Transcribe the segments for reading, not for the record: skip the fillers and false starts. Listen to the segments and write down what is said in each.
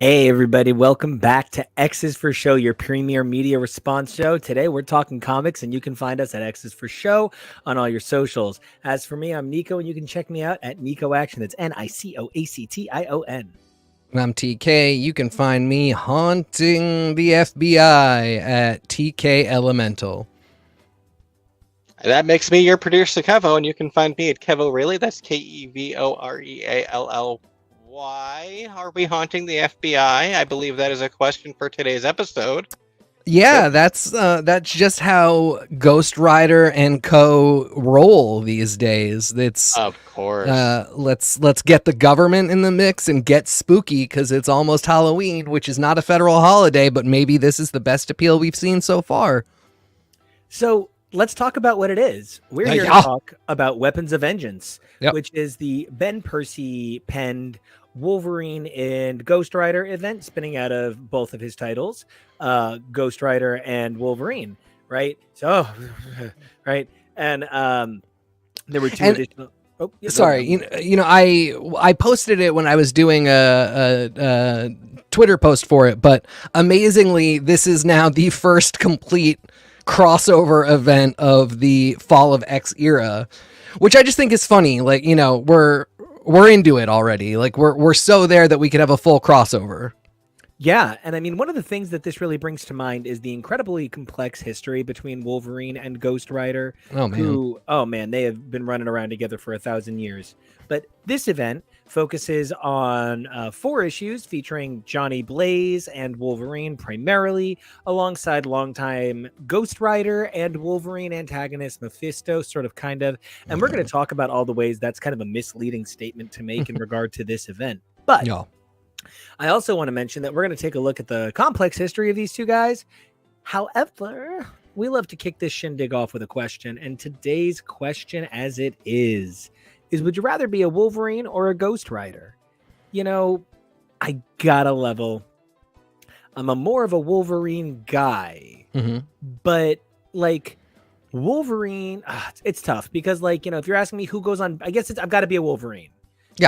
Hey, everybody, welcome back to X's for Show, your premier media response show. Today, we're talking comics, and you can find us at X's for Show on all your socials. As for me, I'm Nico, and you can check me out at Nico Action. That's NicoAction. I'm TK. You can find me haunting the FBI at TK Elemental. That makes me your producer, Kevo, and you can find me at Kevo Really. That's KevoReally. Why are we haunting the FBI? I believe that is a question for today's episode. Yeah, that's just how Ghost Rider and co roll these days. It's Of course. Let's get the government in the mix and get spooky because it's almost Halloween, which is not a federal holiday, but maybe this is the best appeal we've seen so far. So let's talk about what it is. We're here to talk about Weapons of Vengeance, which is the Ben Percy penned Wolverine and Ghost Rider event spinning out of both of his titles, Ghost Rider and Wolverine, right? So, right. And there were two additional. Oh, yeah, sorry, I posted it when I was doing a Twitter post for it, but amazingly, this is now the first complete crossover event of the Fall of X era, which I just think is funny. Like, we're into it already. Like we're so there that we could have a full crossover. Yeah, and I mean, one of the things that this really brings to mind is the incredibly complex history between Wolverine and Ghost Rider. Oh man, they have been running around together for 1,000 years. But this event focuses on 4 issues featuring Johnny Blaze and Wolverine primarily, alongside longtime Ghost Rider and Wolverine antagonist Mephisto, kind of. And we're going to talk about all the ways that's kind of a misleading statement to make in regard to this event. But I also want to mention that we're going to take a look at the complex history of these two guys. However, we love to kick this shindig off with a question. And today's question, as it is would you rather be a Wolverine or a Ghost Rider? I gotta level. I'm more of a Wolverine guy. But like Wolverine, it's tough because if you're asking me who goes on, I guess I've got to be a Wolverine. Yeah.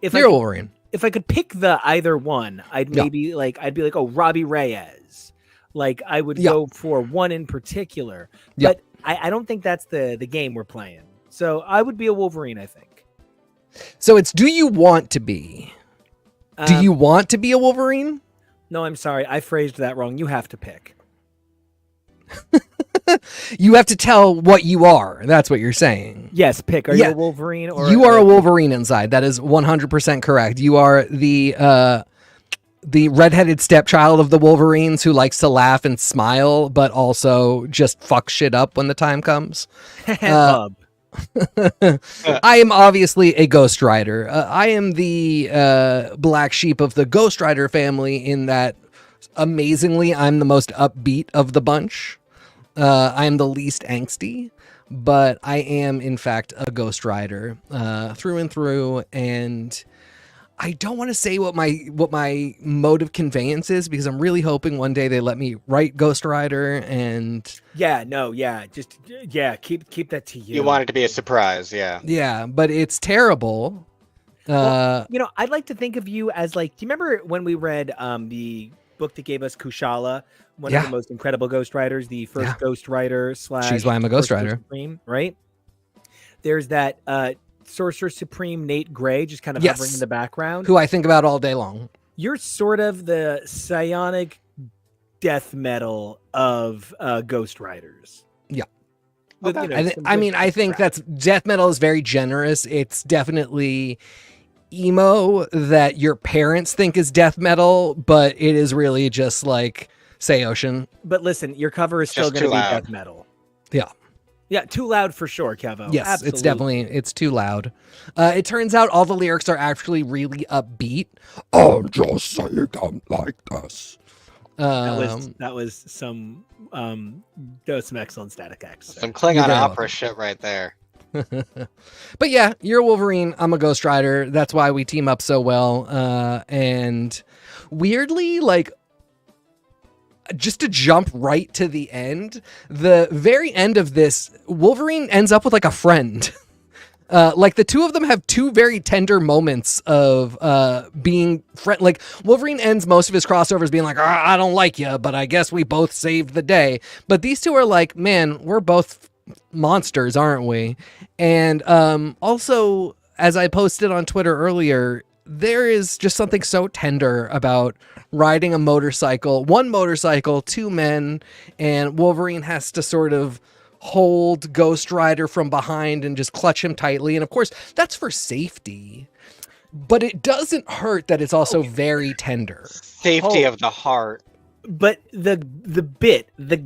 If you're a Wolverine. If I could pick the either one, I'd be like, oh, Robbie Reyes. Like I would go for one in particular. But I don't think that's the game we're playing. So I would be a Wolverine, I think. So it's, do you want to be? Do you want to be a Wolverine? No, I'm sorry. I phrased that wrong. You have to pick. You have to tell what you are. That's what you're saying. Yes, pick. Are you a Wolverine? Or you are a Wolverine inside. That is 100% correct. You are the redheaded stepchild of the Wolverines who likes to laugh and smile, but also just fuck shit up when the time comes. I am obviously a Ghost Rider. I am the black sheep of the Ghost Rider family in that, amazingly, I'm the most upbeat of the bunch. I am the least angsty, but I am, in fact, a Ghost Rider through and through. And I don't want to say what my mode of conveyance is because I'm really hoping one day they let me write Ghost Rider and keep that to you. You want it to be a surprise, yeah, but it's terrible. Well, I'd like to think of you as do you remember when we read the book that gave us Kushala, one of the most incredible Ghost Riders, the first Ghost Rider / She's why I'm a Ghost Rider. Supreme, right? There's that Sorcerer Supreme Nate Gray just kind of hovering in the background, who I think about all day long. You're sort of the psionic death metal of Ghost Riders. Yeah. With, I think that's death metal is very generous. It's definitely emo that your parents think is death metal, but it is really just like Say Ocean. But listen, your cover is still going to be death metal. Yeah. Yeah, too loud for sure, Kevo. Yes, absolutely. It's too loud. It turns out all the lyrics are actually really upbeat. I'm just saying I'm like this. That was some excellent Static X. Some Klingon opera shit right there. But yeah, you're a Wolverine. I'm a Ghost Rider. That's why we team up so well. And weirdly, just to jump right to the end, the very end of this, Wolverine ends up with a friend. Like the two of them have two very tender moments of being friend. Like Wolverine ends most of his crossovers being like, I don't like you, but I guess we both saved the day. But these two are like, man, we're both monsters, aren't we? And also, as I posted on Twitter earlier, there is just something so tender about riding a motorcycle, one motorcycle, two men, and Wolverine has to sort of hold Ghost Rider from behind and just clutch him tightly. And of course, that's for safety. But it doesn't hurt that it's also very tender. Safety of the heart. But the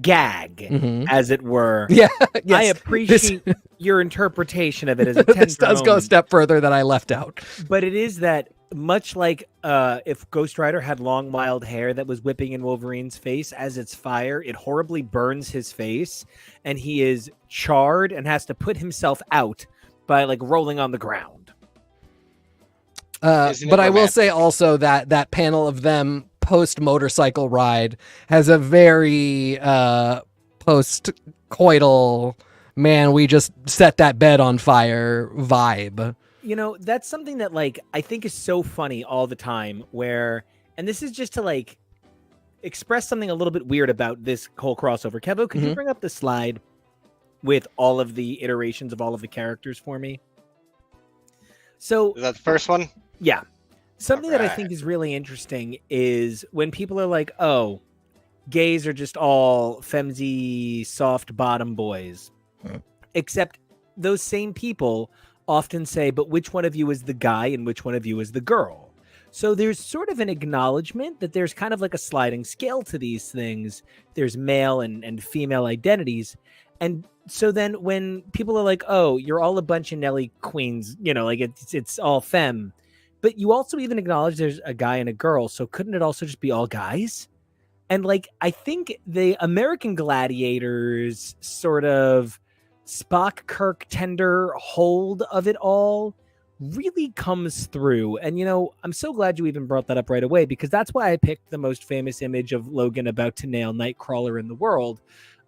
gag, as it were. Yeah, yes. I appreciate your interpretation of it as a tender This does go a step further that I left out. But it is that much like if Ghost Rider had long, wild hair that was whipping in Wolverine's face as it's fire, it horribly burns his face, and he is charred and has to put himself out by like rolling on the ground. But I will say also that that panel of them post motorcycle ride has a very post coital, man, we just set that bed on fire vibe. You know, that's something that like I think is so funny all the time where, and this is just to like express something a little bit weird about this whole crossover. Kevo, could you bring up the slide with all of the iterations of all of the characters for me? So is that the first one? Yeah. Something that I think is really interesting is when people are like, oh, gays are just all femsy, soft bottom boys. Except those same people often say, but which one of you is the guy and which one of you is the girl? So there's sort of an acknowledgement that there's kind of like a sliding scale to these things. There's male and female identities. And so then when people are like, oh, you're all a bunch of Nelly queens, you know, like it's all femme. But you also even acknowledge there's a guy and a girl. So couldn't it also just be all guys? And like, I think the American Gladiators sort of Spock, Kirk, tender hold of it all really comes through. And, you know, I'm so glad you even brought that up right away, because that's why I picked the most famous image of Logan about to nail Nightcrawler in the world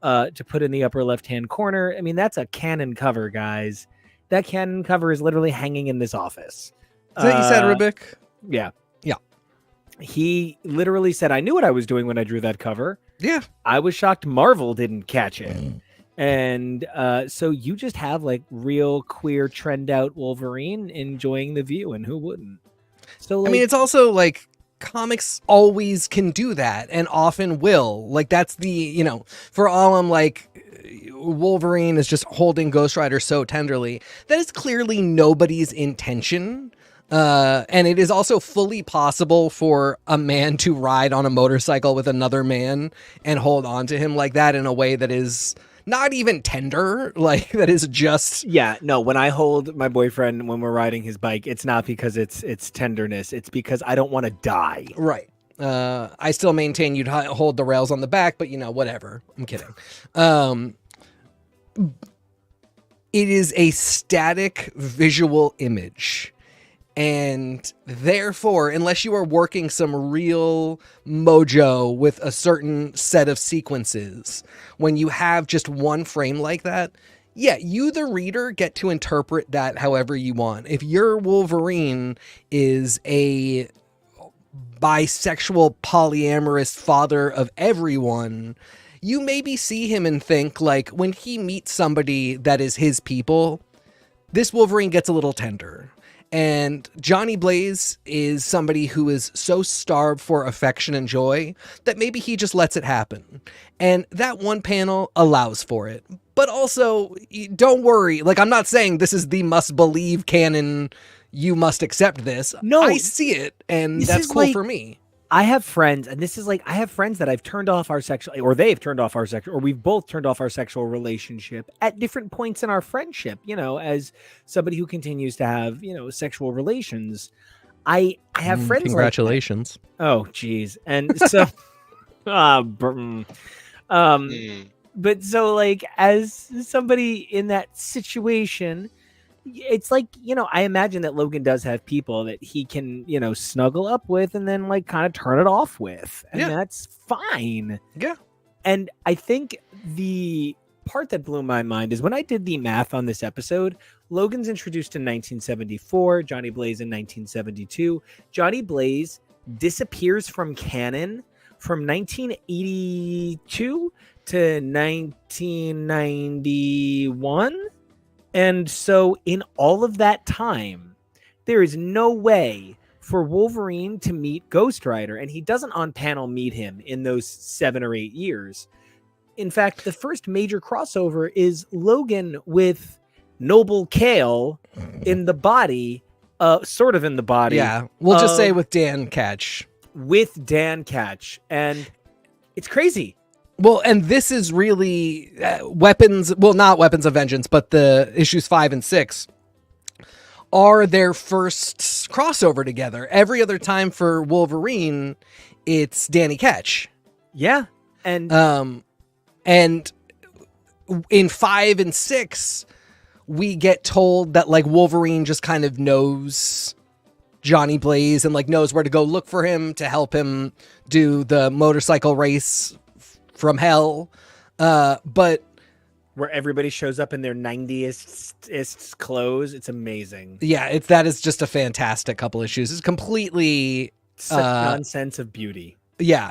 to put in the upper left-hand corner. I mean, that's a canon cover, guys. That canon cover is literally hanging in this office. Is that you said, Rubik? Yeah. Yeah. He literally said, I knew what I was doing when I drew that cover. Yeah. I was shocked Marvel didn't catch it. And so you just have like real queer trend out Wolverine enjoying the view, and who wouldn't? So like, I mean, it's also like comics always can do that and often will. Like that's the, you know, for all I'm like, Wolverine is just holding Ghost Rider so tenderly. That is clearly nobody's intention. And it is also fully possible for a man to ride on a motorcycle with another man and hold on to him like that in a way that is not even tender, like that is just... Yeah, no, when I hold my boyfriend when we're riding his bike, it's not because it's tenderness. It's because I don't want to die. Right. I still maintain you'd hold the rails on the back, but you know, whatever. I'm kidding. It is a static visual image. And therefore, unless you are working some real mojo with a certain set of sequences, when you have just one frame like that, yeah, you, the reader, get to interpret that however you want. If your Wolverine is a bisexual, polyamorous father of everyone, you maybe see him and think, like, when he meets somebody that is his people, this Wolverine gets a little tender. And Johnny Blaze is somebody who is so starved for affection and joy that maybe he just lets it happen. And that one panel allows for it. But also, don't worry. Like, I'm not saying this is the must-believe canon, you must accept this. No. I see it, and that's cool for me. I have friends, and this is like, I have friends that I've turned off our sexual, or they've turned off our sexual, or we've both turned off our sexual relationship at different points in our friendship, you know, as somebody who continues to have, you know, sexual relations. I have friends. Congratulations. Like that. Oh, geez. And so, but so like, as somebody in that situation, it's like, you know, I imagine that Logan does have people that he can, you know, snuggle up with and then like kind of turn it off with. And that's fine. Yeah. And I think the part that blew my mind is when I did the math on this episode, Logan's introduced in 1974, Johnny Blaze in 1972. Johnny Blaze disappears from canon from 1982 to 1991. And so in all of that time, there is no way for Wolverine to meet Ghost Rider, and he doesn't on panel meet him in those 7 or 8 years. In fact, the first major crossover is Logan with Noble Kale in the body, sort of in the body. Yeah, we'll just say with Dan Ketch. With Dan Ketch, and it's crazy. Well, and this is really Weapons, well, not Weapons of Vengeance, but the issues 5 and 6 are their first crossover together. Every other time for Wolverine, it's Danny Ketch. Yeah. And in 5 and 6, we get told that like Wolverine just kind of knows Johnny Blaze and like knows where to go look for him to help him do the motorcycle race from hell. But where everybody shows up in their 90s clothes. It's amazing. Yeah, that is just a fantastic couple issues. It's completely such nonsense of beauty. Yeah,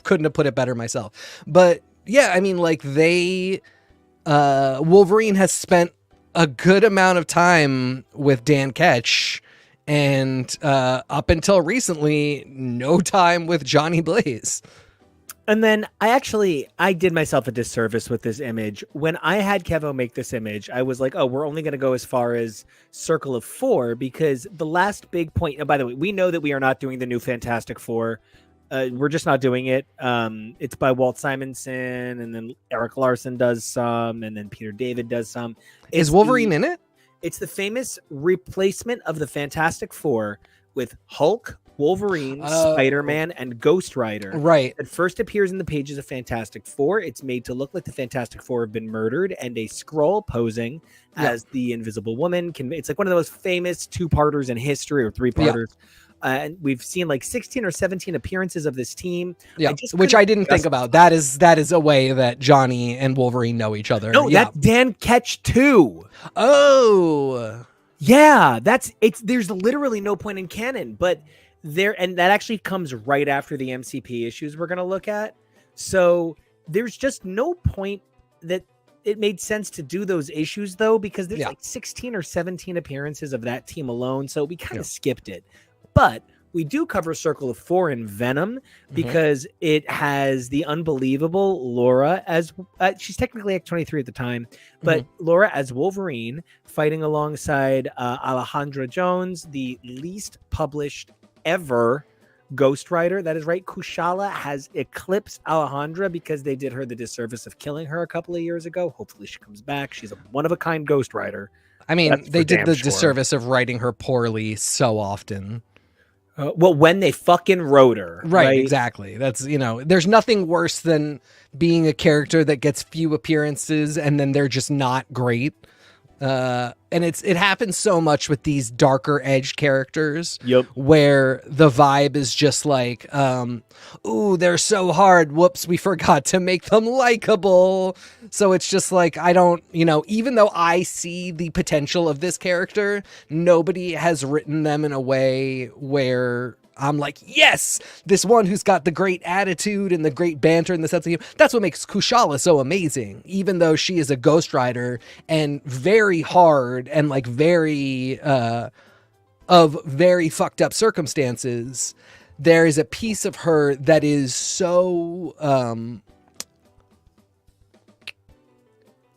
couldn't have put it better myself. But yeah, I mean, like Wolverine has spent a good amount of time with Dan Ketch, and up until recently, no time with Johnny Blaze. And then I did myself a disservice with this image. When I had Kevo make this image, I was like, oh, we're only going to go as far as Circle of 4, because the last big point, by the way, we know that we are not doing the new Fantastic Four. We're just not doing it. It's by Walt Simonson, and then Eric Larson does some, and then Peter David does some. Is Wolverine in it? It's the famous replacement of the Fantastic Four with Hulk, Wolverine, Spider-Man, and Ghost Rider. Right. It first appears in the pages of Fantastic Four. It's made to look like the Fantastic Four have been murdered, and a Skrull posing as the Invisible Woman. It's like one of the most famous 2-parters in history, or 3-parters. Yeah. And we've seen like 16 or 17 appearances of this team. Yeah, which I didn't think about. That is a way that Johnny and Wolverine know each other. No, that's Dan Ketch too. Oh. Yeah, there's literally no point in canon, but and that actually comes right after the MCP issues we're going to look at. So there's just no point that it made sense to do those issues though, because there's like 16 or 17 appearances of that team alone. So we kind of skipped it, but we do cover Circle of 4 in Venom because it has the unbelievable Laura as she's technically like 23 at the time, but Laura as Wolverine fighting alongside Alejandra Jones, the least published ever Ghost Rider. That is right. Kushala has eclipsed Alejandra because they did her the disservice of killing her a couple of years ago. Hopefully she comes back. She's a one-of-a-kind Ghost Rider. I mean, they did the disservice of writing her poorly so often. Well, when they fucking wrote her. Right, exactly. That's, there's nothing worse than being a character that gets few appearances and then they're just not great. And it happens so much with these darker edge characters where the vibe is just like, ooh, they're so hard. Whoops, we forgot to make them likable. So it's just like, I don't, even though I see the potential of this character, nobody has written them in a way where I'm like, yes, this one who's got the great attitude and the great banter and the sense of humor. That's what makes Kushala so amazing. Even though she is a Ghost Rider and very hard and like very, of very fucked up circumstances, there is a piece of her that is so,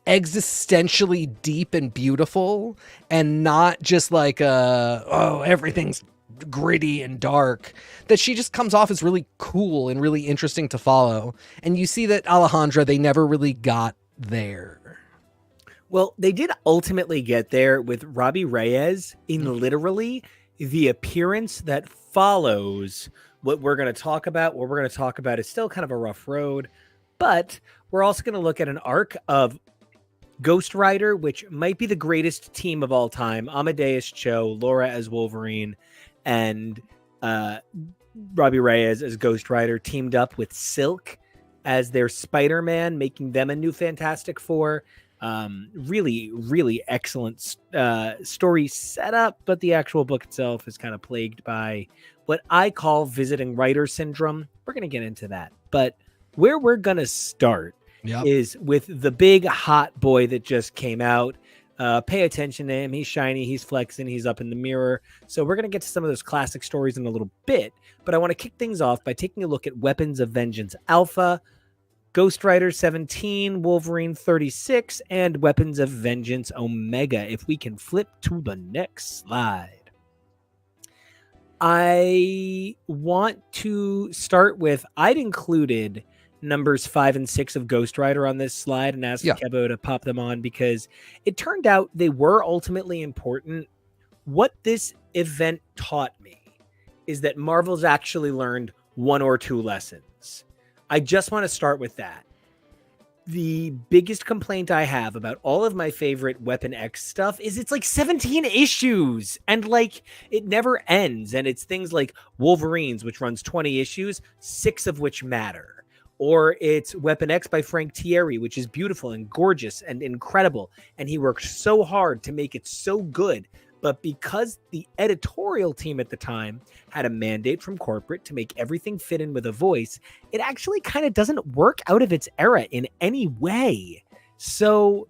existentially deep and beautiful, and not just like, everything's gritty and dark, that she just comes off as really cool and really interesting to follow. And you see that Alejandra, they never really got there. Well, they did ultimately get there with Robbie Reyes in literally the appearance that follows what we're going to talk about. What we're going to talk about is still kind of a rough road, but we're also going to look at an arc of Ghost Rider, which might be the greatest team of all time. Amadeus Cho, Laura as Wolverine, and Robbie Reyes as Ghost Rider teamed up with Silk as their Spider-Man, making them a new Fantastic Four. Really, really excellent story setup, but the actual book itself is kind of plagued by what I call visiting writer syndrome. We're going to get into that. But where we're going to start is with the big hot boy that just came out. Pay attention to him. He's shiny. He's flexing. He's up in the mirror. So we're going to get to some of those classic stories in a little bit. But I want to kick things off by taking a look at Weapons of Vengeance Alpha, Ghost Rider 17, Wolverine 36, and Weapons of Vengeance Omega. If we can flip to the next slide. I want to start with, I'd included numbers 5 and 6 of Ghost Rider on this slide and asked Kebo to pop them on because it turned out they were ultimately important. What this event taught me is that Marvel's actually learned 1 or 2 lessons. I just want to start with that. The biggest complaint I have about all of my favorite Weapon X stuff is it's like 17 issues and like it never ends. And it's things like Wolverines, which runs 20 issues, 6 of which matter. Or it's Weapon X by Frank Thierry, which is beautiful and gorgeous and incredible. And he worked so hard to make it so good. But because the editorial team at the time had a mandate from corporate to make everything fit in with a voice, it actually kind of doesn't work out of its era in any way. So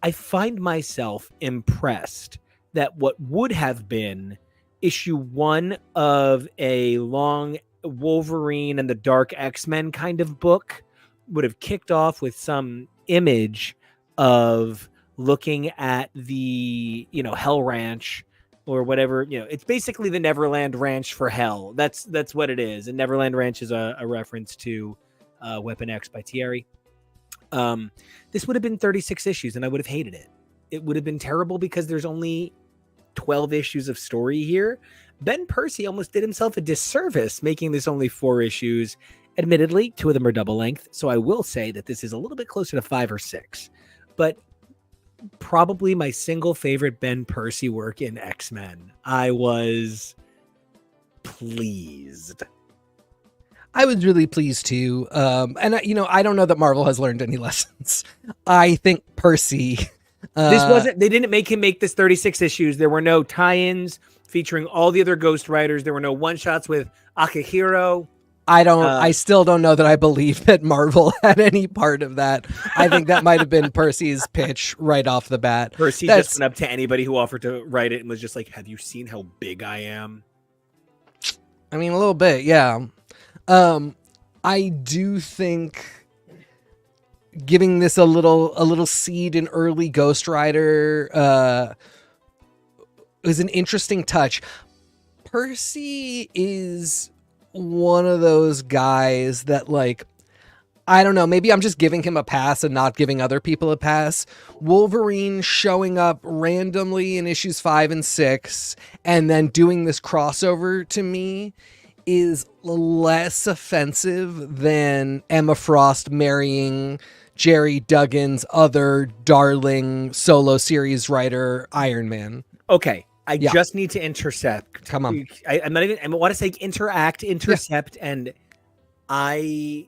I find myself impressed that what would have been issue 1 of a long Wolverine and the Dark X-Men kind of book would have kicked off with some image of looking at the, Hell Ranch or whatever, it's basically the Neverland Ranch for Hell. That's what it is. And Neverland Ranch is a reference to Weapon X by Thierry. This would have been 36 issues and I would have hated it. It would have been terrible because there's only 12 issues of story here. Ben Percy almost did himself a disservice making this only 4 issues. Admittedly, 2 of them are double length. So I will say that this is a little bit closer to 5 or 6, but probably my single favorite Ben Percy work in X-Men. I was pleased. I was really pleased too. And I don't know that Marvel has learned any lessons. I think Percy, they didn't make him make this 36 issues. There were no tie-ins featuring all the other Ghost Riders. There were no one-shots with Akihiro. I still don't know that I believe that Marvel had any part of that. I think that might have been Percy's pitch right off the bat. Percy just went up to anybody who offered to write it and was just like, have you seen how big I am? I mean, a little bit, yeah. I do think giving this a little seed in early Ghost Rider is an interesting touch. Percy is one of those guys that, like, I don't know, maybe I'm just giving him a pass and not giving other people a pass. Wolverine showing up randomly in issues 5 and 6 and then doing this crossover to me is less offensive than Emma Frost marrying Jerry Duggan's other darling solo series writer, Iron Man. Okay. I just need to intercept. Come on. I want to say intercept. And I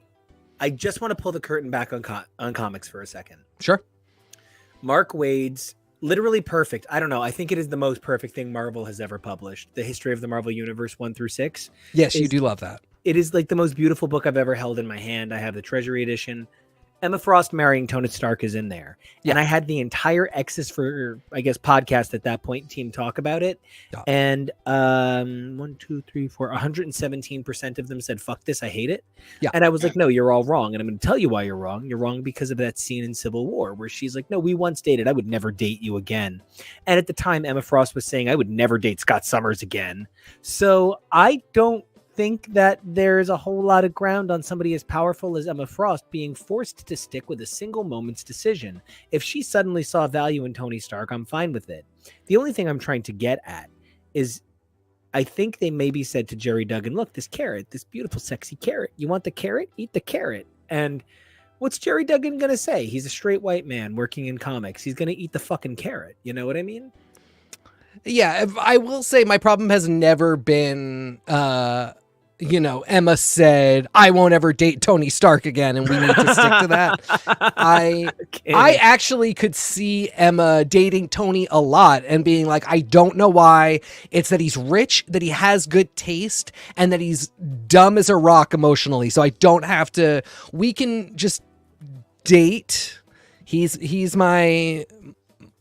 just want to pull the curtain back on comics for a second. Sure. Mark Waid's literally perfect. I don't know. I think it is the most perfect thing Marvel has ever published. The History of the Marvel Universe 1 through 6. Yes, you do love that. It is like the most beautiful book I've ever held in my hand. I have the Treasury edition. Emma Frost marrying Tony Stark is in there. Yeah. And I had the entire X's for, I guess, podcast at that point team talk about it. Yeah. And 117% of them said, fuck this, I hate it. Yeah. And I was like, no, you're all wrong. And I'm going to tell you why you're wrong. You're wrong because of that scene in Civil War where she's like, no, we once dated. I would never date you again. And at the time, Emma Frost was saying, I would never date Scott Summers again. So I don't think that there's a whole lot of ground on somebody as powerful as Emma Frost being forced to stick with a single moment's decision. If she suddenly saw value in Tony Stark, I'm fine with it. The only thing I'm trying to get at is I think they maybe said to Jerry Duggan, look, this carrot, this beautiful, sexy carrot, you want the carrot? Eat the carrot. And what's Jerry Duggan going to say? He's a straight white man working in comics. He's going to eat the fucking carrot. You know what I mean? Yeah, I will say my problem has never been Emma said, I won't ever date Tony Stark again, and we need to stick to that. I actually could see Emma dating Tony a lot and being like, I don't know why. It's that he's rich, that he has good taste, and that he's dumb as a rock emotionally. So I don't have to, we can just date. He's my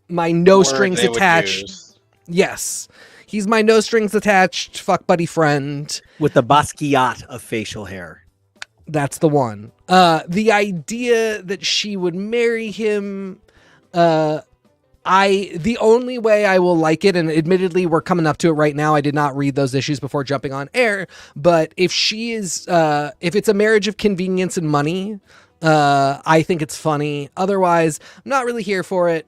no strings attached. Yes. He's my no strings attached fuck buddy friend. With the Basquiat of facial hair. That's the one. The idea that she would marry him, the only way I will like it, and admittedly we're coming up to it right now, I did not read those issues before jumping on air, but if she is, if it's a marriage of convenience and money, I think it's funny. Otherwise, I'm not really here for it.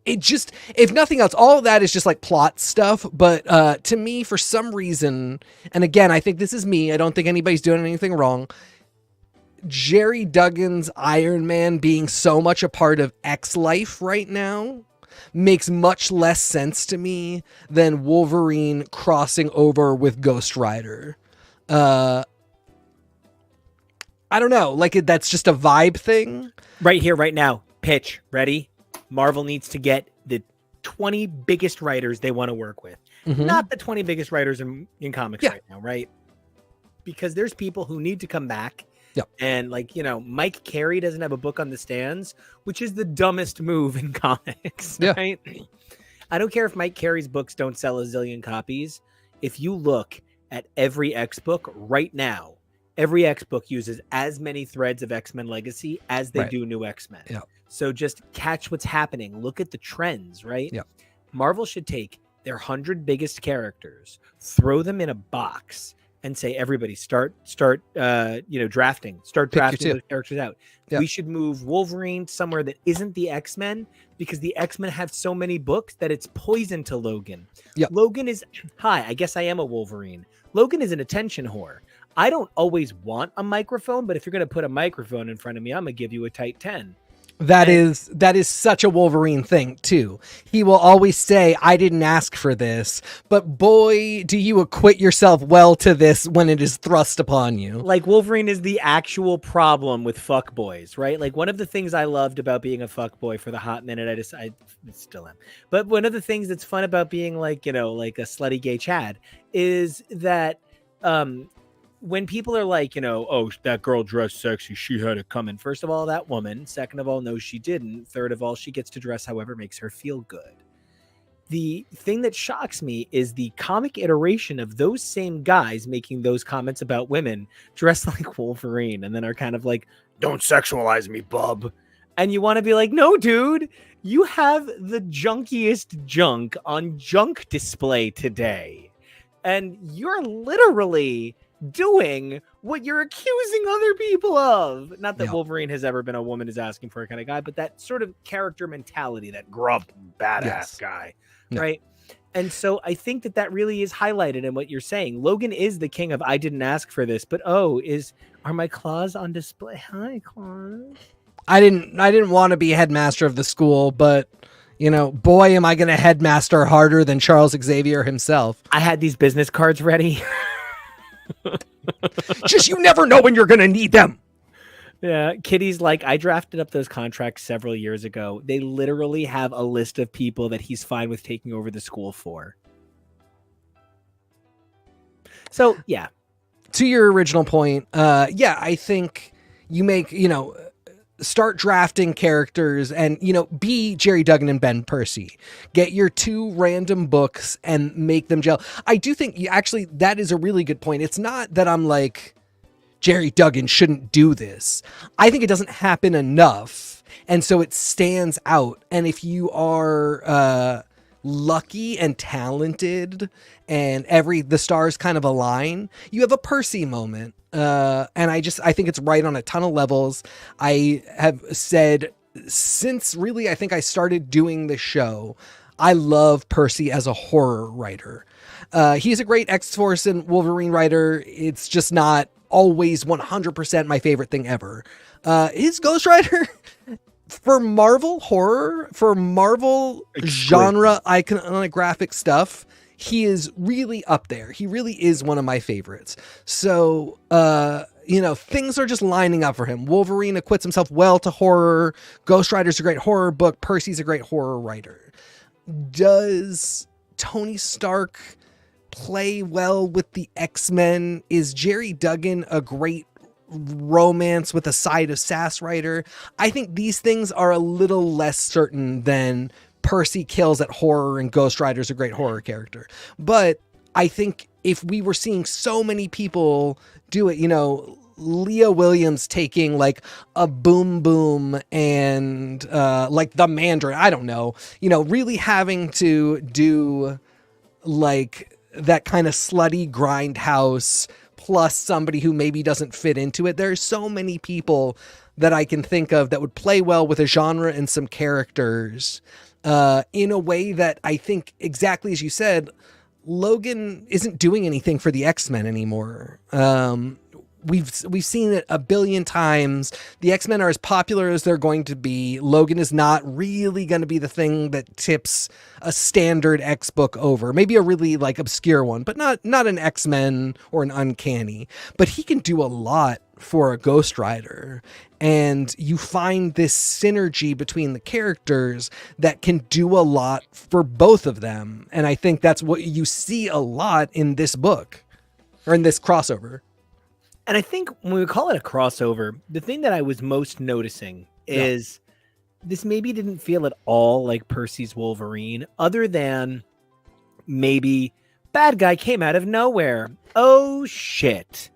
It just, if nothing else, all of that is just like plot stuff. But to me, for some reason, and again, I think this is me, I don't think anybody's doing anything wrong. Jerry Duggan's Iron Man being so much a part of X life right now makes much less sense to me than Wolverine crossing over with Ghost Rider. I don't know, like that's just a vibe thing. Right here, right now. Pitch. Ready? Marvel needs to get the 20 biggest writers they want to work with. Not the 20 biggest writers in comics right now, right? Because there's people who need to come back. Yep. And Mike Carey doesn't have a book on the stands, which is the dumbest move in comics, right? I don't care if Mike Carey's books don't sell a zillion copies. If you look at every X book right now, every X book uses as many threads of X-Men Legacy as they do New X-Men. Yeah. So just catch what's happening. Look at the trends, right? Yeah. Marvel should take their 100 biggest characters, throw them in a box, and say, everybody start drafting. Start drafting those characters out. Yeah. We should move Wolverine somewhere that isn't the X-Men, because the X-Men have so many books that it's poison to Logan. Yeah. Logan is, hi, I guess I am a Wolverine. Logan is an attention whore. I don't always want a microphone, but if you're going to put a microphone in front of me, I'm going to give you a tight 10. That is such a Wolverine thing too. He will always say, I didn't ask for this, but boy, do you acquit yourself well to this when it is thrust upon you. Like, Wolverine is the actual problem with fuckboys, right? Like, one of the things I loved about being a fuckboy for the hot minute, I still am. But one of the things that's fun about being like a slutty gay Chad is that, when people are like, oh, that girl dressed sexy, she had it coming. First of all, that woman. Second of all, no, she didn't. Third of all, she gets to dress however makes her feel good. The thing that shocks me is the comic iteration of those same guys making those comments about women dressed like Wolverine, and then are kind of like, don't sexualize me, bub. And you want to be like, no, dude, you have the junkiest junk on junk display today. And you're literally doing what you're accusing other people of. Not that Wolverine has ever been a woman is asking for a kind of guy, but that sort of character mentality, that grump badass guy, right? And so I think that really is highlighted in what you're saying. Logan is the king of, I didn't ask for this, but are my claws on display? Hi, claws. I didn't want to be headmaster of the school, but boy, am I going to headmaster harder than Charles Xavier himself. I had these business cards ready. Just, you never know when you're gonna need them. Yeah, Kitty's like, I drafted up those contracts several years ago. They literally have a list of people that he's fine with taking over the school for. So yeah, to your original point, I think you make start drafting characters and, be Jerry Duggan and Ben Percy. Get your two random books and make them gel. I do think that is a really good point. It's not that I'm like, Jerry Duggan shouldn't do this. I think it doesn't happen enough. And so it stands out. And if you are lucky and talented and the stars kind of align, you have a Percy moment. And I think it's right on a ton of levels. I have said since really, I think I started doing the show, I love Percy as a horror writer. He's a great X-Force and Wolverine writer. It's just not always 100% my favorite thing ever. His Ghost Rider for Marvel horror, for Marvel genre iconographic stuff, he is really up there. He really is one of my favorites. So, things are just lining up for him. Wolverine acquits himself well to horror. Ghost Rider's a great horror book. Percy's a great horror writer. Does Tony Stark play well with the X-Men? Is Jerry Duggan a great romance with a side of sass writer? I think these things are a little less certain than Percy kills at horror and Ghost Rider's a great horror character. But I think if we were seeing so many people do it, Leah Williams taking like a Boom Boom and like the Mandarin, I don't know, really having to do like that kind of slutty grindhouse plus somebody who maybe doesn't fit into it. There's so many people that I can think of that would play well with a genre and some characters in a way that I think, exactly as you said, Logan isn't doing anything for the X-Men anymore. We've seen it a billion times. The X-Men are as popular as they're going to be. Logan is not really going to be the thing that tips a standard X book over. Maybe a really like obscure one, but not an X-Men or an Uncanny. But he can do a lot for a Ghost Rider. And you find this synergy between the characters that can do a lot for both of them. And I think that's what you see a lot in this book or in this crossover. And I think when we call it a crossover, the thing that I was most noticing is this maybe didn't feel at all like Percy's Wolverine, other than maybe bad guy came out of nowhere. Oh, shit.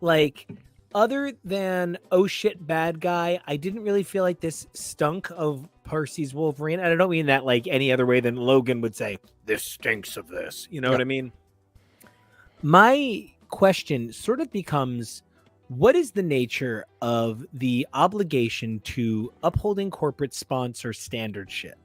Like, other than oh, shit, bad guy, I didn't really feel like this stunk of Percy's Wolverine. And I don't mean that like any other way than Logan would say, this stinks of this. You know what I mean? My question sort of becomes, what is the nature of the obligation to upholding corporate sponsor standardship?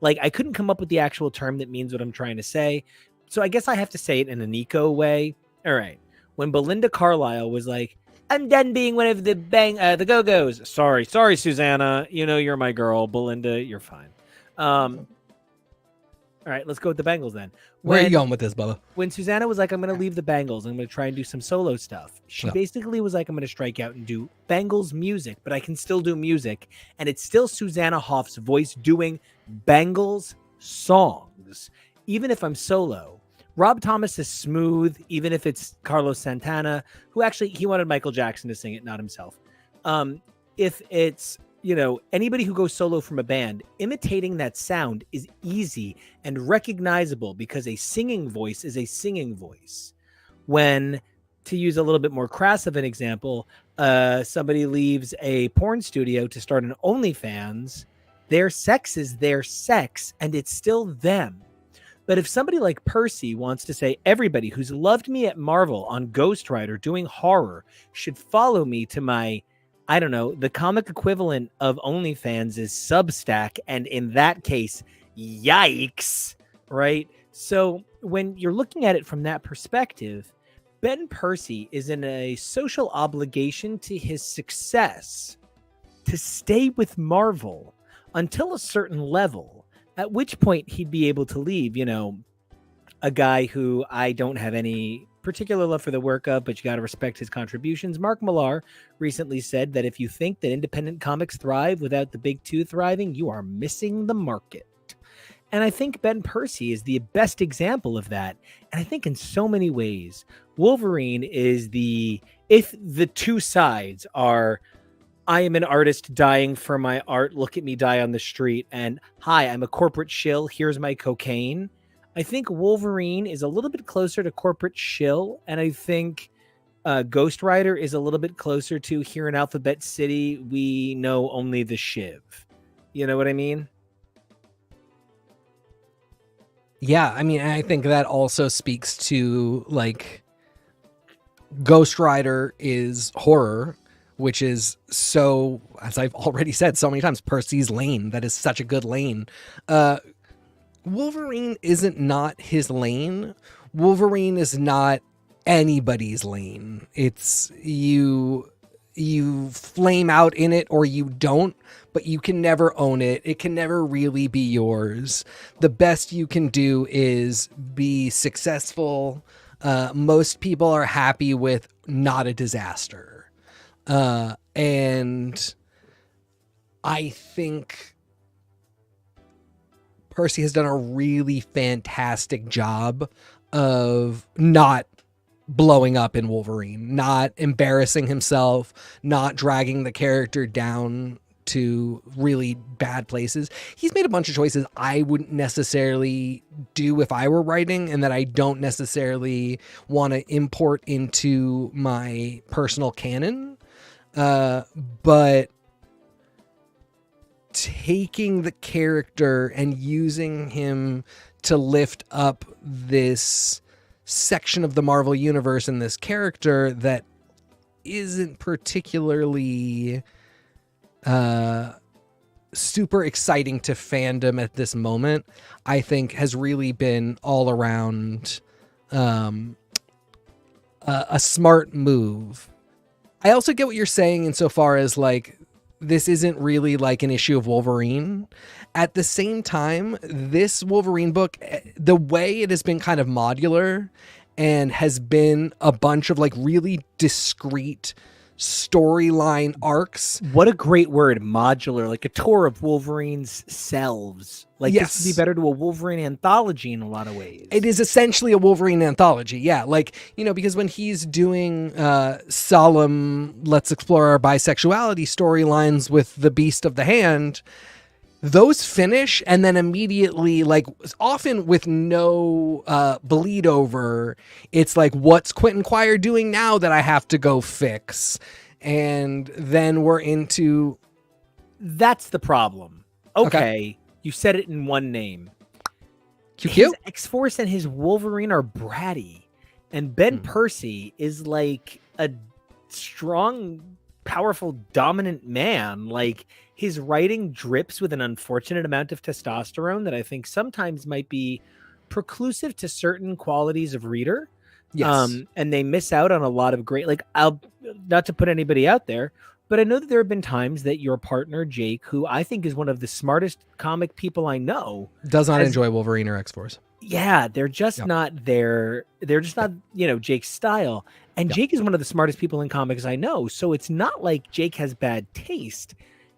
Like, I couldn't come up with the actual term that means what I'm trying to say, so I guess I have to say it in an eco way. All right, when Belinda Carlisle was like, I'm done being one of the the Go-Go's. Sorry, Susanna, you're my girl. Belinda, you're fine. All right, let's go with the Bengals then. Where are you going with this, Bubba? When Susanna was like, I'm going to leave the Bengals, I'm going to try and do some solo stuff. She basically was like, I'm going to strike out and do Bengals music, but I can still do music. And it's still Susanna Hoff's voice doing Bengals songs, even if I'm solo. Rob Thomas is smooth, even if it's Carlos Santana, who actually, he wanted Michael Jackson to sing it, not himself. If it's anybody who goes solo from a band, imitating that sound is easy and recognizable because a singing voice is a singing voice. When, to use a little bit more crass of an example, somebody leaves a porn studio to start an OnlyFans, their sex is their sex and it's still them. But if somebody like Percy wants to say, everybody who's loved me at Marvel on Ghost Rider doing horror should follow me to my, I don't know, the comic equivalent of OnlyFans is Substack. And in that case, yikes, right? So when you're looking at it from that perspective, Ben Percy is in a social obligation to his success to stay with Marvel until a certain level, at which point he'd be able to leave, a guy who I don't have any particular love for the work of, but you got to respect his contributions. Mark Millar recently said that if you think that independent comics thrive without the big two thriving, you are missing the market. And I think Ben Percy is the best example of that. And I think in so many ways, Wolverine is if the two sides are, I am an artist dying for my art, look at me die on the street, and hi, I'm a corporate shill, here's my cocaine. I think Wolverine is a little bit closer to corporate shill, and I think Ghost Rider is a little bit closer to here in Alphabet City, we know only the shiv. You know what I mean? Yeah, I mean, I think that also speaks to, like, Ghost Rider is horror, which is so, as I've already said so many times, Percy's lane. That is such a good lane. Wolverine isn't not his lane. Wolverine is not anybody's lane. It's you you flame out in it or you don't, but you can never own it. It can never really be yours. The best you can do is be successful. Most people are happy with not a disaster. And I think Percy has done a really fantastic job of not blowing up in Wolverine, not embarrassing himself, not dragging the character down to really bad places. He's made a bunch of choices I wouldn't necessarily do if I were writing, and that I don't necessarily want to import into my personal canon. But taking the character and using him to lift up this section of the Marvel universe and this character that isn't particularly super exciting to fandom at this moment, I think has really been all around a smart move. I also get what you're saying insofar as like, this isn't really like an issue of Wolverine. At the same time, this Wolverine book, the way it has been kind of modular and has been a bunch of like really discrete storyline arcs. What a great word, modular, like a tour of Wolverine's selves. Like, yes. This would be better to a Wolverine anthology in a lot of ways. It is essentially a Wolverine anthology, yeah. Like, you know, because when he's doing solemn, let's explore our bisexuality storylines with the Beast of the Hand, those finish and then immediately, like, often with no bleed over, it's like, what's Quentin Quire doing now that I have to go fix? And then we're into... That's the problem. Okay. You said it in one name. QQ? His X-Force and his Wolverine are bratty. And Ben Percy is like a strong, powerful, dominant man. Like, his writing drips with an unfortunate amount of testosterone that I think sometimes might be preclusive to certain qualities of reader. Yes. And they miss out on a lot of great, like, I'll not to put anybody out there, but I know that there have been times that your partner, Jake, who I think is one of the smartest comic people I know, does not enjoy Wolverine or X-Force. Yeah, they're just not there. They're just not, you know, Jake's style. And Jake is one of the smartest people in comics I know. So it's not like Jake has bad taste.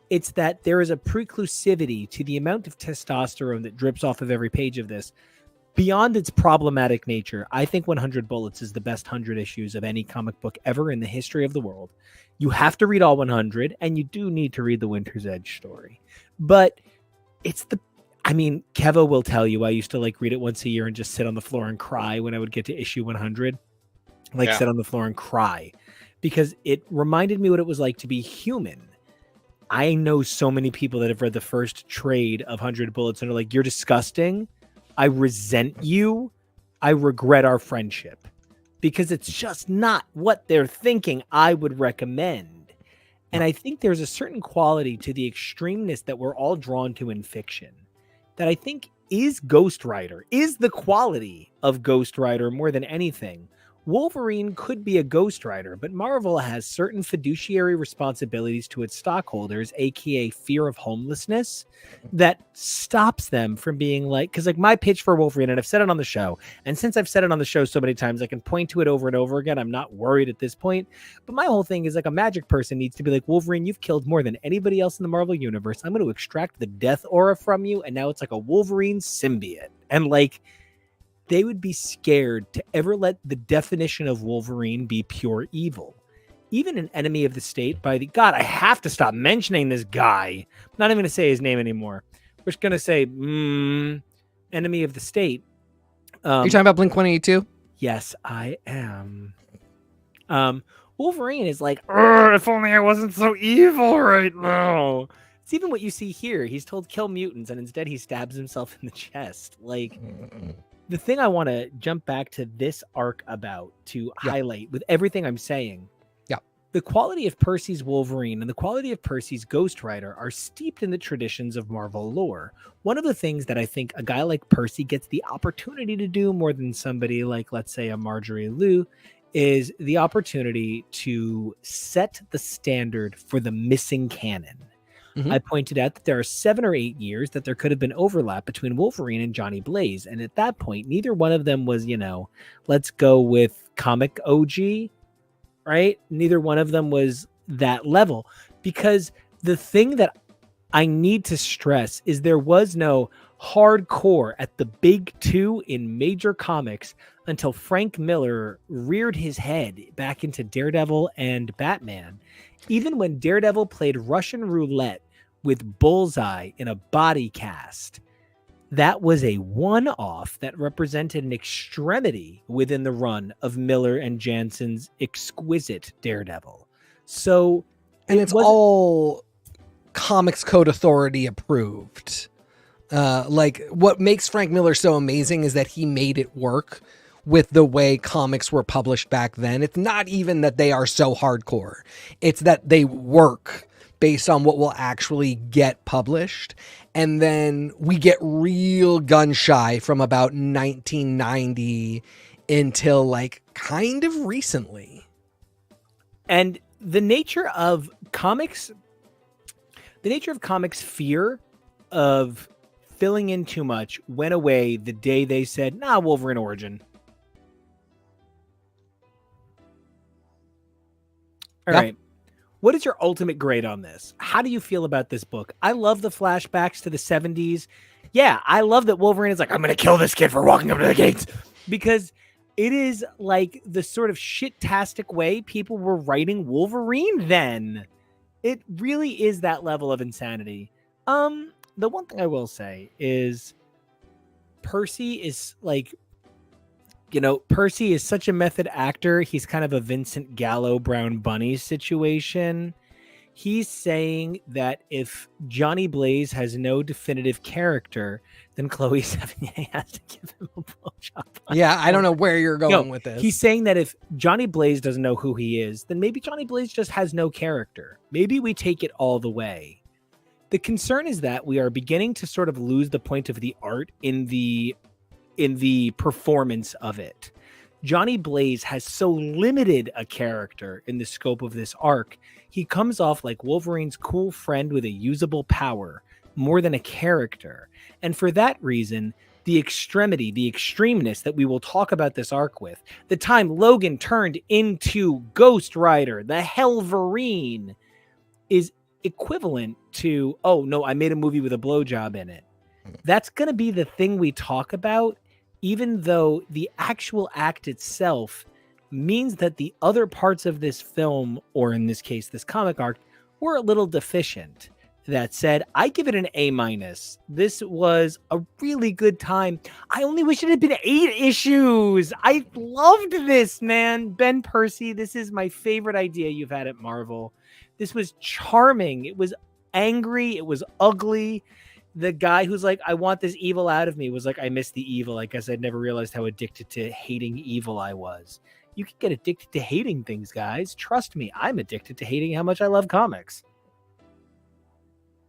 It's that there is a preclusivity to the amount of testosterone that drips off of every page of this. Beyond its problematic nature, I think 100 Bullets is the best 100 issues of any comic book ever in the history of the world. You have to read all 100, and you do need to read the Winter's Edge story. But it's Kevo will tell you I used to like read it once a year and just sit on the floor and cry when I would get to issue 100. Sit on the floor and cry. Because it reminded me what it was like to be human. I know so many people that have read the first trade of 100 Bullets and are like, you're disgusting. I resent you. I regret our friendship. Because it's just not what they're thinking I would recommend. And I think there's a certain quality to the extremeness that we're all drawn to in fiction that I think is Ghost Rider, is the quality of Ghost Rider more than anything. Wolverine could be a Ghost Rider, but Marvel has certain fiduciary responsibilities to its stockholders, aka fear of homelessness, that stops them from being like, because like my pitch for Wolverine, and I've said it on the show, and since I've said it on the show so many times, I can point to it over and over again. I'm not worried at this point, but my whole thing is like a magic person needs to be like, Wolverine, you've killed more than anybody else in the Marvel universe. I'm going to extract the death aura from you, and now it's like a Wolverine symbiote. And like, they would be scared to ever let the definition of Wolverine be pure evil. Even an enemy of the state by the... God, I have to stop mentioning this guy. I'm not even going to say his name anymore. We're just going to say, enemy of the state. Are you talking about Blink-182? Yes, I am. Wolverine is like, if only I wasn't so evil right now. It's even what you see here. He's told kill mutants, and instead he stabs himself in the chest. Like... The thing I want to jump back to this arc about to highlight with everything I'm saying, the quality of Percy's Wolverine and the quality of Percy's Ghost Rider are steeped in the traditions of Marvel lore. One of the things that I think a guy like Percy gets the opportunity to do more than somebody like, let's say, a Marjorie Liu, is the opportunity to set the standard for the missing canon. Mm-hmm. I pointed out that there are 7 or 8 years that there could have been overlap between Wolverine and Johnny Blaze. And at that point, neither one of them was, let's go with comic OG, right? Neither one of them was that level. Because the thing that I need to stress is there was no hardcore at the big 2 in major comics until Frank Miller reared his head back into Daredevil and Batman. Even when Daredevil played Russian roulette with Bullseye in a body cast, that was a one-off that represented an extremity within the run of Miller and Jansen's exquisite Daredevil. So, and it's all Comics Code Authority approved. What makes Frank Miller so amazing is that he made it work with the way comics were published back then. It's not even that they are so hardcore. It's that they work based on what will actually get published. And then we get real gun shy from about 1990 until kind of recently. And the nature of comics fear of filling in too much went away the day they said, Wolverine origin. All right. What is your ultimate grade on this? How do you feel about this book? I love the flashbacks to the 70s. Yeah, I love that Wolverine is like, I'm going to kill this kid for walking up to the gates. Because it is like the sort of shit-tastic way people were writing Wolverine then. It really is that level of insanity. The one thing I will say is Percy is Percy is such a method actor. He's kind of a Vincent Gallo Brown Bunny situation. He's saying that if Johnny Blaze has no definitive character, then Chloe Sevigny has to give him a blowjob. Yeah, I don't know where you're going with this. He's saying that if Johnny Blaze doesn't know who he is, then maybe Johnny Blaze just has no character. Maybe we take it all the way. The concern is that we are beginning to sort of lose the point of the art in the performance of it. Johnny Blaze has so limited a character in the scope of this arc. He comes off like Wolverine's cool friend with a usable power more than a character. And for that reason, the extremity, the extremeness that we will talk about this arc with, the time Logan turned into Ghost Rider, the Helverine, is equivalent to, oh no, I made a movie with a blowjob in it. That's going to be the thing we talk about, even though the actual act itself means that the other parts of this film, or in this case, this comic arc, were a little deficient. That said, I give it an A-. This was a really good time. I only wish it had been 8 issues. I loved this, man. Ben Percy, this is my favorite idea you've had at Marvel. This was charming. It was angry. It was ugly. The guy who's like, I want this evil out of me, was like, I miss the evil. I guess I'd never realized how addicted to hating evil I was. You can get addicted to hating things, guys. Trust me, I'm addicted to hating how much I love comics.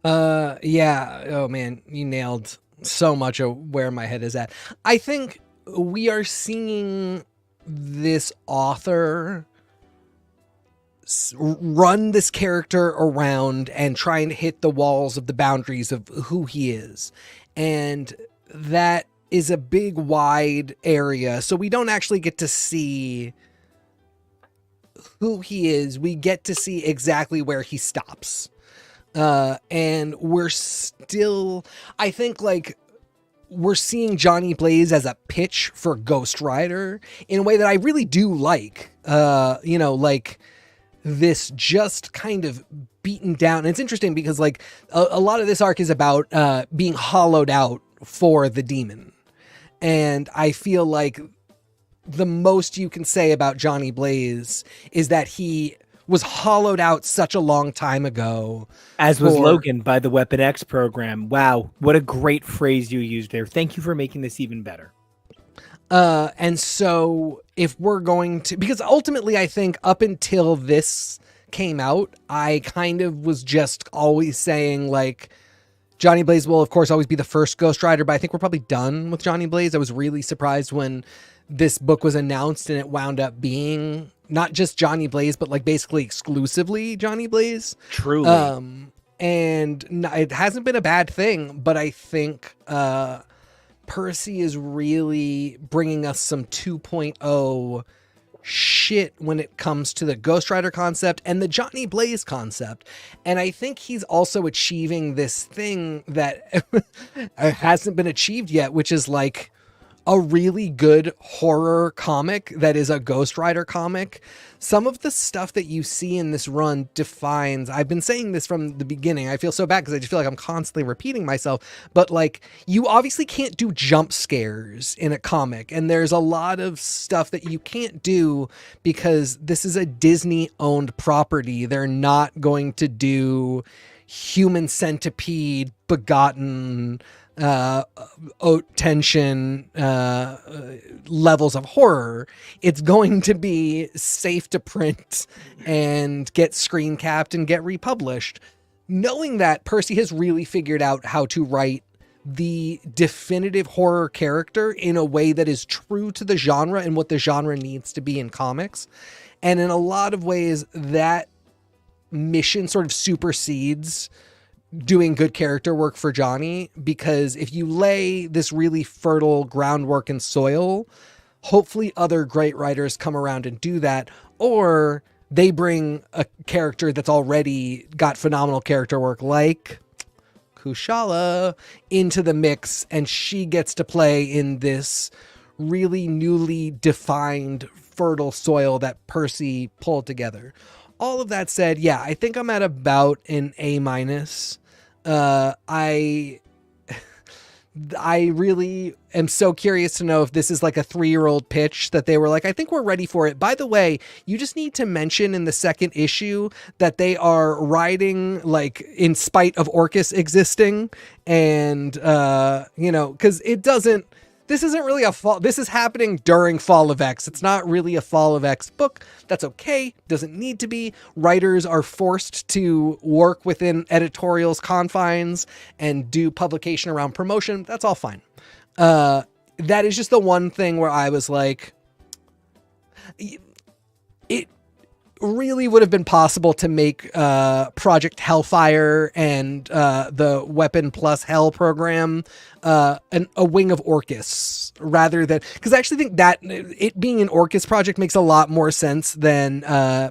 Yeah. Oh man, you nailed so much of where my head is at. I think we are seeing this author run this character around and trying to hit the walls of the boundaries of who he is. And that is a big, wide area. So we don't actually get to see who he is. We get to see exactly where he stops. And we're still, I think, we're seeing Johnny Blaze as a pitch for Ghost Rider in a way that I really do like. This just kind of beaten down. And it's interesting because a lot of this arc is about being hollowed out for the demon. And I feel like the most you can say about Johnny Blaze is that he was hollowed out such a long time ago. As was Logan by the Weapon X program. Wow, what a great phrase you used there. Thank you for making this even better. And so if we're going to, because ultimately I think up until this came out, I kind of was just always saying Johnny Blaze will of course always be the first Ghost Rider, but I think we're probably done with Johnny Blaze. I was really surprised when this book was announced and it wound up being not just Johnny Blaze, but like basically exclusively Johnny Blaze. Truly. And it hasn't been a bad thing, but I think Percy is really bringing us some 2.0 shit when it comes to the Ghost Rider concept and the Johnny Blaze concept. And I think he's also achieving this thing that hasn't been achieved yet, which is like a really good horror comic that is a Ghost Rider comic. Some of the stuff that you see in this run defines, I've been saying this from the beginning, I feel so bad because I just feel like I'm constantly repeating myself, but like, you obviously can't do jump scares in a comic, and there's a lot of stuff that you can't do because this is a Disney owned property. They're not going to do human centipede begotten tension levels of horror. It's going to be safe to print and get screen capped and get republished. Knowing that, Percy has really figured out how to write the definitive horror character in a way that is true to the genre and what the genre needs to be in comics. And in a lot of ways, that mission sort of supersedes doing good character work for Johnny, because if you lay this really fertile groundwork and soil, hopefully other great writers come around and do that, or they bring a character that's already got phenomenal character work like Kushala into the mix, and she gets to play in this really newly defined fertile soil that Percy pulled together. All of that said, yeah, I think I'm at about an A-. I really am so curious to know if this is like a 3-year-old pitch that they were like, I think we're ready for it. By the way, you just need to mention in the second issue that they are riding like in spite of Orcus existing. And, cause this isn't really a fall. This is happening during Fall of X. It's not really a Fall of X book. That's okay. Doesn't need to be. Writers are forced to work within editorial's confines and do publication around promotion. That's all fine. That is just the one thing where I was like, it really would have been possible to make Project Hellfire and the Weapon Plus Hell program a wing of Orcus, rather than, because I actually think that it being an Orcus project makes a lot more sense than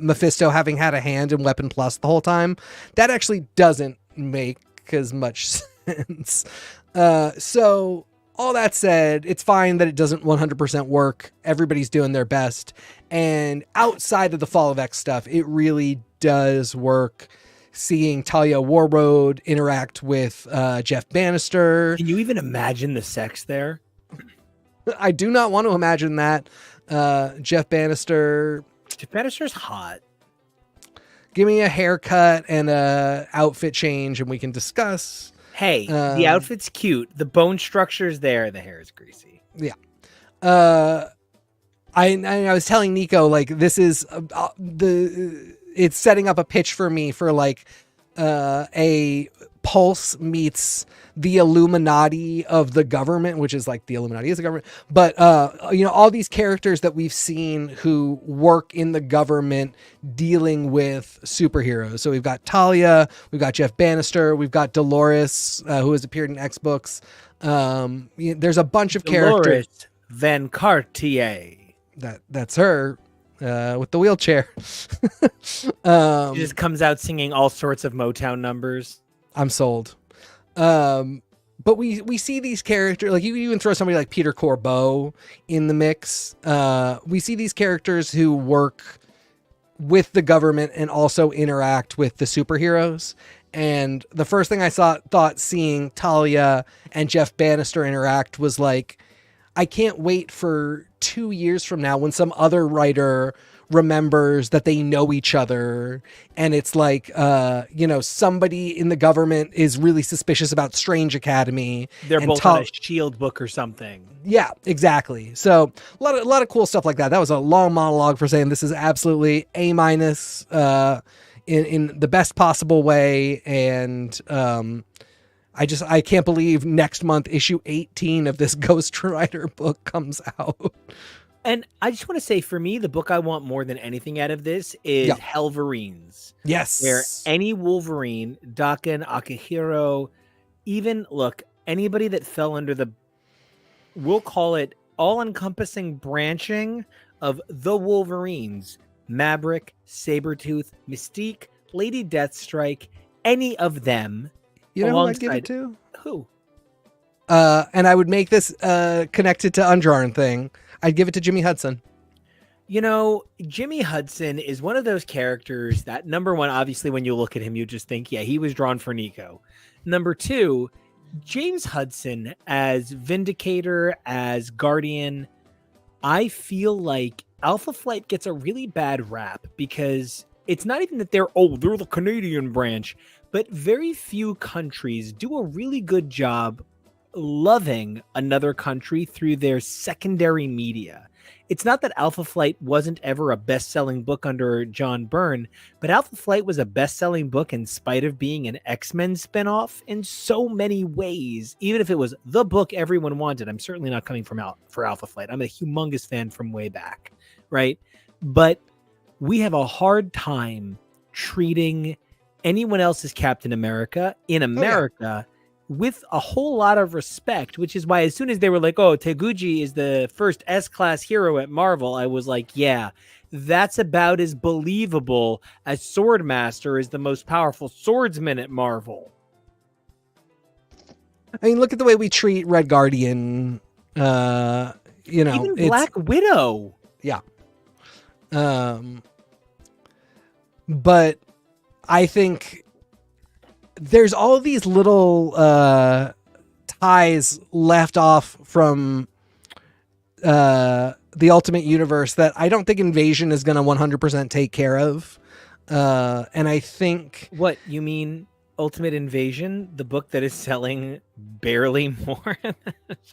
Mephisto having had a hand in Weapon Plus the whole time. That actually doesn't make as much sense. So all that said, it's fine that it doesn't 100% work. Everybody's doing their best. And outside of the Fall of X stuff, it really does work seeing Talia Warroad interact with Jeff Bannister. Can you even imagine the sex there? I do not want to imagine that. Jeff Bannister's hot. Give me a haircut and a outfit change and we can discuss. Hey, the outfit's cute. The bone structure's there. The hair is greasy. Yeah. I was telling Nico, like, this is it's setting up a pitch for me for like a Pulse meets the Illuminati of the government, which is like the Illuminati is the government. But, all these characters that we've seen who work in the government dealing with superheroes. So we've got Talia, we've got Jeff Bannister, we've got Dolores, who has appeared in X books. There's a bunch of characters. Van Cartier. That's her. With the wheelchair. She just comes out singing all sorts of Motown numbers. I'm sold. But we see these characters, like you even throw somebody like Peter Corbeau in the mix. We see these characters who work with the government and also interact with the superheroes. And the first thing I thought seeing Talia and Jeff Bannister interact was like, I can't wait for 2 years from now when some other writer remembers that they know each other and it's like somebody in the government is really suspicious about Strange Academy. They're both on a Shield book or something. Yeah, exactly. So a lot of cool stuff like that. That was a long monologue for saying this is absolutely A- in the best possible way. And I can't believe next month issue 18 of this Ghost Rider book comes out. And I just want to say, for me, the book I want more than anything out of this is Helverines. Yes. Where any Wolverine, Daken, Akihiro, even, look, anybody that fell under the, we'll call it all-encompassing branching of the Wolverines, Maverick, Sabretooth, Mystique, Lady Deathstrike, any of them. You know who I'd give it to? Who? And I would make this connected to Undrawn thing. I'd give it to Jimmy Hudson. You know, Jimmy Hudson is one of those characters that, number one, obviously, when you look at him, you just think, yeah, he was drawn for Nico. Number two, James Hudson as Vindicator, as Guardian, I feel like Alpha Flight gets a really bad rap because it's not even that they're the Canadian branch, but very few countries do a really good job loving another country through their secondary media. It's not that Alpha Flight wasn't ever a best-selling book under John Byrne, but Alpha Flight was a best-selling book in spite of being an X-Men spinoff in so many ways. Even if it was the book everyone wanted, I'm certainly not coming for Alpha Flight. I'm a humongous fan from way back, right? But we have a hard time treating anyone else's Captain America in America with a whole lot of respect, which is why as soon as they were like, oh, Teguji is the first S-class hero at Marvel, I was like, yeah, that's about as believable as Swordmaster is the most powerful swordsman at Marvel. I mean, look at the way we treat Red Guardian, even Black Widow. Yeah. But I think there's all these little ties left off from the Ultimate Universe that I don't think Invasion is going to 100% take care of. And I think... What, you mean Ultimate Invasion, the book that is selling barely more?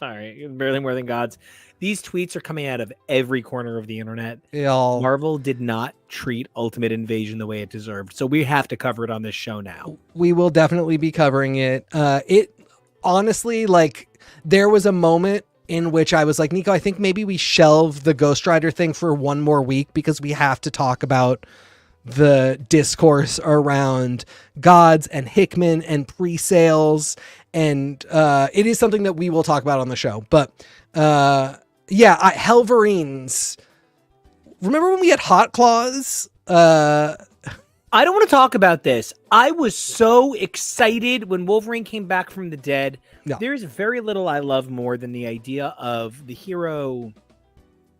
Barely more than Gods. These tweets are coming out of every corner of the internet. Marvel did not treat Ultimate Invasion the way it deserved. So we have to cover it on this show now. We will definitely be covering it. It honestly, like, there was a moment in which I was like, Nico, I think maybe we shelve the Ghost Rider thing for one more week because we have to talk about the discourse around Gods and Hickman and pre-sales. And it is something that we will talk about on the show. But Helverines. Remember when we had Hot Claws? I don't want to talk about this. I was so excited when Wolverine came back from the dead. Yeah. There's very little I love more than the idea of the hero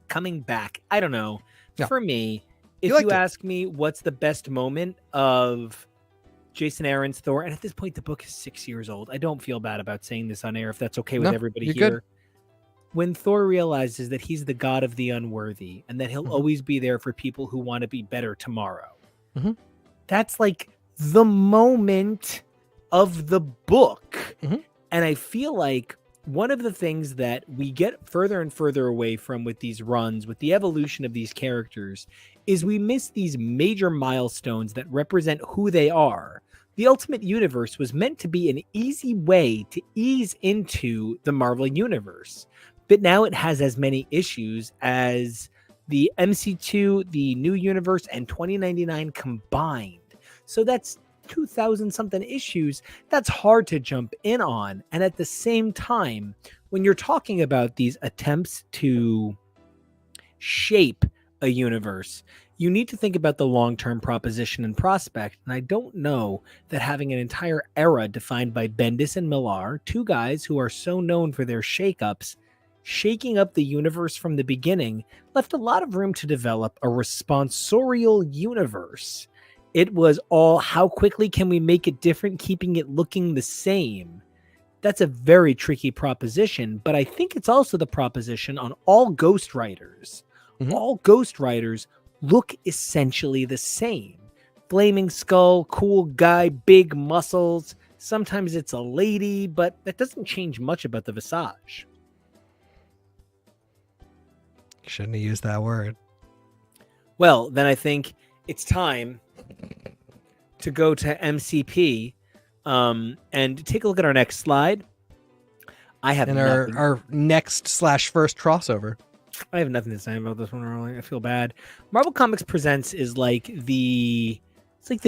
coming back. I don't know. Yeah. For me, if you ask me what's the best moment of Jason Aaron's Thor, and at this point the book is 6 years old. I don't feel bad about saying this on air if that's okay with everybody here. Good. When Thor realizes that he's the god of the unworthy and that he'll always be there for people who want to be better tomorrow. Mm-hmm. That's like the moment of the book. Mm-hmm. And I feel like one of the things that we get further and further away from with these runs, with the evolution of these characters, is we miss these major milestones that represent who they are. The Ultimate Universe was meant to be an easy way to ease into the Marvel Universe. But now it has as many issues as the MC2, the New Universe, and 2099 combined. So that's 2,000-something issues. That's hard to jump in on. And at the same time, when you're talking about these attempts to shape a universe, you need to think about the long-term proposition and prospect. And I don't know that having an entire era defined by Bendis and Millar, two guys who are so known for their shakeups, shaking up the universe from the beginning, left a lot of room to develop a responsorial universe. It was all, how quickly can we make it different, keeping it looking the same? That's a very tricky proposition, but I think it's also the proposition on all Ghost Riders. Mm-hmm. All Ghost Riders look essentially the same. Flaming skull, cool guy, big muscles. Sometimes it's a lady, but that doesn't change much about the visage. Shouldn't have used that word. Well, then I think it's time to go to MCP and take a look at our next slide. I have our next / first crossover. I have nothing to say about this one, really. I feel bad. Marvel Comics Presents is like the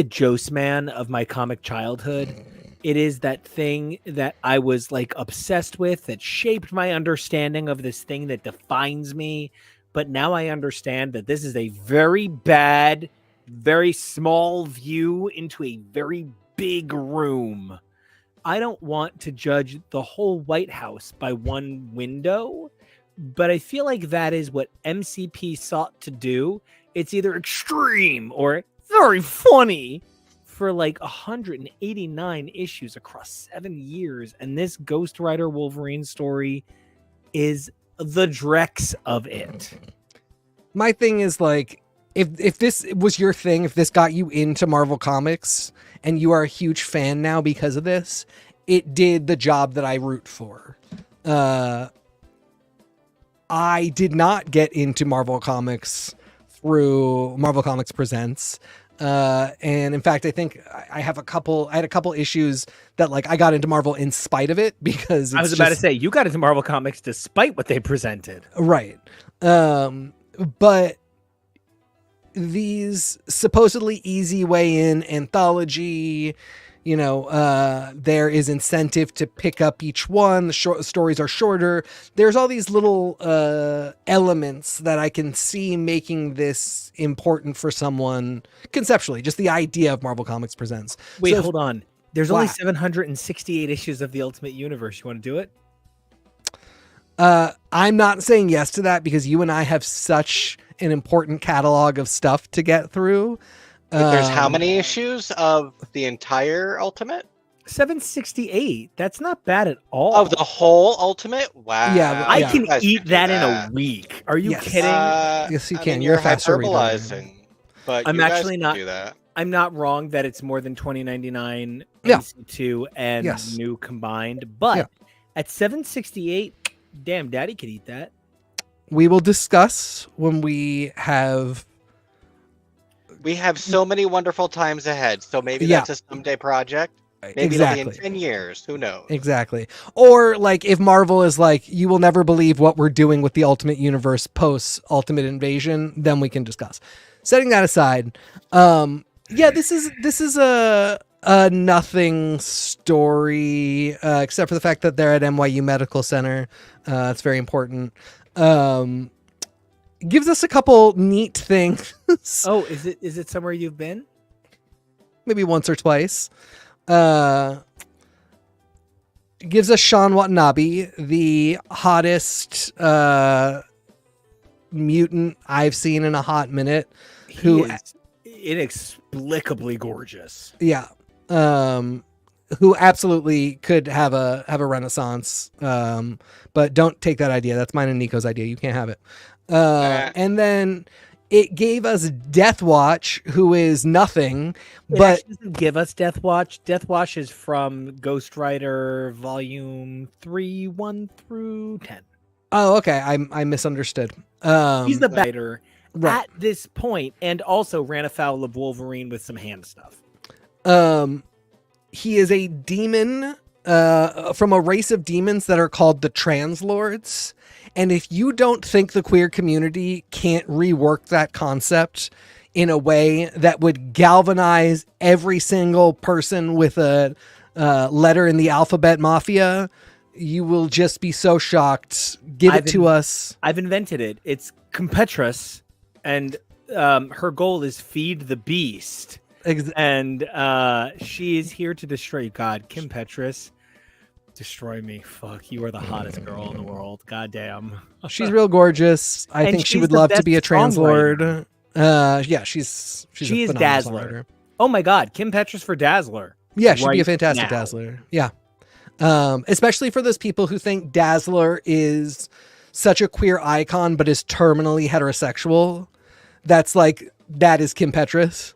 Jost Man of my comic childhood. It is that thing that I was like obsessed with, that shaped my understanding of this thing that defines me. But now I understand that this is a very bad, very small view into a very big room. I don't want to judge the whole White House by one window, but I feel like that is what MCP sought to do. It's either extreme or very funny for like 189 issues across 7 years. And this Ghost Rider Wolverine story is the dregs of it. My thing is like, if this was your thing, if this got you into Marvel Comics and you are a huge fan now because of this, it did the job that I root for. I did not get into Marvel Comics through Marvel Comics Presents. And in fact, I think I had a couple issues that like I got into Marvel in spite of it, because I was about to say, you got into Marvel Comics despite what they presented. Right. But these supposedly easy way in anthology, there is incentive to pick up each one. The short stories are shorter. There's all these little elements that I can see making this important for someone conceptually. Just the idea of Marvel Comics Presents. Wait, hold on. There's only 768 issues of the Ultimate Universe. You want to do it? I'm not saying yes to that because you and I have such an important catalog of stuff to get through. There's how many issues of the entire Ultimate? 768. That's not bad at all. Of the whole Ultimate? Wow. Yeah, I can eat that in a week. Are you kidding? Yes, you can. You're a faster reader. But I'm actually not. Do that. I'm not wrong that it's more than $20.99 Yeah. MC2 and new combined. But at 768, damn, Daddy could eat that. We will discuss when we have. We have so many wonderful times ahead. So maybe that's a someday project. Maybe it'll be in 10 years. Who knows? Exactly. Or like if Marvel is like, you will never believe what we're doing with the Ultimate Universe post Ultimate Invasion, then we can discuss. Setting that aside, this is a nothing story, except for the fact that they're at NYU Medical Center. It's very important. Gives us a couple neat things. Oh, is it somewhere you've been? Maybe once or twice. Gives us Sean Watanabe, the hottest mutant I've seen in a hot minute. Who is inexplicably gorgeous. Yeah. Who absolutely could have a renaissance. But don't take that idea. That's mine and Nico's idea. You can't have it. And then it gave us Death Watch, who is nothing. But it doesn't give us Death Watch. Death Watch is from Ghost Rider Volume 3, 1 through 10. Oh, okay. I misunderstood. He's the writer at this point, and also ran afoul of Wolverine with some hand stuff. He is a demon from a race of demons that are called the Translords. And if you don't think the queer community can't rework that concept in a way that would galvanize every single person with a letter in the alphabet mafia, you will just be so shocked. Give it to us. I've invented it. It's Competrus, and her goal is feed the beast. And she is here to destroy God. Kim Petras, destroy me. Fuck, you are the hottest girl in the world. God damn. She's real gorgeous. I think she would love to be a Translord. She is Dazzler. Oh my God, Kim Petras for Dazzler. Yeah, she'd be a fantastic Dazzler. Yeah. Especially for those people who think Dazzler is such a queer icon but is terminally heterosexual. That is Kim Petras.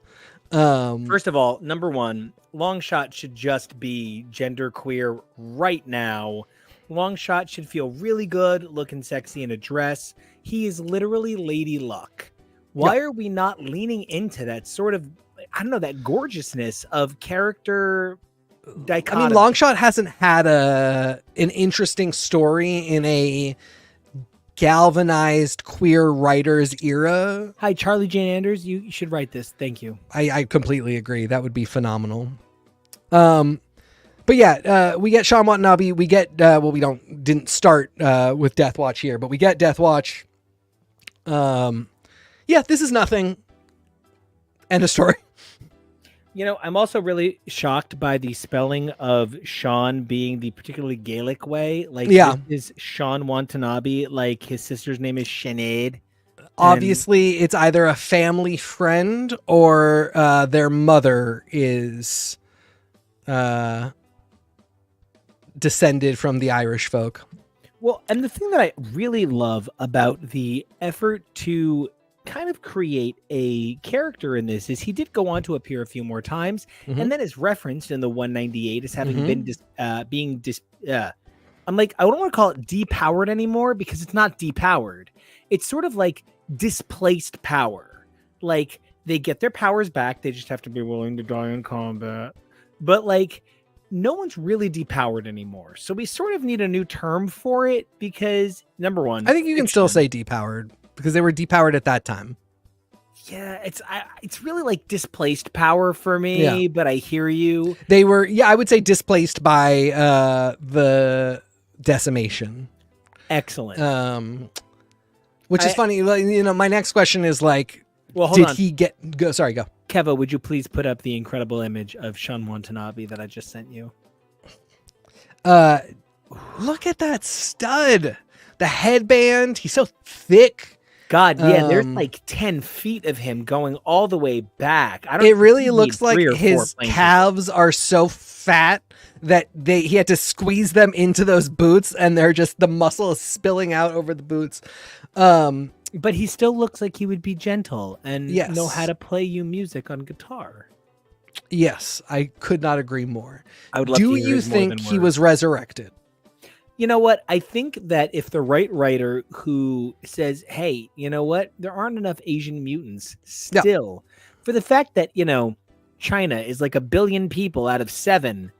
First of all, number one, Longshot should just be genderqueer right now. Longshot should feel really good, looking sexy in a dress. He is literally Lady Luck. Why are we not leaning into that sort of, I don't know, that gorgeousness of character dichotomy? I mean, Longshot hasn't had an interesting story in a galvanized queer writers era. Hi, Charlie Jane Anders. You should write this. Thank you. I completely agree. That would be phenomenal. But yeah, we get Sean Watanabe. We get we didn't start with Death Watch here, but we get Death Watch. Yeah, this is nothing. End of story. I'm also really shocked by the spelling of Sean being the particularly Gaelic way. Like, this is Sean Watanabe. Like, his sister's name is Sinead. Obviously, it's either a family friend or their mother is descended from the Irish folk. Well, and the thing that I really love about the effort to kind of create a character in this is he did go on to appear a few more times, and then is referenced in the 198 as having been I'm like, I don't want to call it depowered anymore, because it's not depowered. It's sort of like displaced power. Like, they get their powers back, they just have to be willing to die in combat. But like, no one's really depowered anymore. So we sort of need a new term for it, because number one, I think you can still say depowered, because they were depowered at that time. Yeah, it's really like displaced power for me, but I hear you. They were, I would say displaced by the decimation. Excellent. Which is funny. My next question is like, well, hold on. He go? Sorry, go. Keva, would you please put up the incredible image of Sean Watanabe that I just sent you? Look at that stud. The headband. He's so thick. God, yeah, there's like 10 feet of him going all the way back. It really looks like his calves are so fat that he had to squeeze them into those boots, and they're just, the muscle is spilling out over the boots. But he still looks like he would be gentle and know how to play you music on guitar. Yes, I could not agree more. I would love Do you think he was resurrected? You know what? I think that if the right writer who says, hey, you know what? There aren't enough Asian mutants still. For the fact that, China is like 1 billion people out of 7.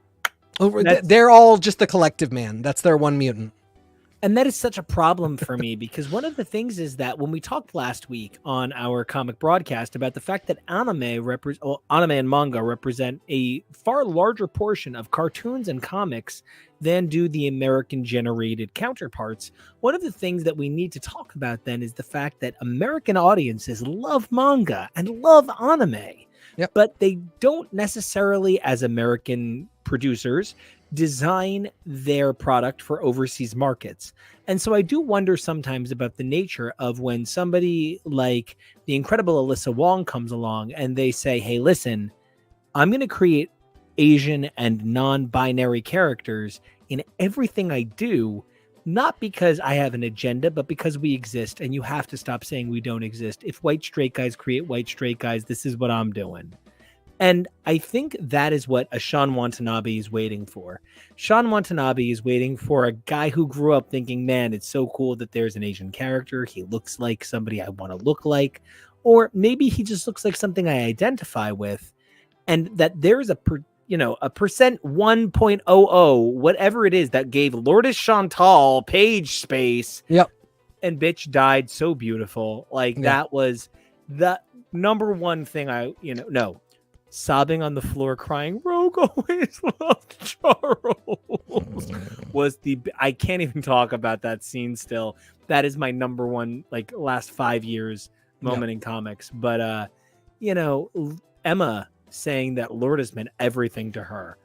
They're all just the collective man. That's their one mutant. And that is such a problem for me, because one of the things is that when we talked last week on our comic broadcast about the fact that anime and manga represent a far larger portion of cartoons and comics than do the American generated counterparts, one of the things that we need to talk about then is the fact that American audiences love manga and love anime, but they don't necessarily, as American producers, design their product for overseas markets. And so I do wonder sometimes about the nature of when somebody like the incredible Alyssa Wong comes along and they say, hey, listen, I'm going to create Asian and non-binary characters in everything I do, not because I have an agenda, but because we exist, and you have to stop saying we don't exist. If white straight guys create white straight guys, this is what I'm doing. And I think that is what a Sean Watanabe is waiting for. Sean Watanabe is waiting for a guy who grew up thinking, man, it's so cool that there's an Asian character. He looks like somebody I want to look like. Or maybe he just looks like something I identify with. And that there's a percent 1.00, whatever it is, that gave Lourdes Chantal page space. Yep. And bitch died so beautiful. Like, that was the number one thing sobbing on the floor crying, Rogue always loved Charles, was I can't even talk about that scene still. That is my number one, like, last 5 years moment in comics. But, Emma saying that Lourdes meant everything to her.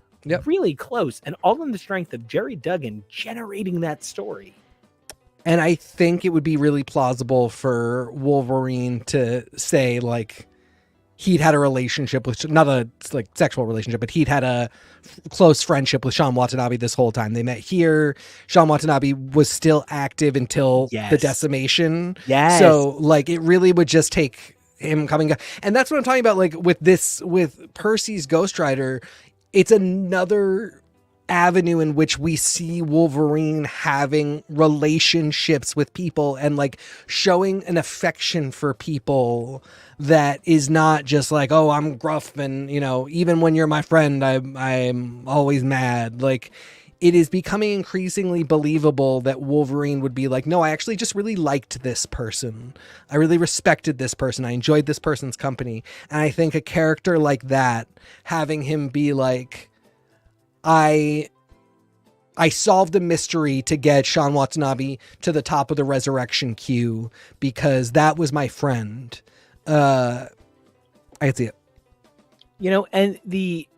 Really close. And all in the strength of Jerry Duggan generating that story. And I think it would be really plausible for Wolverine to say, like, he'd had a relationship with, not a like sexual relationship, but he'd had a close friendship with Sean Watanabe this whole time. They met here. Sean Watanabe was still active until the decimation. Yes. So like, it really would just take him coming. And that's what I'm talking about. Like with Percy's Ghost Rider, it's another avenue in which we see Wolverine having relationships with people and like showing an affection for people that is not just like, oh, I'm gruff and even when you're my friend I'm always mad. Like, it is becoming increasingly believable that Wolverine would be like, no, I actually just really liked this person. I really respected this person. I enjoyed this person's company. And I think a character like that, having him be like, I solved a mystery to get Sean Watanabe to the top of the resurrection queue because that was my friend. I can see it. You know, and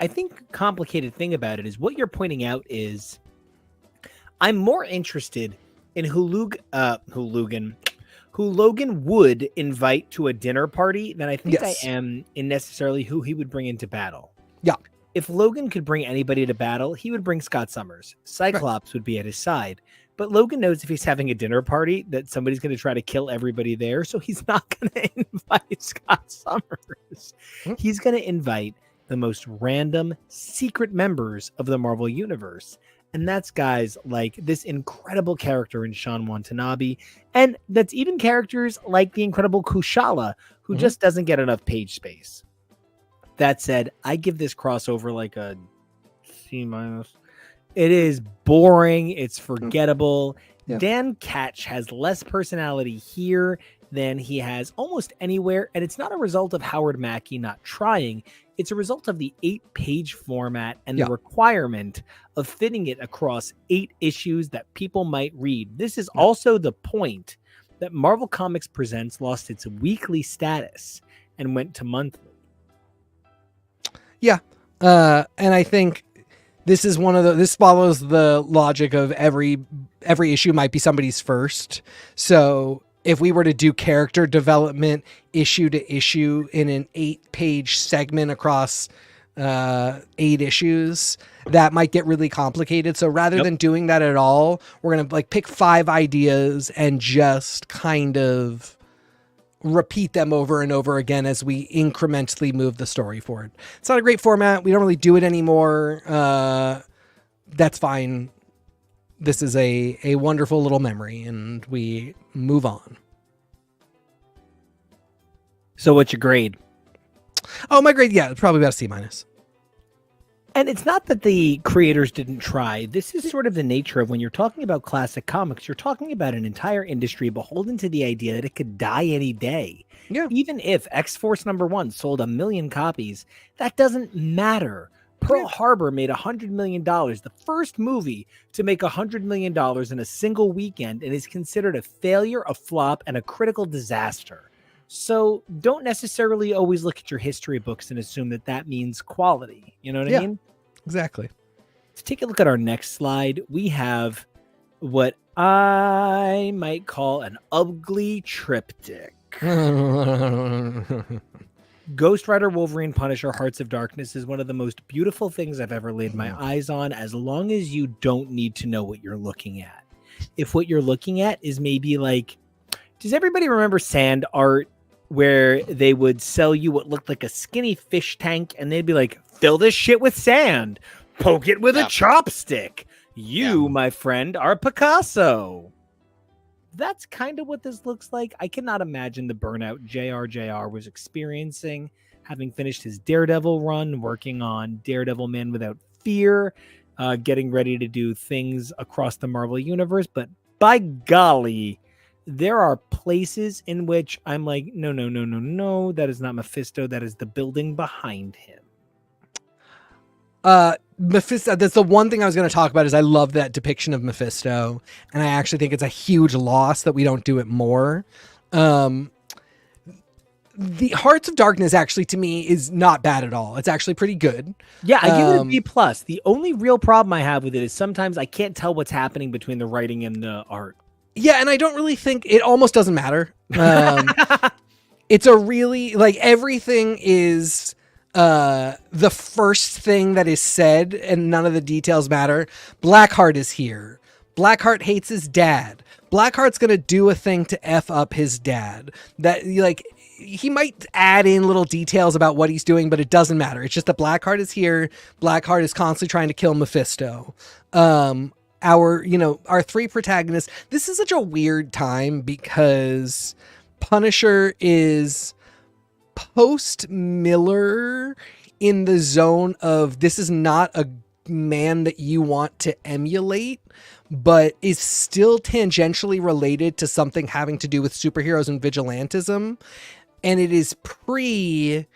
I think complicated thing about it is what you're pointing out is I'm more interested in who Logan would invite to a dinner party than I think I am in necessarily who he would bring into battle. Yeah. If Logan could bring anybody to battle, he would bring Scott Summers. Cyclops would be at his side. But Logan knows if he's having a dinner party that somebody's going to try to kill everybody there, so he's not going to invite Scott Summers. He's going to invite the most random secret members of the Marvel Universe. And that's guys like this incredible character in Sean Watanabe. And that's even characters like the incredible Kushala, who just doesn't get enough page space. That said, I give this crossover like a C-. It is boring. It's forgettable. Yeah. Dan Ketch has less personality here than he has almost anywhere. And it's not a result of Howard Mackie not trying. It's a result of the 8-page format and the requirement of fitting it across 8 issues that people might read. This is also the point that Marvel Comics Presents lost its weekly status and went to monthly. Yeah. And I think this is this follows the logic of every issue might be somebody's first. So if we were to do character development issue to issue in an 8-page segment across 8 issues, that might get really complicated. So rather than doing that at all, we're going to like pick 5 ideas and just kind of repeat them over and over again as we incrementally move the story forward. It's not a great format. We don't really do it anymore. That's fine. This is a wonderful little memory, and we move on. So what's your grade? Oh, my grade, probably about a C-. And it's not that the creators didn't try. This is sort of the nature of when you're talking about classic comics, you're talking about an entire industry beholden to the idea that it could die any day. Yeah. Even if X-Force #1 sold 1 million copies, that doesn't matter. Pearl Harbor made $100 million, the first movie to make $100 million in a single weekend, and is considered a failure, a flop, and a critical disaster. So don't necessarily always look at your history books and assume that that means quality. You know what I mean? Exactly. Let's take a look at our next slide. We have what I might call an ugly triptych. Ghost Rider, Wolverine, Punisher, Hearts of Darkness is one of the most beautiful things I've ever laid my eyes on, as long as you don't need to know what you're looking at. If what you're looking at is maybe like, does everybody remember sand art where they would sell you what looked like a skinny fish tank and they'd be like, fill this shit with sand, poke it with a chopstick. You, my friend, are Picasso. That's kind of what this looks like. I cannot imagine the burnout JR was experiencing, having finished his Daredevil run, working on Daredevil Man Without Fear, getting ready to do things across the Marvel Universe. But by golly, there are places in which I'm like, no, that is not Mephisto. That is the building behind him. Mephisto, that's the one thing I was going to talk about, is I love that depiction of Mephisto, and I actually think it's a huge loss that we don't do it more. The Hearts of Darkness actually, to me, is not bad at all. It's actually pretty good. Yeah, I give it a B+. The only real problem I have with it is sometimes I can't tell what's happening between the writing and the art. Yeah, and I don't really think it almost doesn't matter. It's a really, like, everything is the first thing that is said and none of the details matter. Blackheart is here. Blackheart hates his dad. Blackheart's going to do a thing to F up his dad. That, like, he might add in little details about what he's doing, but it doesn't matter. It's just that Blackheart is here. Blackheart is constantly trying to kill Mephisto. Our 3 protagonists, this is such a weird time because Punisher is post Miller in the zone of, this is not man that you want to emulate, but is still tangentially related to something having to do with superheroes and vigilantism. And it is pre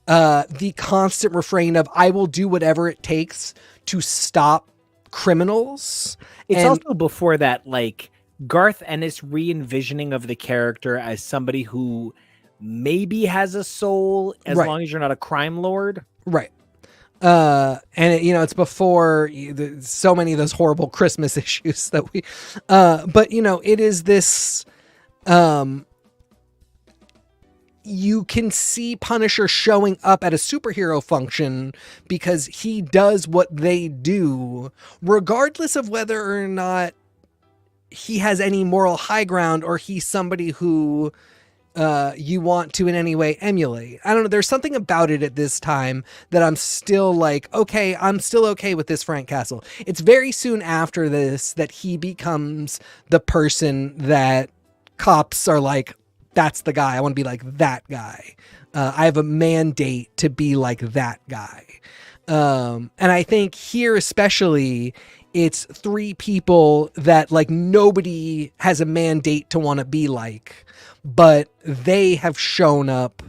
the constant refrain of, I will do whatever it takes to stop criminals. It's also before that, like, Garth Ennis re-envisioning of the character as somebody who maybe has a soul as long as you're not a crime lord. Right. And it's before so many of those horrible Christmas issues that we, but it is this, you can see Punisher showing up at a superhero function because he does what they do, regardless of whether or not he has any moral high ground or he's somebody who you want to in any way emulate. I don't know. There's something about it at this time that I'm still like, okay, I'm still okay with this Frank Castle. It's very soon after this that he becomes the person that cops are like, that's the guy. I want to be like that guy. I have a mandate to be like that guy. And I think here especially, it's three people that like nobody has a mandate to want to be like, but they have shown up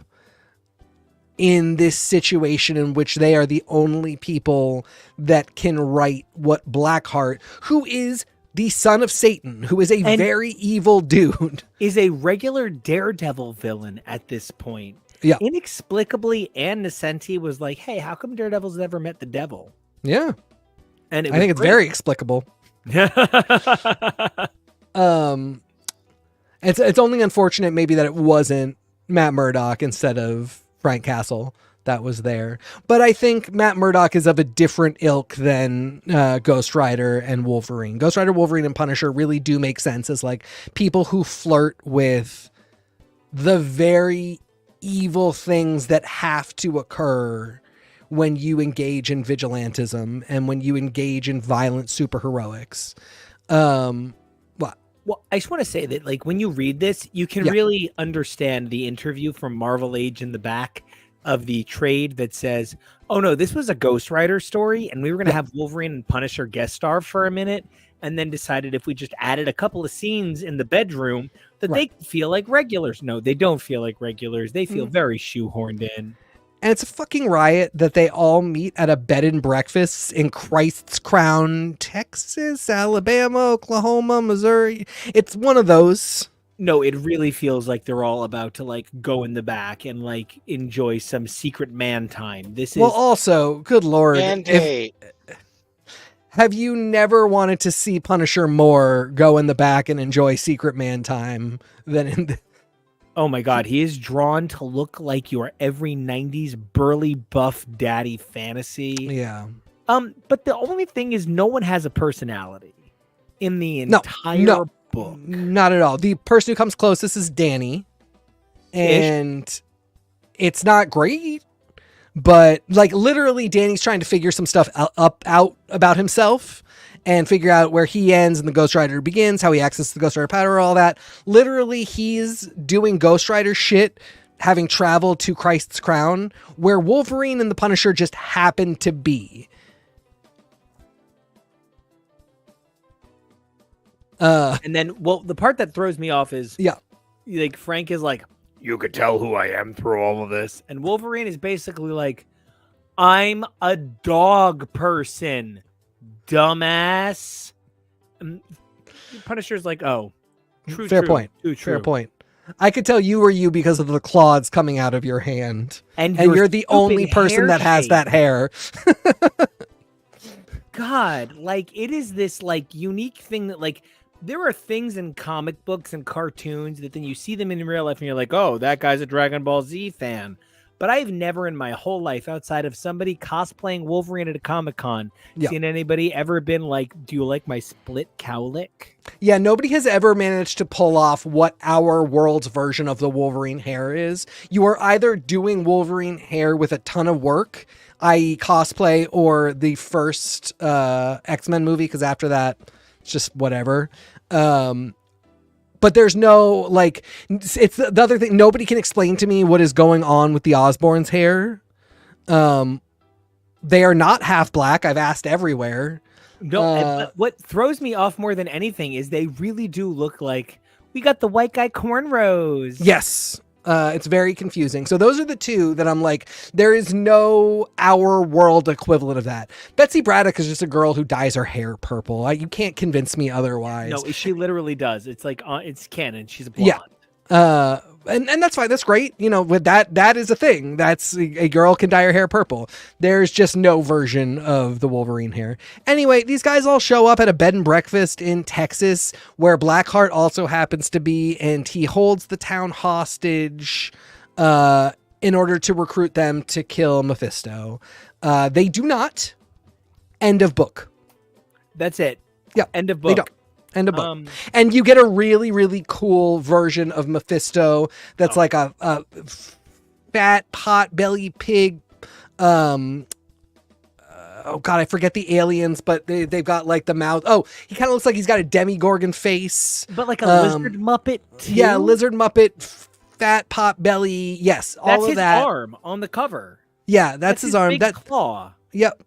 in this situation in which they are the only people that can right what Blackheart, who is the son of Satan, who is a very evil dude, is a regular Daredevil villain at this point. Yeah. Inexplicably, Ann Nesenti was like, hey, how come Daredevil's never met the devil? Yeah. And I think it's very explicable. It's only unfortunate maybe that it wasn't Matt Murdock instead of Frank Castle that was there. But I think Matt Murdock is of a different ilk than Ghost Rider and Wolverine. Ghost Rider, Wolverine, and Punisher really do make sense as like people who flirt with the very evil things that have to occur when you engage in vigilantism and when you engage in violent superheroics. Well, I just want to say that, like, when you read this, you can really understand the interview from Marvel Age in the back of the trade that says, oh no, this was a Ghost Rider story, and we were going to have Wolverine and Punisher guest star for a minute, and then decided if we just added a couple of scenes in the bedroom that they feel like regulars. No, they don't feel like regulars. They feel very shoehorned in. And it's a fucking riot that they all meet at a bed and breakfast in Christ's Crown, Texas, Alabama, Oklahoma, Missouri. It's one of those. No, it really feels like they're all about to like go in the back and like enjoy some secret man time. This is also, good Lord. Have you never wanted to see Punisher more go in the back and enjoy secret man time than in the... Oh my God, he is drawn to look like your every 90s burly buff daddy fantasy. Yeah. But the only thing is no one has a personality in the entire book. Not at all. The person who comes closest is Danny. And it's not great, but like literally Danny's trying to figure some stuff out about himself and figure out where he ends and the Ghost Rider begins, how he accesses the Ghost Rider power, all that. Literally, he's doing Ghost Rider shit, having traveled to Christ's Crown, where Wolverine and the Punisher just happen to be. And then, the part that throws me off is, like, Frank is like, you could tell who I am through all of this. And Wolverine is basically like, I'm a dog person. Dumbass. Punisher's like, oh, fair point. Fair point. I could tell you were you because of the claws coming out of your hand, and you're the only person that has that hair. God, like it is this like unique thing that like there are things in comic books and cartoons that then you see them in real life and you're like, oh, that guy's a Dragon Ball Z fan. But I've never in my whole life, outside of somebody cosplaying Wolverine at a Comic-Con, seen anybody ever been like, do you like my split cowlick? Yeah, nobody has ever managed to pull off what our world's version of the Wolverine hair is. You are either doing Wolverine hair with a ton of work, i.e. cosplay, or the first X-Men movie, because after that, it's just whatever. But there's no, like, it's the other thing. Nobody can explain to me what is going on with the Osborn's hair. They are not half black. I've asked everywhere. No, what throws me off more than anything is they really do look like we got the white guy cornrows. Yes. It's very confusing. So those are the two that I'm like, there is no our world equivalent of that. Betsy Braddock is just a girl who dyes her hair purple. You can't convince me otherwise. No, she literally does. It's like, it's canon. She's a blonde. Yeah. And that's fine. That's great. You know, with that is a thing. That's a girl can dye her hair purple. There's just no version of the Wolverine hair. Anyway, these guys all show up at a bed and breakfast in Texas where Blackheart also happens to be, and he holds the town hostage in order to recruit them to kill Mephisto. They do not. End of book. That's it. Yeah. End of book. They don't. And a book. And you get a really, really cool version of Mephisto that's like a fat pot-belly pig. Oh, God, I forget the aliens, but they've got like the mouth. Oh, he kind of looks like he's got a Demigorgon face. But like a lizard Muppet, too? Yeah, lizard Muppet, fat pot-belly. Yes, all that's of his that. Arm on the cover. Yeah, that's his arm. Big claw. Yep.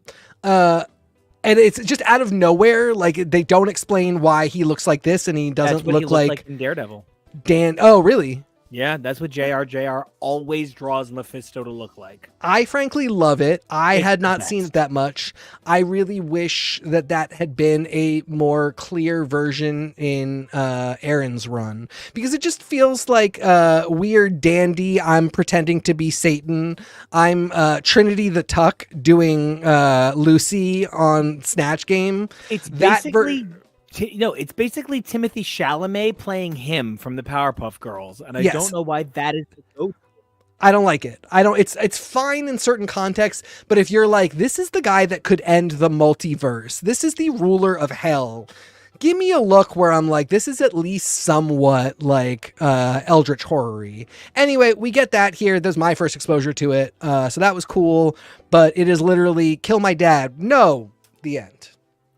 And it's just out of nowhere. Like, they don't explain why he looks like this, and he doesn't look like in Daredevil. Dan. Oh, really? Yeah, that's what JR always draws Mephisto to look like. I frankly love it. I had not seen it that much. I really wish that had been a more clear version in Aaron's run, because it just feels like weird dandy. I'm pretending to be Satan. I'm Trinity the Tuck doing Lucy on Snatch Game. It's basically... it's basically Timothy Chalamet playing him from the Powerpuff Girls, and I don't know why that is the go-to. I don't like it. It's fine in certain contexts, but if you're like, this is the guy that could end the multiverse, this is the ruler of hell, give me a look where I'm like, this is at least somewhat like Eldritch horror-y. Anyway, we get that here. That's my first exposure to it, so that was cool, but it is literally kill my dad. No, the end.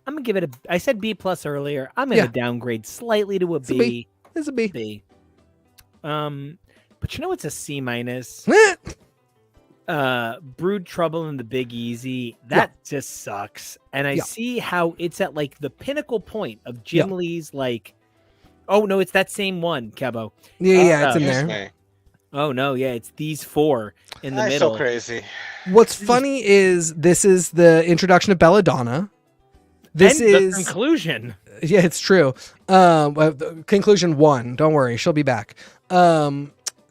I'm going to give it I said B+ earlier. I'm going to downgrade slightly to a B. It's a B. B. But you know, it's a C-. Brood Trouble in the Big Easy. That just sucks. And I see how it's at like the pinnacle point of Jim Lee's like, oh no, it's that same one, Kebo. Yeah, it's in there. Oh no, yeah, it's these four in the middle. So crazy. What's funny is this is the introduction of Belladonna. This is the conclusion. Yeah, it's true. Conclusion 1. Don't worry, she'll be back.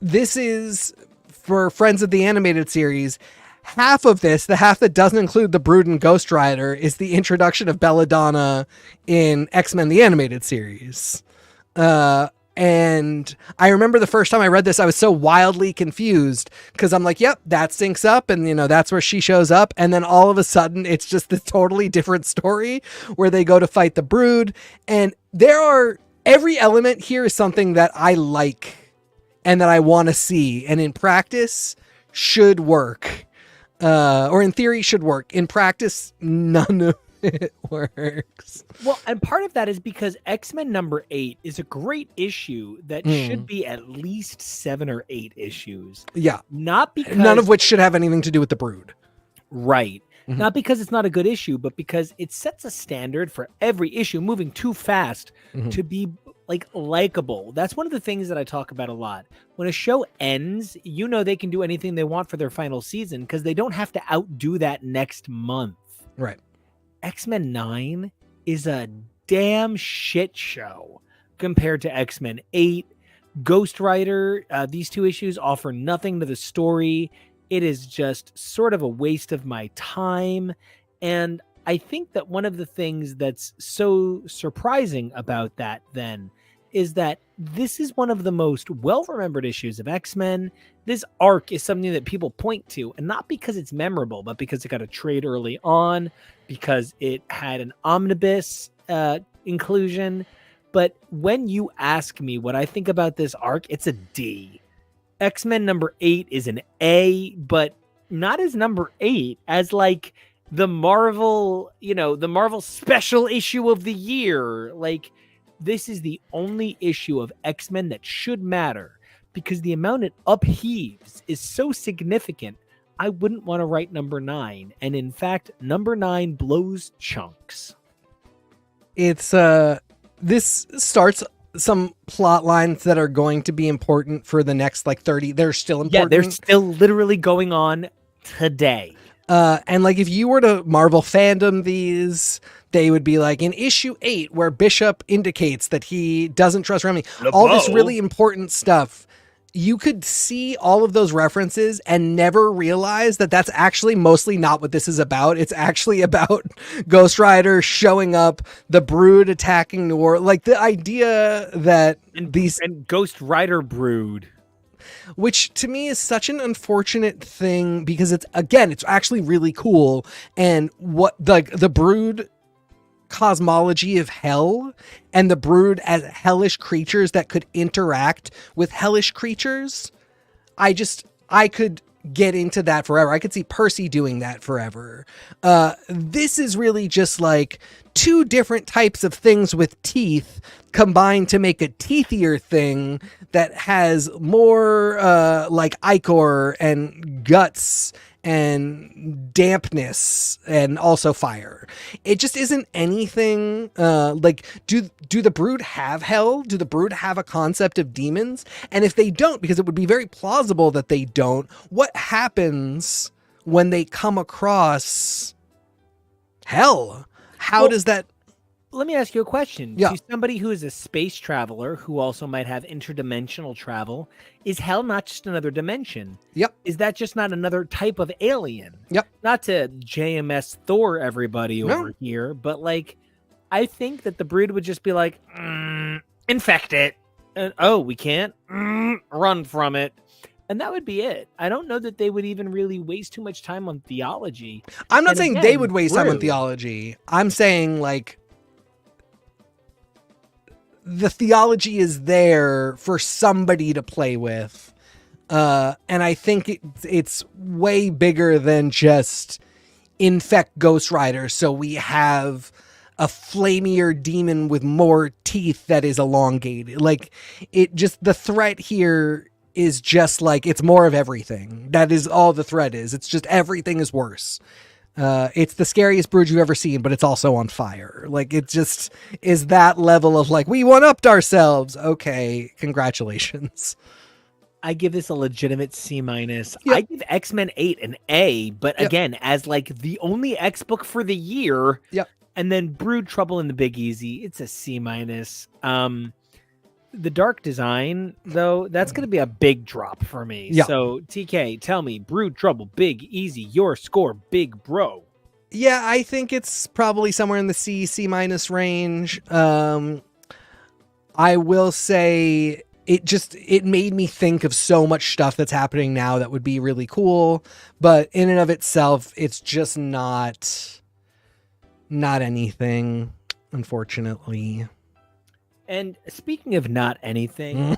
This is for friends of the animated series. Half of this, the half that doesn't include the Brood and Ghost Rider, is the introduction of Belladonna in X-Men the Animated Series. And I remember the first time I read this, I was so wildly confused because I'm like, yep, that syncs up. And, that's where she shows up. And then all of a sudden, it's just this totally different story where they go to fight the Brood. And every element here is something that I like and that I want to see. And in practice, should work. Or in theory, should work. In practice, none of it works. Well, and part of that is because X-Men #8 is a great issue that should be at least 7 or 8 issues. Yeah. Not because none of which should have anything to do with the Brood. Right. Mm-hmm. Not because it's not a good issue, but because it sets a standard for every issue moving too fast to be like likable. That's one of the things that I talk about a lot. When a show ends, they can do anything they want for their final season because they don't have to outdo that next month. Right. X-Men 9 is a damn shit show compared to X-Men 8. Ghost Rider, these 2 issues offer nothing to the story. It is just sort of a waste of my time. And I think that one of the things that's so surprising about that then is that this is one of the most well-remembered issues of X-Men. This arc is something that people point to, and not because it's memorable, but because it got a trade early on, because it had an omnibus inclusion. But when you ask me what I think about this arc, it's a D. X-Men #8 is an A, but not as #8, as like the Marvel, the Marvel special issue of the year. Like, this is the only issue of X-Men that should matter because the amount it upheaves is so significant. I wouldn't want to write number 9. And in fact, number 9 blows chunks. It's this starts some plot lines that are going to be important for the next like 30. They're still important. Yeah, they're still literally going on today. And like if you were to Marvel fandom these, they would be like in issue 8 where Bishop indicates that he doesn't trust Remy. All this really important stuff. You could see all of those references and never realize that that's actually mostly not what this is about. It's actually about Ghost Rider showing up, the Brood attacking New Orleans. Like the idea that and Ghost Rider Brood, which to me is such an unfortunate thing because it's actually really cool. And what the Brood cosmology of hell and the Brood as hellish creatures that could interact with hellish creatures, I could get into that forever. I could see Percy doing that forever. This is really just like 2 different types of things with teeth combined to make a teethier thing that has more like ichor and guts and dampness and also fire. It just isn't anything like do the Brood have hell? Do the Brood have a concept of demons? And if they don't, because it would be very plausible that they don't, what happens when they come across hell? How does that... Let me ask you a question. Yeah. To somebody who is a space traveler who also might have interdimensional travel, is hell not just another dimension? Yep. Is that just not another type of alien? Yep. Not to JMS Thor everybody over here, but like, I think that the Brood would just be like, infect it. And, oh, we can't? Run from it. And that would be it. I don't know that they would even really waste too much time on theology. I'm not saying they would waste time on theology. I'm saying like, the theology is there for somebody to play with. And I think it's way bigger than just infect Ghost Rider. So we have a flamier demon with more teeth that is elongated. Like it just, the threat here is just like, it's more of everything. That is all the threat is. It's just everything is worse. It's the scariest Brood you've ever seen, but it's also on fire. Like it just is that level of like, we one-upped ourselves. Okay, congratulations. I give this a legitimate C-. Yep. I give X-Men 8 an A, but again, as like the only X book for the year. Yep. And then Brood Trouble in the Big Easy, it's a C-. The dark design, though, that's going to be a big drop for me. Yeah. So, TK, tell me, Brood Trouble, Big Easy, your score, big bro. Yeah, I think it's probably somewhere in the C- range. I will say it made me think of so much stuff that's happening now that would be really cool, but in and of itself, it's just not anything, unfortunately. And speaking of not anything,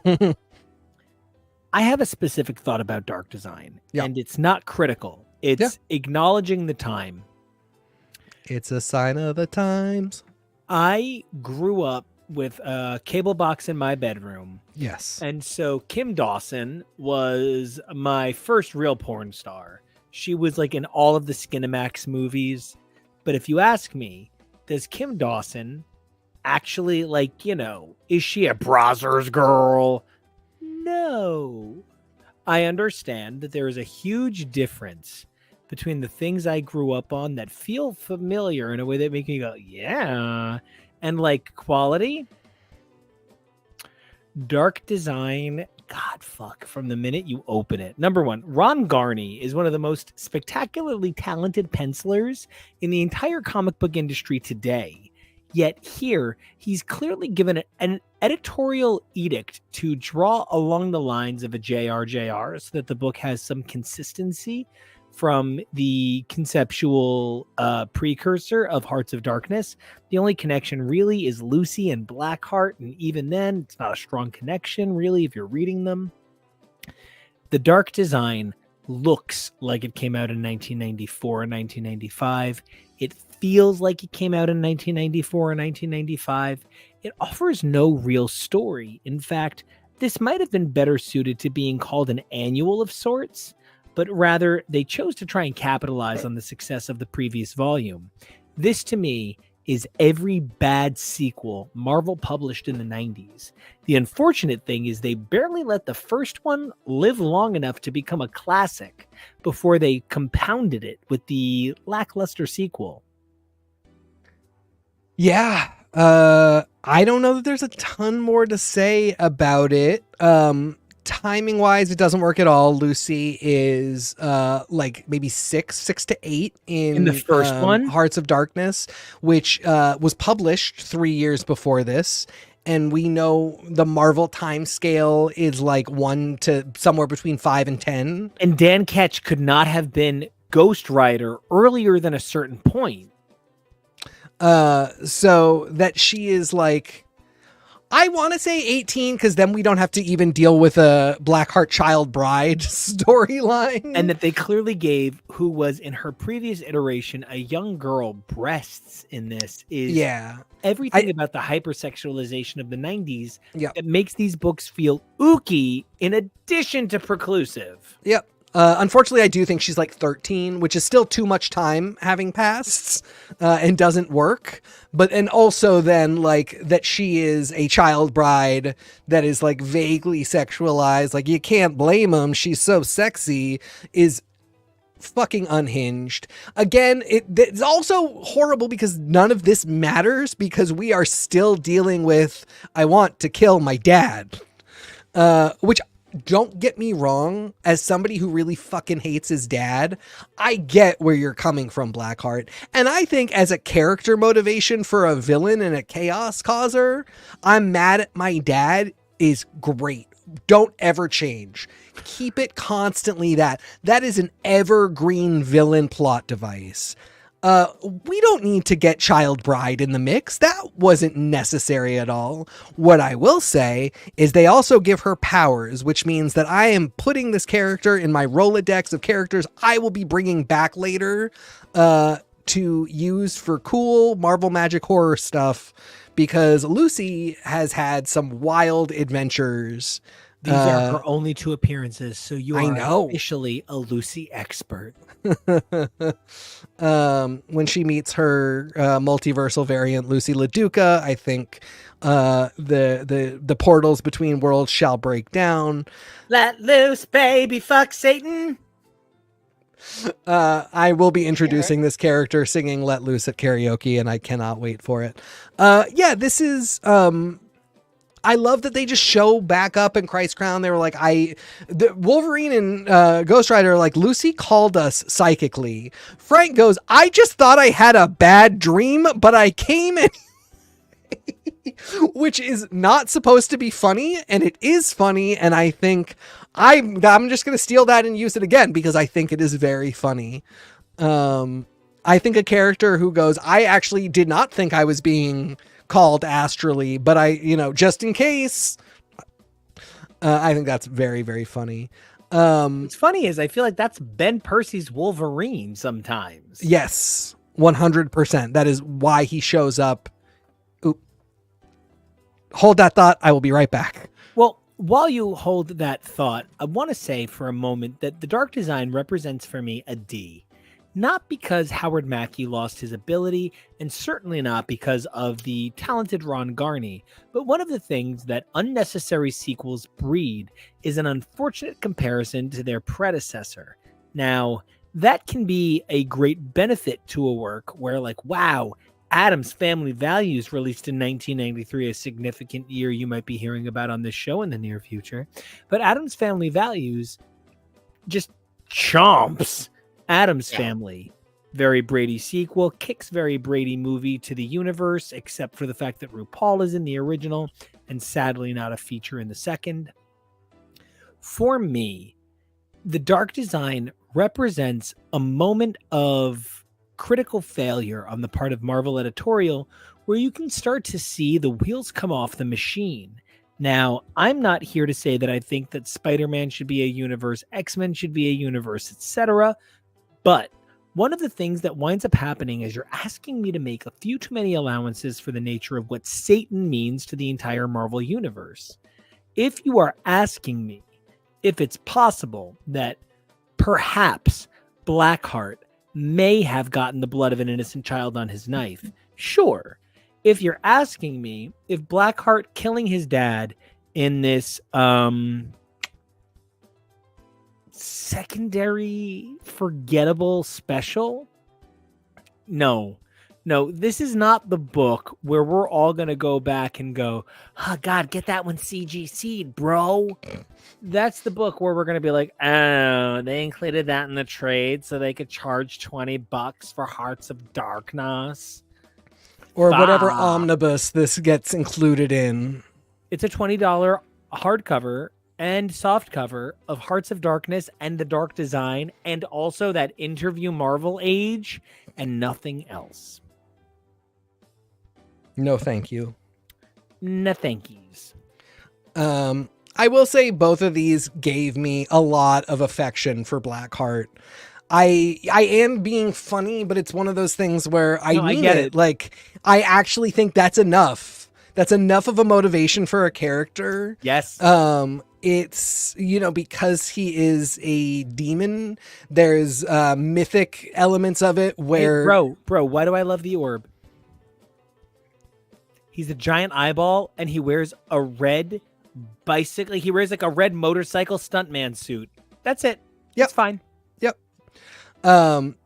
I have a specific thought about dark design, and it's not critical. It's acknowledging the time. It's a sign of the times. I grew up with a cable box in my bedroom. Yes. And so Kim Dawson was my first real porn star. She was like in all of the Skinamax movies. But if you ask me, does Kim Dawson actually, like, you know, is she a Brazzers girl? No. I understand that there is a huge difference between the things I grew up on that feel familiar in a way that make me go, yeah, and like quality. Dark design, God fuck, from the minute you open it. Number one, Ron Garney is one of the most spectacularly talented pencilers in the entire comic book industry today. Yet here, he's clearly given an editorial edict to draw along the lines of a JRJR so that the book has some consistency from the conceptual precursor of Hearts of Darkness. The only connection really is Lucy and Blackheart, and even then, it's not a strong connection, really, if you're reading them. The dark design looks like it came out in 1994 or 1995. It feels like it came out in 1994 or 1995. It offers no real story. In fact, this might have been better suited to being called an annual of sorts, but rather they chose to try and capitalize on the success of the previous volume. This, to me, is every bad sequel Marvel published in the 90s. The unfortunate thing is they barely let the first one live long enough to become a classic before they compounded it with the lackluster sequel. Yeah, I don't know that there's a ton more to say about it. Timing wise, it doesn't work at all. Lucy is like maybe 6 to 8 in the first one, Hearts of Darkness, which was published 3 years before this. And we know the Marvel time scale is like 1 to somewhere between 5 and 10. And Dan Ketch could not have been Ghost Rider earlier than a certain point. So that she is like, I want to say 18 because then we don't have to even deal with a Blackheart child bride storyline. And that they clearly gave, who was in her previous iteration, a young girl, breasts in this is everything about the hypersexualization of the 90s that makes these books feel ooky in addition to preclusive. Yep. Unfortunately, I do think she's like 13, which is still too much time having passed and doesn't work. But and also then like that she is a child bride that is like vaguely sexualized. Like you can't blame him. She's so sexy is fucking unhinged. Again, it's also horrible because none of this matters because we are still dealing with I want to kill my dad, which don't get me wrong, as somebody who really fucking hates his dad, I get where you're coming from, Blackheart. And I think as a character motivation for a villain and a chaos causer, I'm mad at my dad is great. Don't ever change. Keep it constantly that. That is an evergreen villain plot device. We don't need to get Child Bride in the mix. That wasn't necessary at all. What I will say is they also give her powers, which means that I am putting this character in my Rolodex of characters I will be bringing back later to use for cool Marvel Magic horror stuff because Lucy has had some wild adventures. These are her only 2 appearances, so you are officially a Lucy expert. When she meets her multiversal variant Lucy LaDuca, I think the portals between worlds shall break down. Let loose, baby, fuck Satan. I will be introducing this character singing Let Loose at karaoke, and I cannot wait for it. This is I love that they just show back up in Christ Crown. They were like, the Wolverine and Ghost Rider are like, Lucy called us psychically. Frank goes, I just thought I had a bad dream, but I came in. Which is not supposed to be funny, and it is funny, and I think I'm just going to steal that and use it again because I think it is very funny. I think a character who goes, I actually did not think I was being called astrally, but I, just in case, I think that's very, very funny. What's funny is I feel like that's Ben Percy's Wolverine sometimes. Yes, 100%. That is why he shows up. Oop. Hold that thought. I will be right back. Well, while you hold that thought, I want to say for a moment that the Dark Design represents for me a D. Not because Howard Mackey lost his ability, and certainly not because of the talented Ron Garney, but one of the things that unnecessary sequels breed is an unfortunate comparison to their predecessor. Now, that can be a great benefit to a work where, like, wow, Addams Family Values released in 1993, a significant year you might be hearing about on this show in the near future. But Addams Family Values just chomps Addams Family. Very Brady sequel, kicks very Brady movie to the universe, except for the fact that RuPaul is in the original and sadly not a feature in the second. For me, the Dark Design represents a moment of critical failure on the part of Marvel editorial where you can start to see the wheels come off the machine. Now, I'm not here to say that I think that Spider-Man should be a universe, X-Men should be a universe, etc., but one of the things that winds up happening is you're asking me to make a few too many allowances for the nature of what Satan means to the entire Marvel universe. If you are asking me if it's possible that Perhaps Blackheart may have gotten the blood of an innocent child on his knife. Sure. If you're asking me if Blackheart killing his dad in this secondary forgettable special, no, this is not the book where we're all gonna go back and go, oh god, get that one CGC'd, bro. That's the book where we're gonna be like, oh, they included that in the trade so they could charge $20 for Hearts of Darkness or whatever omnibus this gets included in. It's a $20 hardcover and soft cover of Hearts of Darkness and the Dark Design, and also that Interview Marvel Age, and nothing else. No, thank you. No, thank yous. I will say both of these gave me a lot of affection for Blackheart. I am being funny, but it's one of those things where I mean it. Like, I actually think that's enough. That's enough of a motivation for a character. Yes. It's, because he is a demon, there's mythic elements of it where... Hey, bro, why do I love the orb? He's a giant eyeball, and he wears a red bicycle. He wears like a red motorcycle stuntman suit. That's it. Yep. It's fine. Yep. And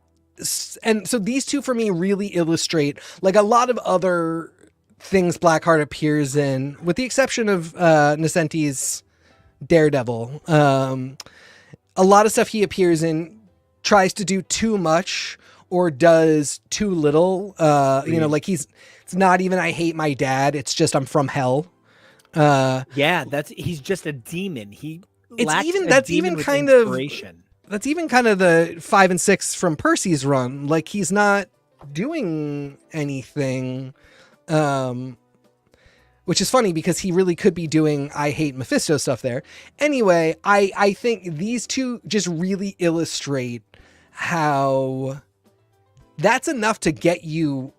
so these two for me really illustrate like a lot of other things Blackheart appears in, with the exception of Nascenti's Daredevil. A lot of stuff he appears in tries to do too much or does too little. Like it's not even I hate my dad. It's just I'm from hell. He's just a demon. That's even kind of the 5 and 6 from Percy's run. Like he's not doing anything, which is funny because he really could be doing I hate Mephisto stuff there. Anyway, I think these two just really illustrate how that's enough to get you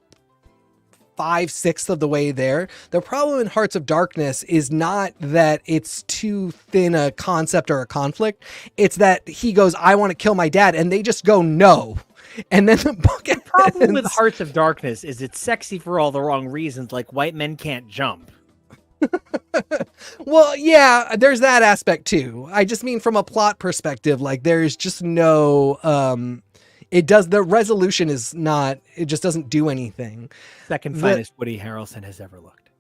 5/6 of the way there. The problem in Hearts of Darkness is not that it's too thin a concept or a conflict. It's that he goes, I want to kill my dad. And they just go, no. And then the book ends. The problem with Hearts of Darkness is it's sexy for all the wrong reasons, like white men can't jump. Well, yeah, there's that aspect too. I just mean from a plot perspective, like there's just no, the resolution is not, it just doesn't do anything. Second finest Woody Harrelson has ever looked.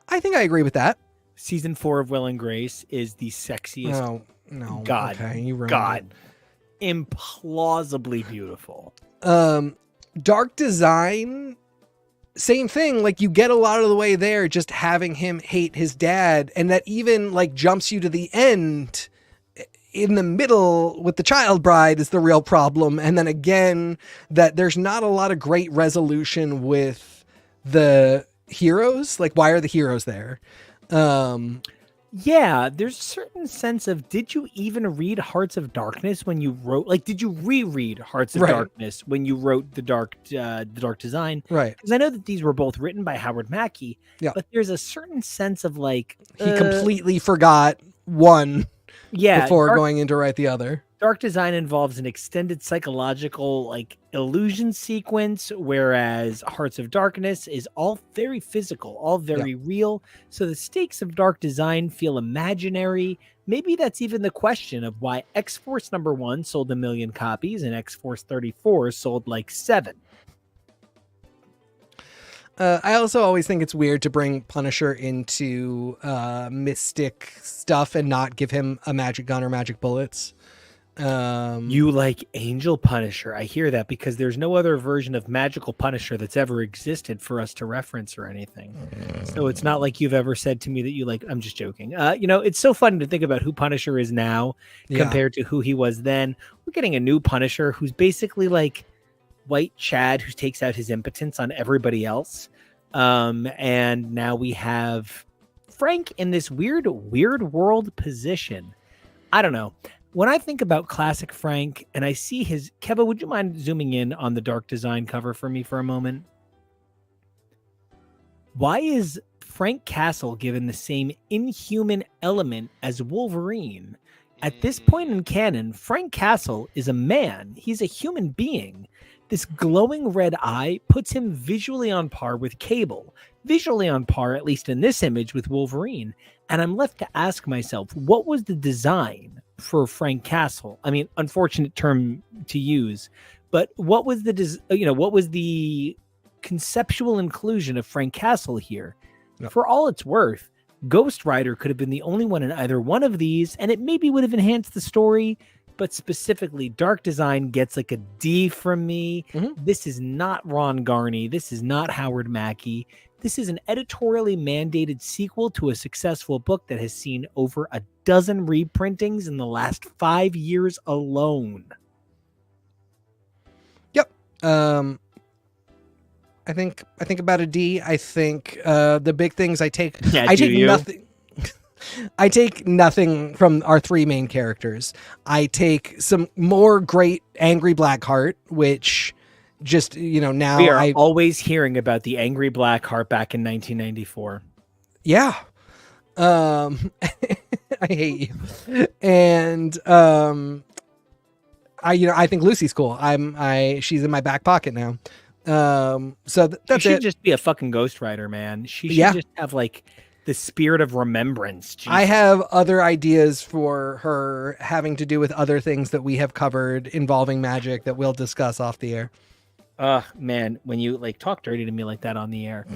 I think I agree with that. Season 4 of Will and Grace is the sexiest. No. God. Okay, you ruined God. Implausibly beautiful. Dark Design, same thing. Like you get a lot of the way there, just having him hate his dad. And that even like jumps you to the end. In the middle with the child bride is the real problem. And then again, that there's not a lot of great resolution with the heroes. Like, why are the heroes there? Yeah, there's a certain sense of, did you even read Hearts of Darkness when you wrote, like, did you reread Hearts of Darkness when you wrote the Dark Design? Right. Because I know that these were both written by Howard Mackey, but there's a certain sense of like, he completely forgot one. Before going into write the other. Dark Design involves an extended psychological like illusion sequence, whereas Hearts of Darkness is all very physical, all very real. So the stakes of Dark Design feel imaginary. Maybe that's even the question of why X-Force #1 sold 1 million copies and X-Force 34 sold like 7. I also always think it's weird to bring Punisher into mystic stuff and not give him a magic gun or magic bullets. You like Angel Punisher. I hear that because there's no other version of magical Punisher that's ever existed for us to reference or anything. So it's not like you've ever said to me that you like, I'm just joking. It's so fun to think about who Punisher is now compared to who he was then. We're getting a new Punisher who's basically like white Chad who takes out his impotence on everybody else. And now we have Frank in this weird world position. I don't know. When I think about classic Frank and I see Keva, would you mind zooming in on the Dark Design cover for me for a moment? Why is Frank Castle given the same inhuman element as Wolverine? At this point in canon, Frank Castle is a man. He's a human being. This glowing red eye puts him visually on par with Cable, visually on par, at least in this image, with Wolverine. And I'm left to ask myself, what was the design for Frank Castle? I mean, unfortunate term to use, but what was the conceptual inclusion of Frank Castle here? No. For all it's worth, Ghost Rider could have been the only one in either one of these, and it maybe would have enhanced the story, but specifically, Dark Design gets like a D from me. Mm-hmm. This is not Ron Garney. This is not Howard Mackey. This is an editorially mandated sequel to a successful book that has seen over a dozen reprintings in the last 5 years alone. Yep. I think about a D. I think the big things I take nothing. I take nothing from our three main characters. I take some more great Angry Blackheart, which just, now we are always hearing about the Angry Blackheart back in 1994. Yeah. I hate you. And I think Lucy's cool. She's in my back pocket now. So that's she should it. Just be a fucking Ghost Rider, man. She should just have like the spirit of remembrance. Jesus. I have other ideas for her having to do with other things that we have covered involving magic that we'll discuss off the air. Man, when you talk dirty to me like that on the air.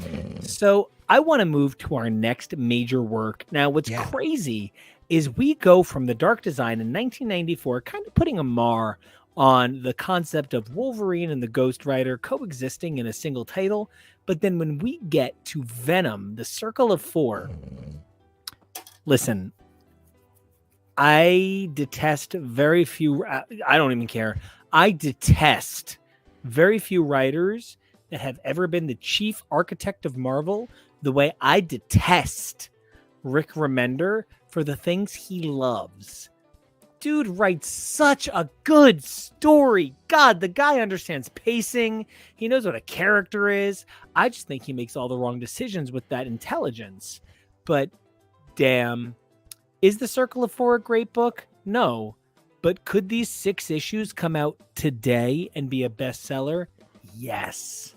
So I want to move to our next major work. Now, what's crazy is we go from the Dark Design in 1994, kind of putting a mar on the concept of Wolverine and the Ghost Rider coexisting in a single title. But then when we get to Venom, the Circle of Four, listen, I detest very few. I don't even care. I detest very few writers that have ever been the chief architect of Marvel the way I detest Rick Remender for the things he loves. Dude writes such a good story. God, the guy understands pacing. He knows what a character is. I just think he makes all the wrong decisions with that intelligence. But damn, is The Circle of Four a great book? No. But could these 6 issues come out today and be a bestseller? Yes.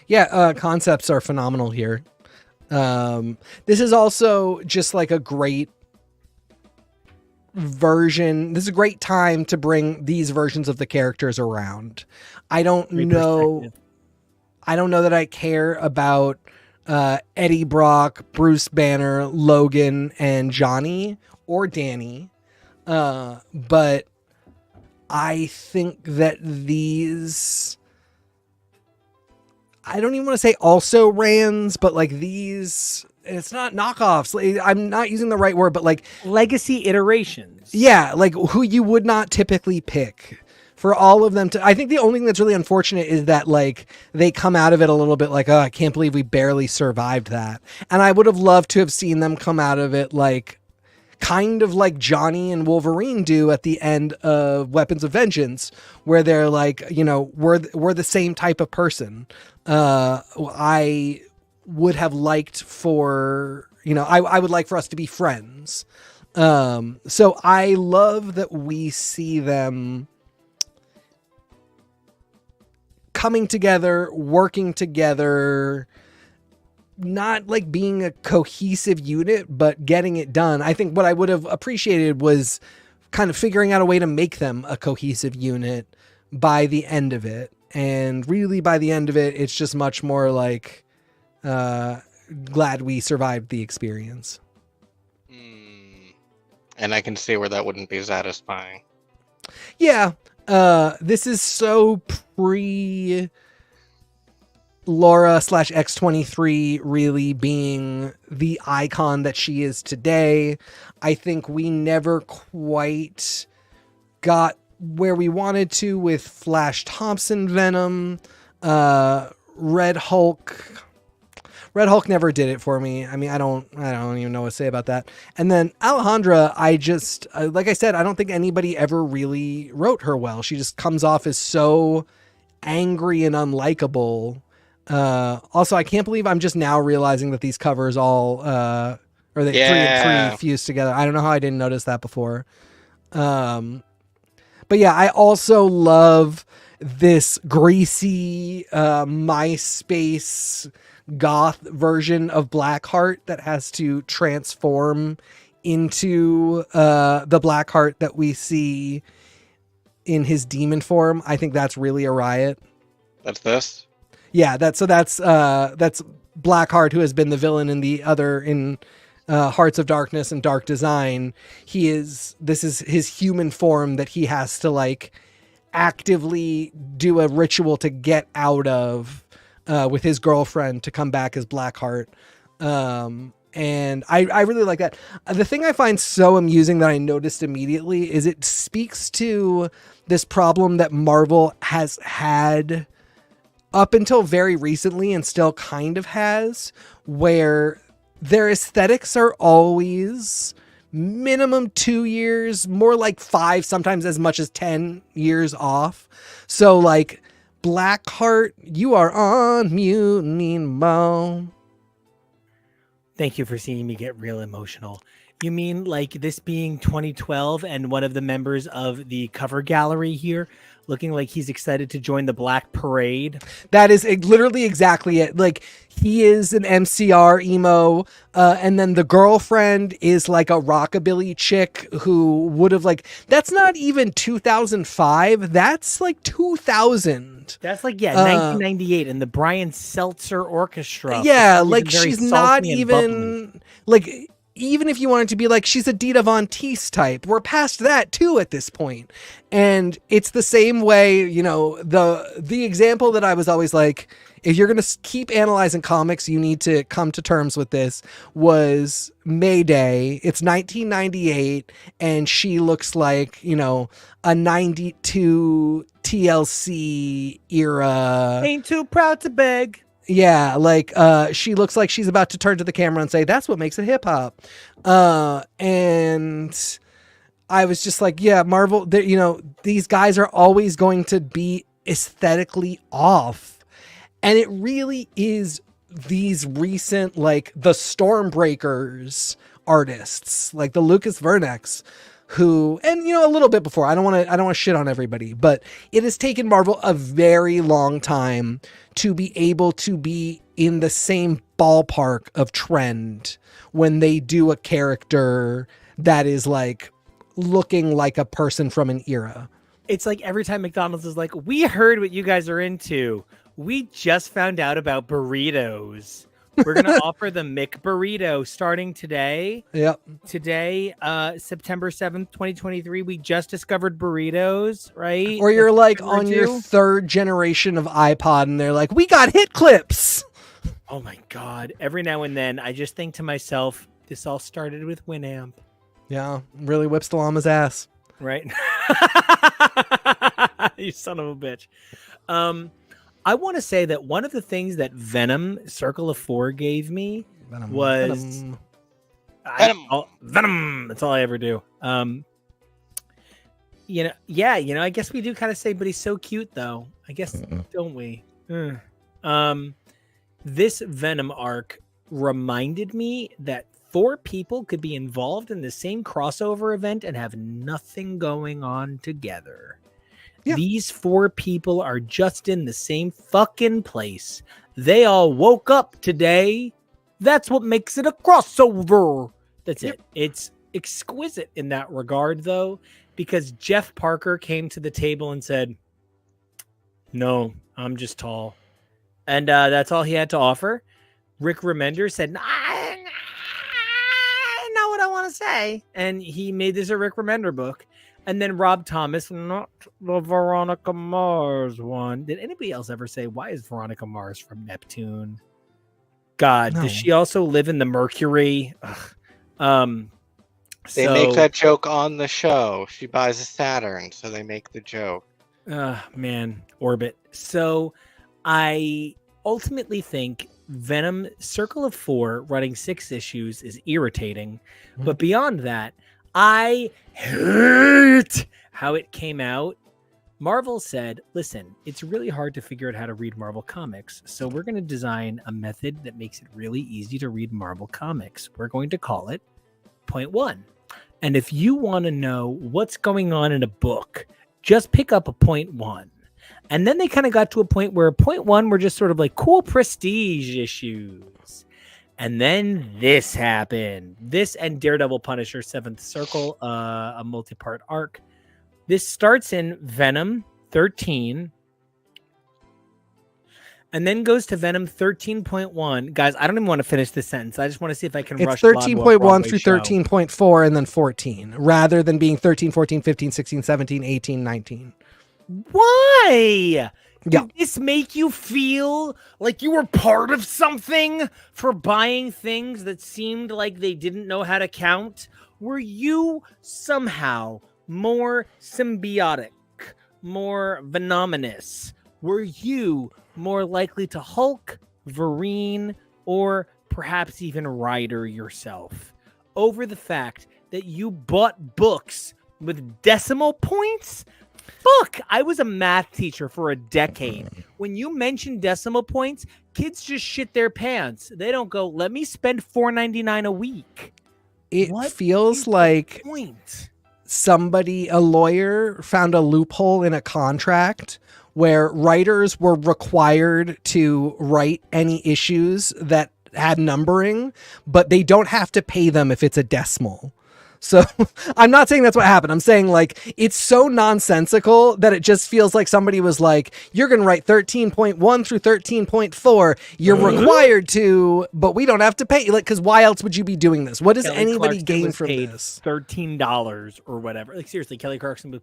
Yeah, concepts are phenomenal here. This is also just like a great version. This is a great time to bring these versions of the characters around. I don't know that I care about Eddie Brock, Bruce Banner, Logan, and Johnny or Danny. But I think that these, I don't even want to say also rans, but these, it's not knockoffs. I'm not using the right word, but legacy iterations. Yeah, who you would not typically pick for all of them to. I think the only thing that's really unfortunate is that they come out of it a little bit oh, I can't believe we barely survived that. And I would have loved to have seen them come out of it kind of like Johnny and Wolverine do at the end of Weapons of Vengeance, where they're we're the same type of person. I would have liked for, I would like for us to be friends. So I love that we see them coming together, working together, not being a cohesive unit, but getting it done. I think what I would have appreciated was kind of figuring out a way to make them a cohesive unit by the end of it. And really by the end of it, it's just much more glad we survived the experience. And I can see where that wouldn't be satisfying. Yeah. This is so pre Laura / X-23 really being the icon that she is today. I think we never quite got where we wanted to with Flash Thompson Venom. Red Hulk never did it for me. I mean, I don't even know what to say about that. And then Alejandra, I just, like I said, I don't think anybody ever really wrote her well. She just comes off as so angry and unlikable. Also, I can't believe I'm just now realizing that these covers all, or three and three fused together. I don't know how I didn't notice that before. But yeah, I also love this greasy MySpace goth version of Blackheart that has to transform into the Blackheart that we see in his demon form. I think that's really a riot. That's this? Yeah, that's Blackheart, who has been the villain in Hearts of Darkness and Dark Design. This is his human form that he has to like actively do a ritual to get out of with his girlfriend to come back as Blackheart. And I really like that. The thing I find so amusing that I noticed immediately is it speaks to this problem that Marvel has had up until very recently and still kind of has, where their aesthetics are always minimum 2 years, more like 5, sometimes as much as 10 years off. So like Blackheart, you are on Mutiny Mode. Thank you for seeing me get real emotional. You mean like this being 2012 and one of the members of the cover gallery here looking like he's excited to join the Black Parade? That is literally exactly it. Like, he is an MCR emo, and then the girlfriend is like a rockabilly chick who would have like, that's not even 2005. That's like 2000. That's like, 1998 in the Brian Seltzer Orchestra. Yeah, like she's not even like, even if you wanted to be like, she's a Dita Von Teese type, we're past that too at this point. And it's the same way, you know, the example that I was always like, if you're going to keep analyzing comics, you need to come to terms with this, was Mayday. It's 1998, and she looks like, you know, a 92 TLC era. Ain't too proud to beg. Yeah, like she looks like she's about to turn to the camera and say, that's what makes it hip hop. And I was just like, yeah, Marvel, you know, these guys are always going to be aesthetically off. And it really is these recent, like the Stormbreakers artists, like the Lucas Vernecks, who, and you know, a little bit before, I don't want to shit on everybody, but it has taken Marvel a very long time to be able to be in the same ballpark of trend when they do a character that is like looking like a person from an era. It's like every time McDonald's is like, we heard what you guys are into. We just found out about burritos. We're going to offer the McBurrito starting today. Yep. Today, September 7th, 2023. We just discovered burritos, right? Or you're like on your third generation of iPod and they're like, we got hit clips. Oh my God. Every now and then I just think to myself, this all started with Winamp. Yeah. Really whips the llama's ass. Right? You son of a bitch. I want to say that one of the things that Venom Circle of 4 gave me was Venom. That's all I ever do. You know, I guess we do kind of say, but he's so cute though. I guess, don't we? This Venom arc reminded me that 4 people could be involved in the same crossover event and have nothing going on together. Yeah. These 4 people are just in the same fucking place. They all woke up today. That's what makes it a crossover. That's it. It's exquisite in that regard, though, because Jeff Parker came to the table and said, no, I'm just tall. And that's all he had to offer. Rick Remender said, I know what I want to say. And he made this a Rick Remender book. And then Rob Thomas, not the Veronica Mars one. Did anybody else ever say, why is Veronica Mars from Neptune? God, no. Does she also live in the Mercury? They make that joke on the show. She buys a Saturn, so they make the joke. Man, Orbit. So I ultimately think Venom Circle of 4 running 6 issues is irritating. Mm-hmm. But beyond that, I hate how it came out Marvel said, listen, it's really hard to figure out how to read Marvel comics, so we're going to design a method that makes it really easy to read Marvel comics. We're going to call it Point One. And if you want to know what's going on in a book, just pick up a Point One. And then they kind of got to a point where Point One were just sort of like cool prestige issues. And then this happened. This and Daredevil Punisher Seventh Circle, a multi-part arc. This starts in Venom 13 and then goes to Venom 13.1. Guys, I don't even want to finish this sentence. I just want to see if I can rush 13.1 through 13.4 and then 14, rather than being 13, 14, 15, 16, 17, 18, 19. Why? Yeah. Did this make you feel like you were part of something for buying things that seemed like they didn't know how to count? Were you somehow more symbiotic, more venomous? Were you more likely to Hulk, Wolverine, or perhaps even Rider yourself over the fact that you bought books with decimal points? Fuck, I was a math teacher for a decade. When you mention decimal points, kids just shit their pants. They don't go, let me spend $4.99 a week. It feels like a lawyer found a loophole in a contract where writers were required to write any issues that had numbering, but they don't have to pay them if it's a decimal. So I'm not saying that's what happened. I'm saying like it's so nonsensical that it just feels like somebody was like, you're going to write 13.1 through 13.4. You're required to, but we don't have to pay. Like, because why else would you be doing this? What does anybody gain from this? $13 or whatever. Like seriously, Kelly Clarkson was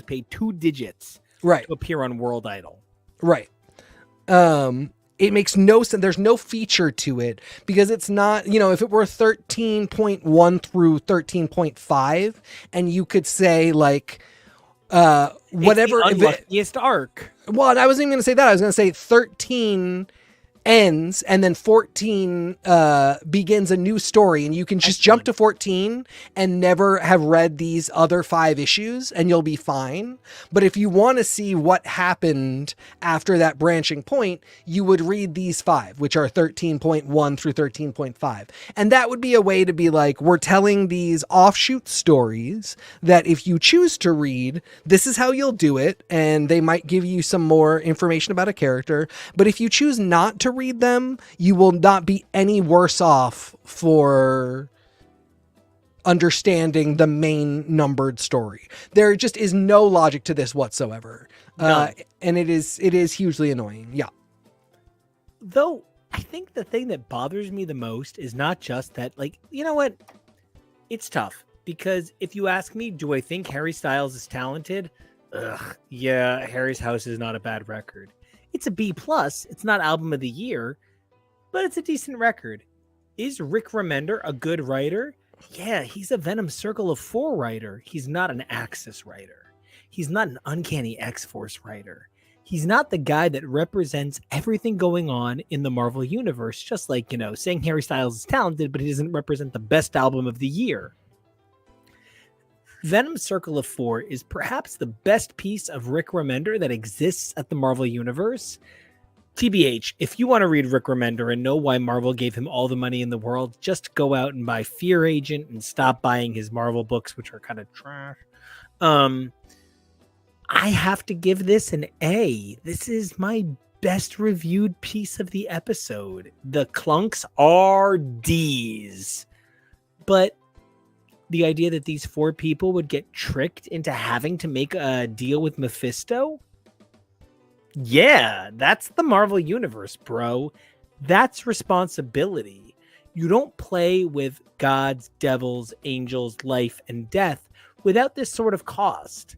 paid 2 digits to appear on World Idol. Right. It makes no sense. There's no feature to it because it's not, if it were 13.1 through 13.5 and you could say like, whatever. It's the unluckiest arc. Well, I wasn't even going to say that. I was going to say 13 ends and then 14 begins a new story, and you can just jump to 14 and never have read these other 5 issues and you'll be fine. But if you want to see what happened after that branching point, you would read these 5, which are 13.1 through 13.5. And that would be a way to be like, we're telling these offshoot stories that if you choose to read, this is how you'll do it, and they might give you some more information about a character. But if you choose not to read them, you will not be any worse off for understanding the main numbered story. There just is no logic to this whatsoever. And it is hugely annoying. Yeah. Though I think the thing that bothers me the most is not just that, like, you know what? It's tough because if you ask me, do I think Harry Styles is talented? Yeah, Harry's House is not a bad record. It's a B+. It's not album of the year, but it's a decent record. Is Rick Remender a good writer? Yeah, he's a Venom Circle of 4 writer. He's not an Axis writer. He's not an Uncanny X-Force writer. He's not the guy that represents everything going on in the Marvel Universe, just like, saying Harry Styles is talented, but he doesn't represent the best album of the year. Venom Circle of 4 is perhaps the best piece of Rick Remender that exists at the Marvel Universe. TBH, if you want to read Rick Remender and know why Marvel gave him all the money in the world, just go out and buy Fear Agent and stop buying his Marvel books, which are kind of trash. I have to give this an A. This is my best reviewed piece of the episode. The clunks are D's. But the idea that these 4 people would get tricked into having to make a deal with Mephisto? Yeah, that's the Marvel Universe, bro. That's responsibility. You don't play with gods, devils, angels, life, and death without this sort of cost.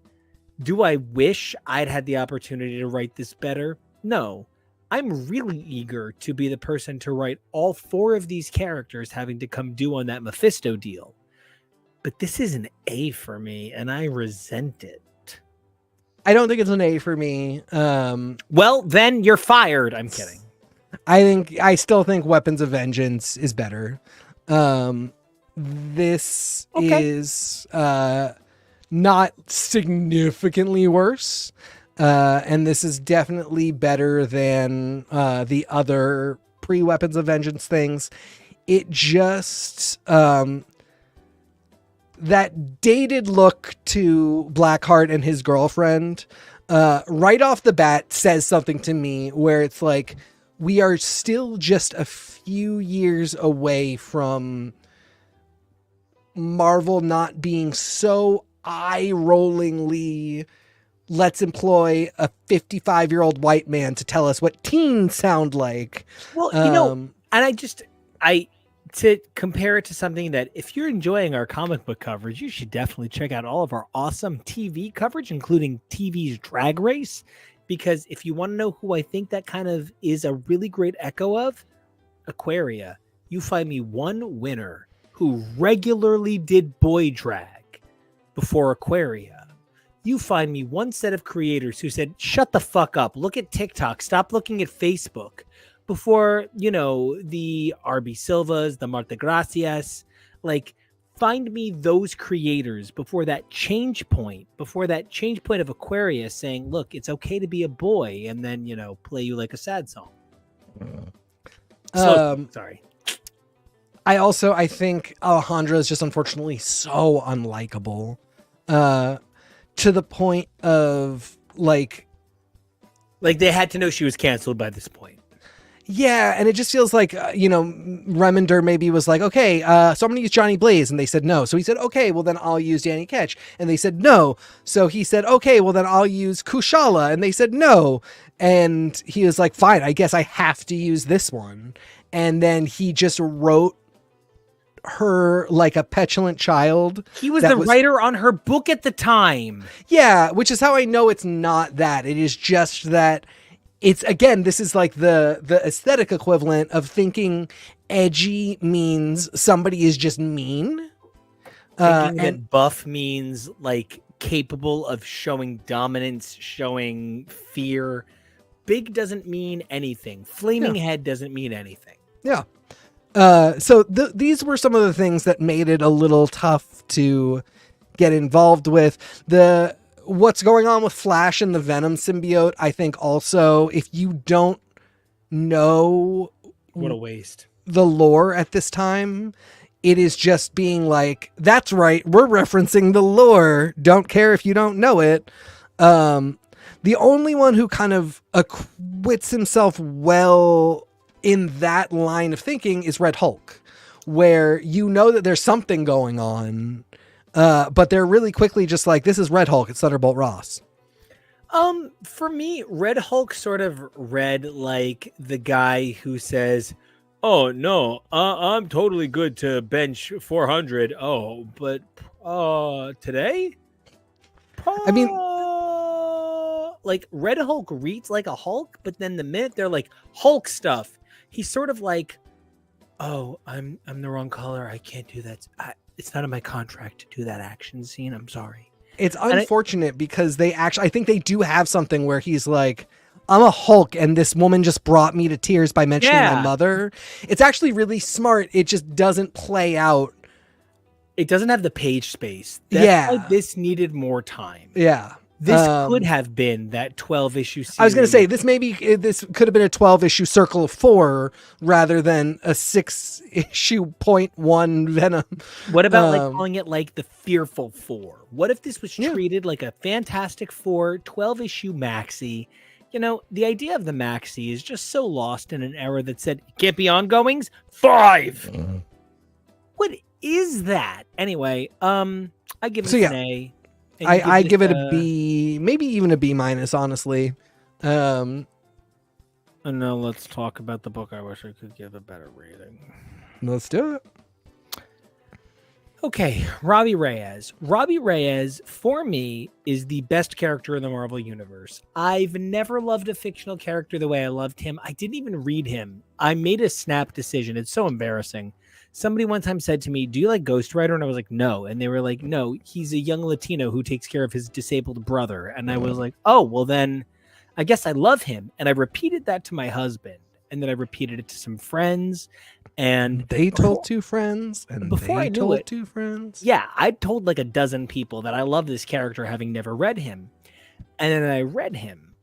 Do I wish I'd had the opportunity to write this better? No. I'm really eager to be the person to write all 4 of these characters having to come due on that Mephisto deal. But this is an A for me, and I resent it. I don't think it's an A for me. Well, then you're fired. I'm kidding. I still think Weapons of Vengeance is better. This is not significantly worse. And this is definitely better than the other pre-Weapons of Vengeance things. It just that dated look to Blackheart and his girlfriend right off the bat says something to me where it's like, we are still just a few years away from Marvel not being so eye-rollingly, let's employ a 55-year-old white man to tell us what teens sound like. Well, and to compare it to something that, if you're enjoying our comic book coverage, you should definitely check out all of our awesome TV coverage, including TV's Drag Race. Because if you want to know who I think that kind of is a really great echo of, Aquaria. You find me one winner who regularly did boy drag before Aquaria. You find me one set of creators who said, shut the fuck up, look at TikTok, stop looking at Facebook, before, the RB Silvas, the Marta Gracias. Like, find me those creators before that change point of Aquaria saying, look, it's okay to be a boy, and then, play you like a sad song. Sorry. I think Alejandra is just unfortunately so unlikable, to the point of like they had to know she was canceled by this point. Yeah, and it just feels like, Remender maybe was like, okay, so I'm going to use Johnny Blaze, and they said no. So he said, okay, well then I'll use Danny Ketch, and they said no. So he said, okay, well then I'll use Kushala, and they said no. And he was like, fine, I guess I have to use this one. And then he just wrote her like a petulant child. He was the writer on her book at the time. Yeah, which is how I know it's not that. It is just that it's, again, this is like the aesthetic equivalent of thinking edgy means somebody is just mean. Thinking that buff means like capable of showing dominance, showing fear. Big doesn't mean anything. Flaming head doesn't mean anything. Yeah. So these were some of the things that made it a little tough to get involved with. What's going on with Flash and the Venom symbiote, I think also, if you don't know what a waste, the lore at this time, it is just being like, that's right, we're referencing the lore, don't care if you don't know it. The only one who kind of acquits himself well in that line of thinking is Red Hulk, where you know that there's something going on, but they're really quickly just like, this is Red Hulk, it's Thunderbolt Ross. For me, Red Hulk sort of read like the guy who says, oh no, I'm totally good to bench 400. Oh, but today? I mean, like Red Hulk reads like a Hulk, but then the minute they're like Hulk stuff, he's sort of like, oh, I'm the wrong color. I can't do that. It's not in my contract to do that action scene. I'm sorry. It's unfortunate because I think they do have something where he's like, I'm a Hulk and this woman just brought me to tears by mentioning my mother. It's actually really smart. It just doesn't play out. It doesn't have the page space. That's why this needed more time. Yeah. This could have been that 12-issue series. I was going to say, this could have been a 12-issue Circle of 4 rather than a 6-issue .1 Venom. What about calling it like the Fearful 4? What if this was treated like a Fantastic Four 12-issue maxi? The idea of the maxi is just so lost in an era that said, can't be ongoings? 5! Mm-hmm. What is that? Anyway, I give it an A. I give it a B, maybe even a B-, honestly. And now let's talk about the book I wish I could give a better rating. Let's do it. Okay, Robbie Reyes. Robbie Reyes, for me, is the best character in the Marvel Universe. I've never loved a fictional character the way I loved him. I didn't even read him. I made a snap decision. It's so embarrassing. Somebody one time said to me, do you like Ghost Rider? And I was like, no. And they were like, no, he's a young Latino who takes care of his disabled brother. And I was like, oh, well then I guess I love him. And I repeated that to my husband. And then I repeated it to some friends. And they told two friends, and before they I knew told it, two friends. Yeah, I told like a dozen people that I love this character, having never read him. And then I read him.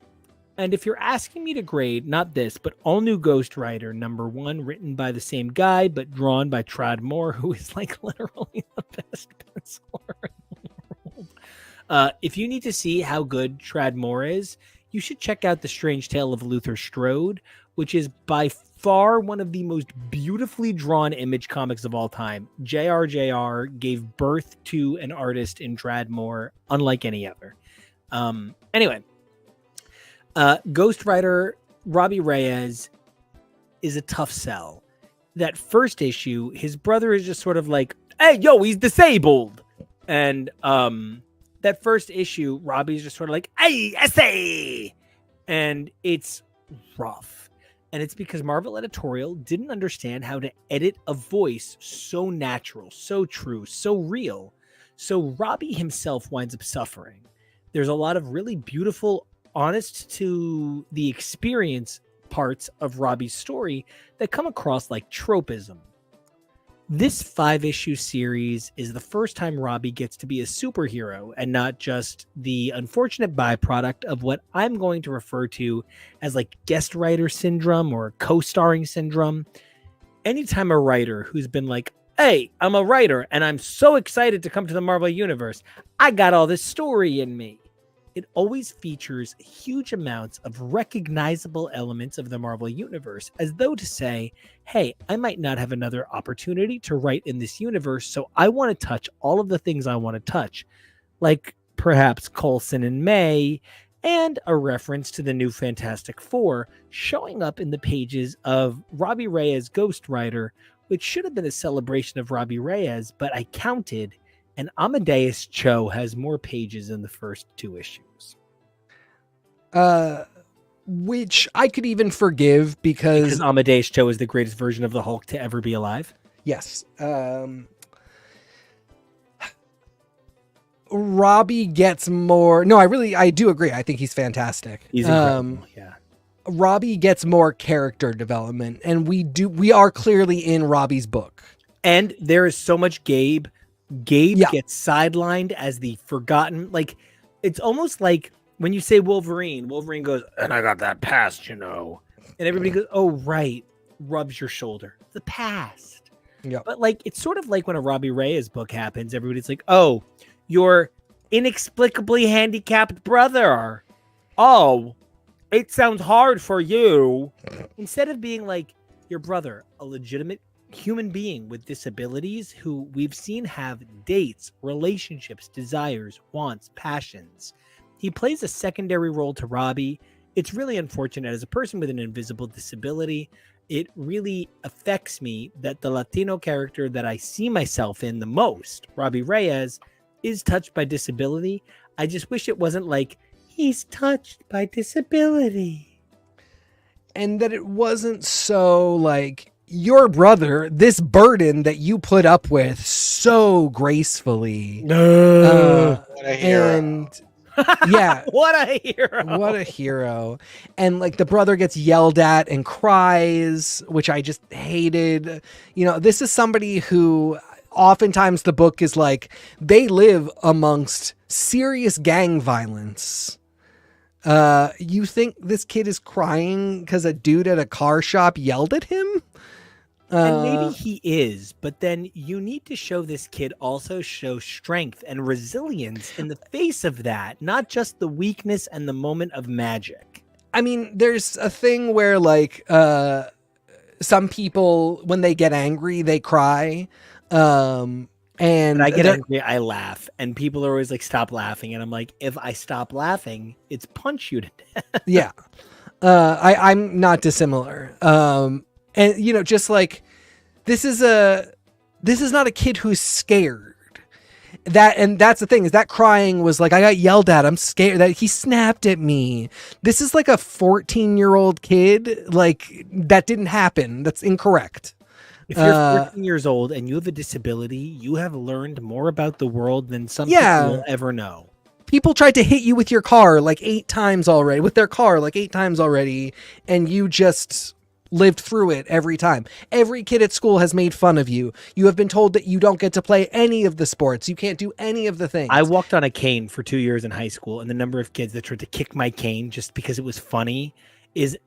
And if you're asking me to grade, not this, but All New Ghost Rider #1, written by the same guy, but drawn by Tradd Moore, who is like literally the best penciler in the world. If you need to see how good Tradd Moore is, you should check out The Strange Tale of Luther Strode, which is by far one of the most beautifully drawn Image comics of all time. JRJR gave birth to an artist in Tradd Moore unlike any other. Anyway, Ghost Rider Robbie Reyes is a tough sell. That first issue, his brother is just sort of like, hey, yo, he's disabled. And that first issue, Robbie's just sort of like, hey, essay. And it's rough. And it's because Marvel Editorial didn't understand how to edit a voice so natural, so true, so real. So Robbie himself winds up suffering. There's a lot of really beautiful, honest to the experience parts of Robbie's story that come across like tropism. This 5-issue series is the first time Robbie gets to be a superhero and not just the unfortunate byproduct of what I'm going to refer to as like guest writer syndrome or co-starring syndrome. Anytime a writer who's been like, hey, I'm a writer and I'm so excited to come to the Marvel Universe, I got all this story in me. It always features huge amounts of recognizable elements of the Marvel Universe, as though to say, hey, I might not have another opportunity to write in this universe, so I want to touch all of the things I want to touch, like perhaps Coulson and May, and a reference to the new Fantastic Four showing up in the pages of Robbie Reyes' Ghost Rider, which should have been a celebration of Robbie Reyes, but I counted, and Amadeus Cho has more pages in the first 2 issues. Which I could even forgive because Amadeus Cho is the greatest version of the Hulk to ever be alive. Yes. Robbie gets more. No, I do agree. I think he's fantastic. He's incredible. Yeah. Robbie gets more character development, and we are clearly in Robbie's book. And there is so much Gabe. Gabe gets sidelined as the forgotten. Like, it's almost like when you say Wolverine goes, and I got that past, you know. And everybody goes, oh, right. Rubs your shoulder. The past. Yeah. But like, it's sort of like when a Robbie Reyes book happens, everybody's like, oh, your inexplicably handicapped brother. Oh, it sounds hard for you. Instead of being like, your brother, a legitimate human being with disabilities who we've seen have dates, relationships, desires, wants, passions. He plays a secondary role to Robbie. It's really unfortunate as a person with an invisible disability. It really affects me that the Latino character that I see myself in the most, Robbie Reyes, is touched by disability. I just wish it wasn't like, he's touched by disability. And that it wasn't so like, your brother, this burden that you put up with so gracefully. What a hero. And yeah. What a hero. What a hero. And like the brother gets yelled at and cries, which I just hated. You know, this is somebody who oftentimes the book is like, they live amongst serious gang violence. You think this kid is crying because a dude at a car shop yelled at him? And maybe he is, but then you need to show this kid also show strength and resilience in the face of that, not just the weakness and the moment of magic. I mean, there's a thing where like some people, when they get angry, they cry. And when I get angry, I laugh, and people are always like, stop laughing. And I'm like, if I stop laughing, it's punch you to death. Yeah. I'm not dissimilar. And you know, just like this is not a kid who's scared. That's the thing, is that crying was like, I got yelled at, I'm scared, that he snapped at me. This is like a 14-year-old kid. Like, that didn't happen. That's incorrect. If you're 14 years old and you have a disability, you have learned more about the world than some people will ever know. People tried to hit you with your car like 8 times already, and you just lived through it every time. Every kid at school has made fun of you. You have been told that you don't get to play any of the sports. You can't do any of the things. I walked on a cane for 2 years in high school, and the number of kids that tried to kick my cane just because it was funny is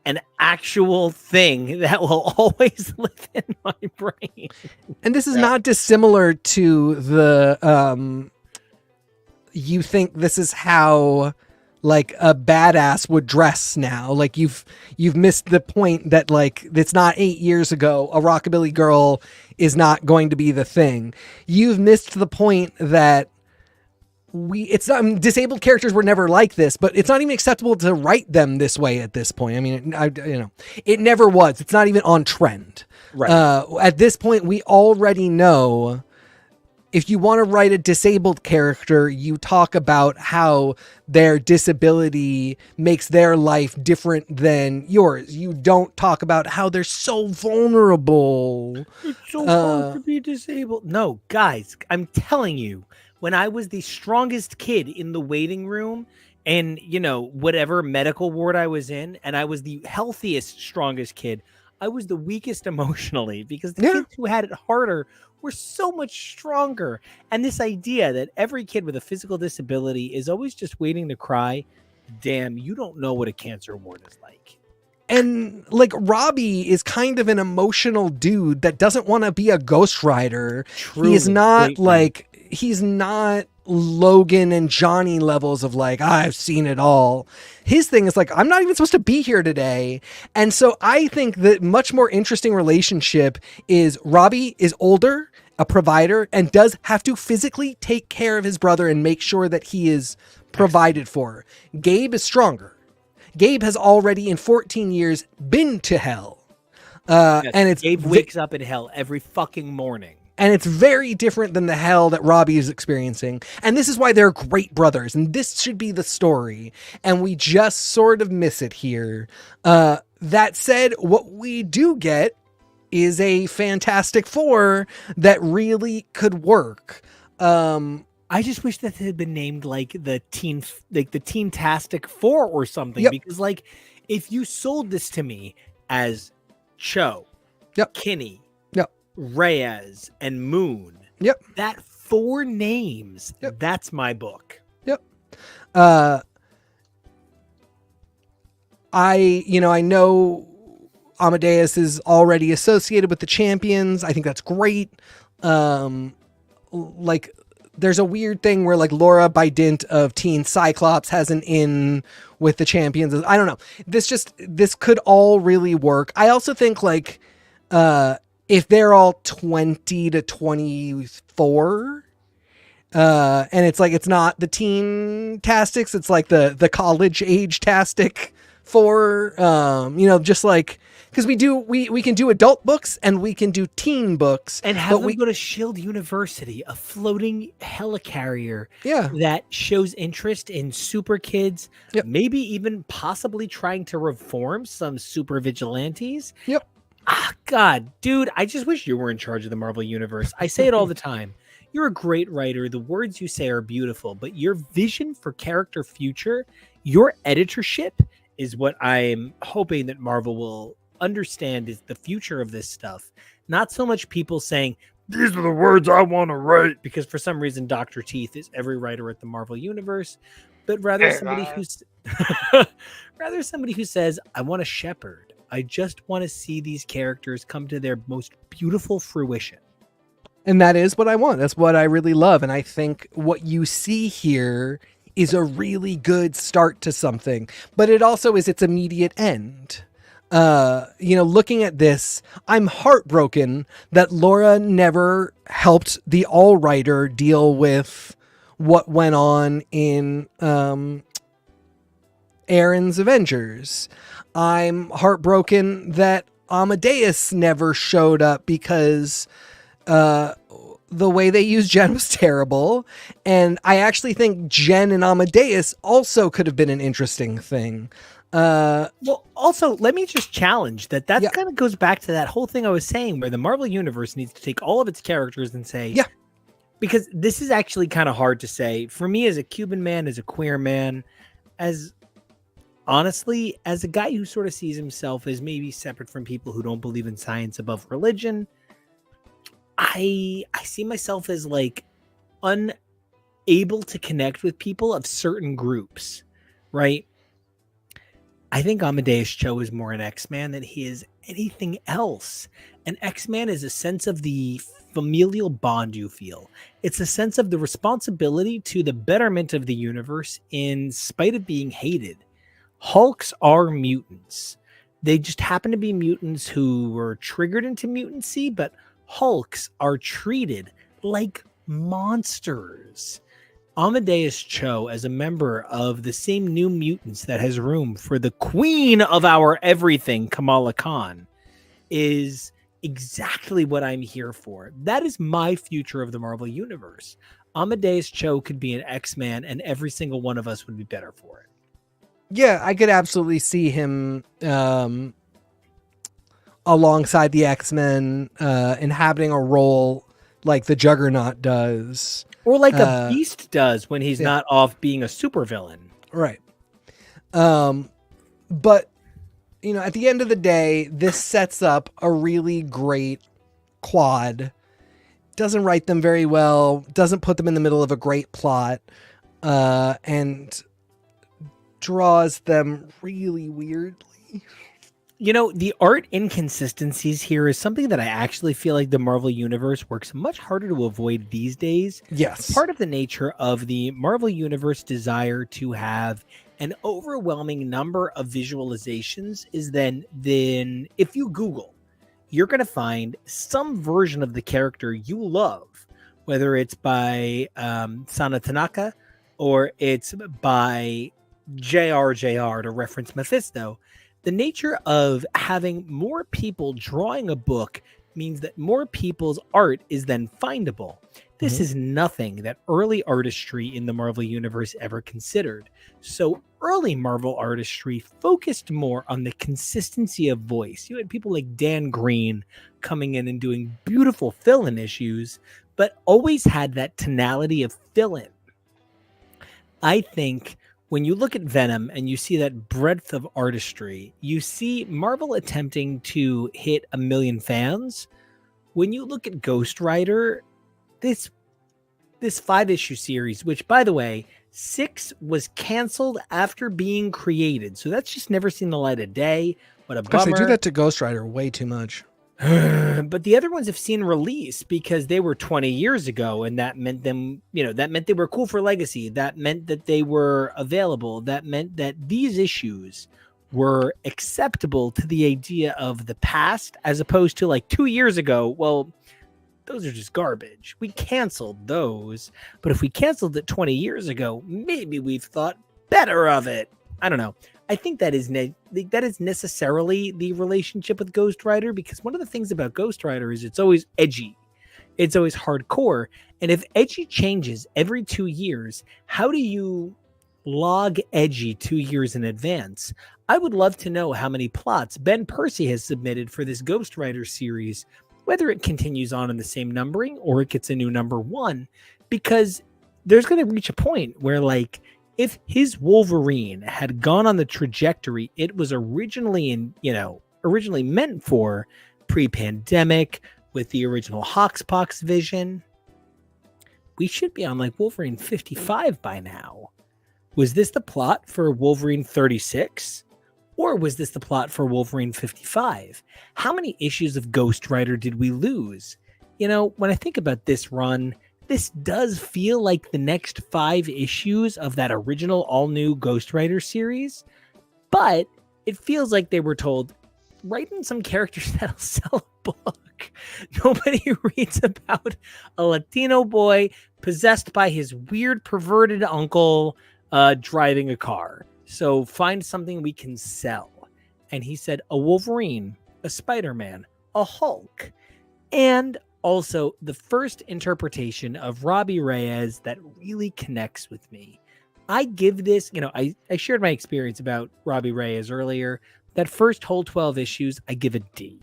an actual thing that will always live in my brain. And this is not dissimilar to the you think this is how like a badass would dress now. Like you've missed the point that like it's not 8 years ago a rockabilly girl is not going to be the thing. You've missed the point that it's not, disabled characters were never like this, but it's not even acceptable to write them this way at this point. I mean, it never was. It's not even on trend. Right. At this point, we already know if you want to write a disabled character, you talk about how their disability makes their life different than yours. You don't talk about how they're so vulnerable. It's so hard to be disabled. No, guys, I'm telling you, when I was the strongest kid in the waiting room and, whatever medical ward I was in, and I was the healthiest, strongest kid, I was the weakest emotionally because the kids who had it harder were so much stronger. And this idea that every kid with a physical disability is always just waiting to cry, damn, you don't know what a cancer ward is like. And like Robbie is kind of an emotional dude that doesn't want to be a Ghost Rider. Truly, he's not he's not Logan and Johnny levels of like, I've seen it all. His thing is like, I'm not even supposed to be here today. And so I think the much more interesting relationship is Robbie is older, a provider, and does have to physically take care of his brother and make sure that he is provided for. Gabe is stronger. Gabe has already in 14 years been to hell. And it's Gabe wakes up in hell every fucking morning. And it's very different than the hell that Robbie is experiencing. And this is why they're great brothers. And this should be the story. And we just sort of miss it here. That said, what we do get is a Fantastic Four that really could work. I just wish that it had been named like the Teen-tastic Four or something. Because like, if you sold this to me as Cho, Kinney, Reyes, and Moon. That 4 names. That's my book. I know Amadeus is already associated with the Champions. I think that's great. Like there's a weird thing where like Laura, by dint of Teen Cyclops, has an in with the Champions. I don't know. This could all really work. I also think like, if they're all 20 to 24, and it's like, it's not the teen-tastics, it's like the college age tastic for, just like, because we can do adult books and we can do teen books. And have them go to Shield University, a floating helicarrier that shows interest in super kids, maybe even possibly trying to reform some super vigilantes. God, dude, I just wish you were in charge of the Marvel Universe. I say it all the time. You're a great writer. The words you say are beautiful, but your vision for character future, your editorship is what I'm hoping that Marvel will understand is the future of this stuff. Not so much people saying, these are the words I want to write, because for some reason Dr. Teeth is every writer at the Marvel Universe, but rather somebody who says, I want a shepherd. I just want to see these characters come to their most beautiful fruition. And that is what I want. That's what I really love. And I think what you see here is a really good start to something, but it also is its immediate end. Looking at this, I'm heartbroken that Laura never helped the All-Rider deal with what went on in Aaron's Avengers. I'm heartbroken that Amadeus never showed up because the way they used Jen was terrible. And I actually think Jen and Amadeus also could have been an interesting thing. Well, also, let me just challenge that kind of goes back to that whole thing I was saying, where the Marvel Universe needs to take all of its characters and say, because this is actually kind of hard to say. For me, as a Cuban man, as a queer man, as honestly, as a guy who sort of sees himself as maybe separate from people who don't believe in science above religion, I see myself as like unable to connect with people of certain groups, right? I think Amadeus Cho is more an X-Man than he is anything else. An X-Man is a sense of the familial bond you feel. It's a sense of the responsibility to the betterment of the universe in spite of being hated. Hulks are mutants. They just happen to be mutants who were triggered into mutancy, but Hulks are treated like monsters. Amadeus Cho, as a member of the same New Mutants that has room for the queen of our everything, Kamala Khan, is exactly what I'm here for. That is my future of the Marvel Universe. Amadeus Cho could be an X-Man, and every single one of us would be better for it. Yeah, I could absolutely see him alongside the X-Men, inhabiting a role like the Juggernaut does. Or like a Beast does when he's not off being a supervillain. Right. But, you know, at the end of the day, this sets up a really great quad. Doesn't write them very well. Doesn't put them in the middle of a great plot. And draws them really weirdly. You know, the art inconsistencies here is something that I actually feel like the Marvel Universe works much harder to avoid these days. Yes. Part of the nature of the Marvel Universe desire to have an overwhelming number of visualizations is then if you Google, you're going to find some version of the character you love, whether it's by Sana Tanaka or it's by JRJR to reference Mephisto. The nature of having more people drawing a book means that more people's art is then findable. This is nothing that early artistry in the Marvel Universe ever considered. So early Marvel artistry focused more on the consistency of voice. You had people like Dan Green coming in and doing beautiful fill-in issues, but always had that tonality of fill-in. I think when you look at Venom and you see that breadth of artistry, you see Marvel attempting to hit 1 million fans. When you look at Ghost Rider, this 5-issue series, which, by the way, 6 was canceled after being created. So that's just never seen the light of day. What a bummer. They do that to Ghost Rider way too much. But the other ones have seen release because they were 20 years ago, and that meant them, that meant they were cool for legacy. That meant that they were available. That meant that these issues were acceptable to the idea of the past, as opposed to like 2 years ago. Well, those are just garbage. We canceled those. But if we canceled it 20 years ago, maybe we've thought better of it. I don't know. I think that is necessarily the relationship with Ghost Rider, because one of the things about Ghost Rider is it's always edgy. It's always hardcore. And if edgy changes every 2 years, how do you log edgy 2 years in advance? I would love to know how many plots Ben Percy has submitted for this Ghost Rider series, whether it continues on in the same numbering or it gets a new number 1, because there's going to reach a point where, like, if his Wolverine had gone on the trajectory it was originally meant for pre-pandemic with the original Hoxpox vision, we should be on like Wolverine 55 by now. Was this the plot for Wolverine 36? Or was this the plot for Wolverine 55? How many issues of Ghost Rider did we lose? When I think about this run, this does feel like the next 5 issues of that original all-new Ghost Rider series, but it feels like they were told, write in some characters that'll sell a book. Nobody reads about a Latino boy possessed by his weird, perverted uncle driving a car. So find something we can sell. And he said, a Wolverine, a Spider-Man, a Hulk, and also the first interpretation of Robbie Reyes that really connects with me. I give this, I shared my experience about Robbie Reyes earlier. That first whole 12 issues, I give a D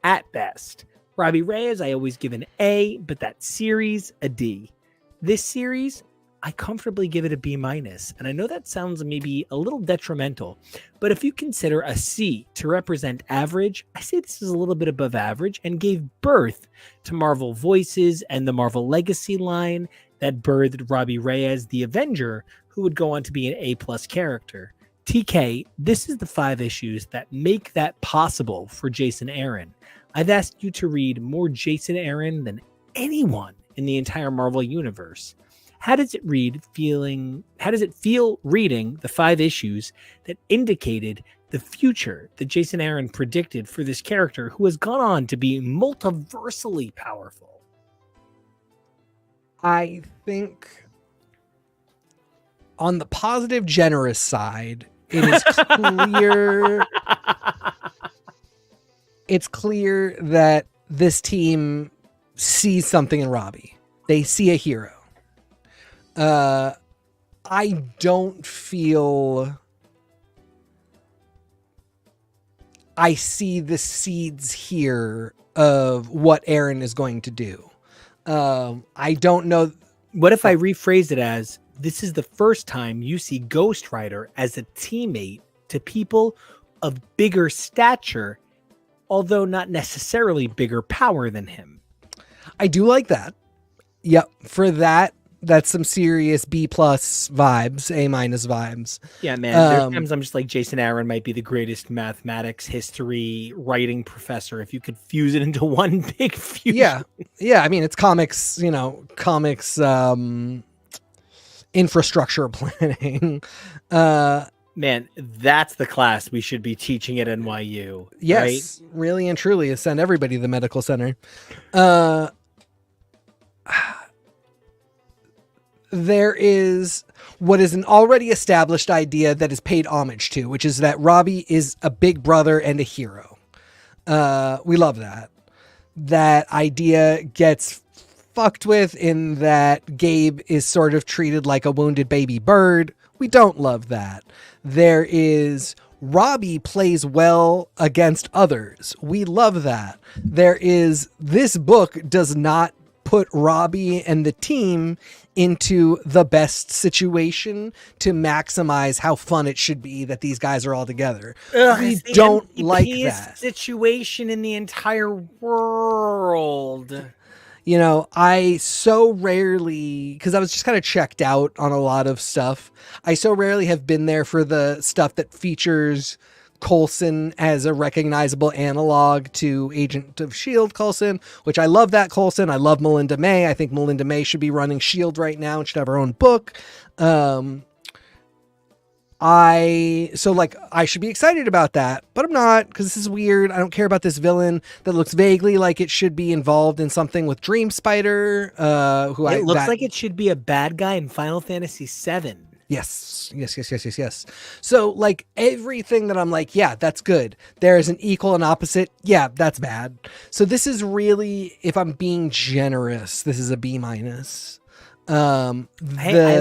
at best. Robbie Reyes, I always give an A, but that series, a D. This series, I comfortably give it a B-. And I know that sounds maybe a little detrimental, but if you consider a C to represent average, I say this is a little bit above average and gave birth to Marvel Voices and the Marvel Legacy line that birthed Robbie Reyes, the Avenger, who would go on to be an A+ character. TK, this is the 5 issues that make that possible for Jason Aaron. I've asked you to read more Jason Aaron than anyone in the entire Marvel universe. How does it feel reading the 5 issues that indicated the future that Jason Aaron predicted for this character who has gone on to be multiversally powerful? I think on the positive, generous side, it is clear. It's clear that this team sees something in Robbie. They see a hero. I don't feel I see the seeds here of what Aaron is going to do. I don't know. What if I rephrase it as, this is the first time you see Ghost Rider as a teammate to people of bigger stature, although not necessarily bigger power than him? I do like that. Yep. For that, that's some serious B+ vibes, A- vibes. Yeah, man. There's times I'm just like, Jason Aaron might be the greatest mathematics, history, writing professor if you could fuse it into one big fusion. Yeah. Yeah. I mean, it's comics, infrastructure planning. Man, that's the class we should be teaching at NYU. Yes, right? Really and truly, send everybody to the medical center. There is what is an already established idea that is paid homage to, which is that Robbie is a big brother and a hero. We love that. That idea gets fucked with in that Gabe is sort of treated like a wounded baby bird. We don't love that. There is Robbie plays well against others. We love that. There is, this book does not put Robbie and the team into the best situation to maximize how fun it should be that these guys are all together. We don't like that situation in the entire world. I so rarely, because I was just kind of checked out on a lot of stuff. I so rarely have been there for the stuff that features Coulson as a recognizable analog to Agent of S.H.I.E.L.D. Coulson, which I love that Coulson. I love Melinda May. I think Melinda May should be running S.H.I.E.L.D. right now and should have her own book. I should be excited about that, but I'm not, because this is weird. I don't care about this villain that looks vaguely like it should be involved in something with Dream Spider. It looks like it should be a bad guy in Final Fantasy VII. Yes. So everything that I'm like, yeah, that's good. There is an equal and opposite. Yeah, that's bad. So this is really, if I'm being generous, this is a B-. I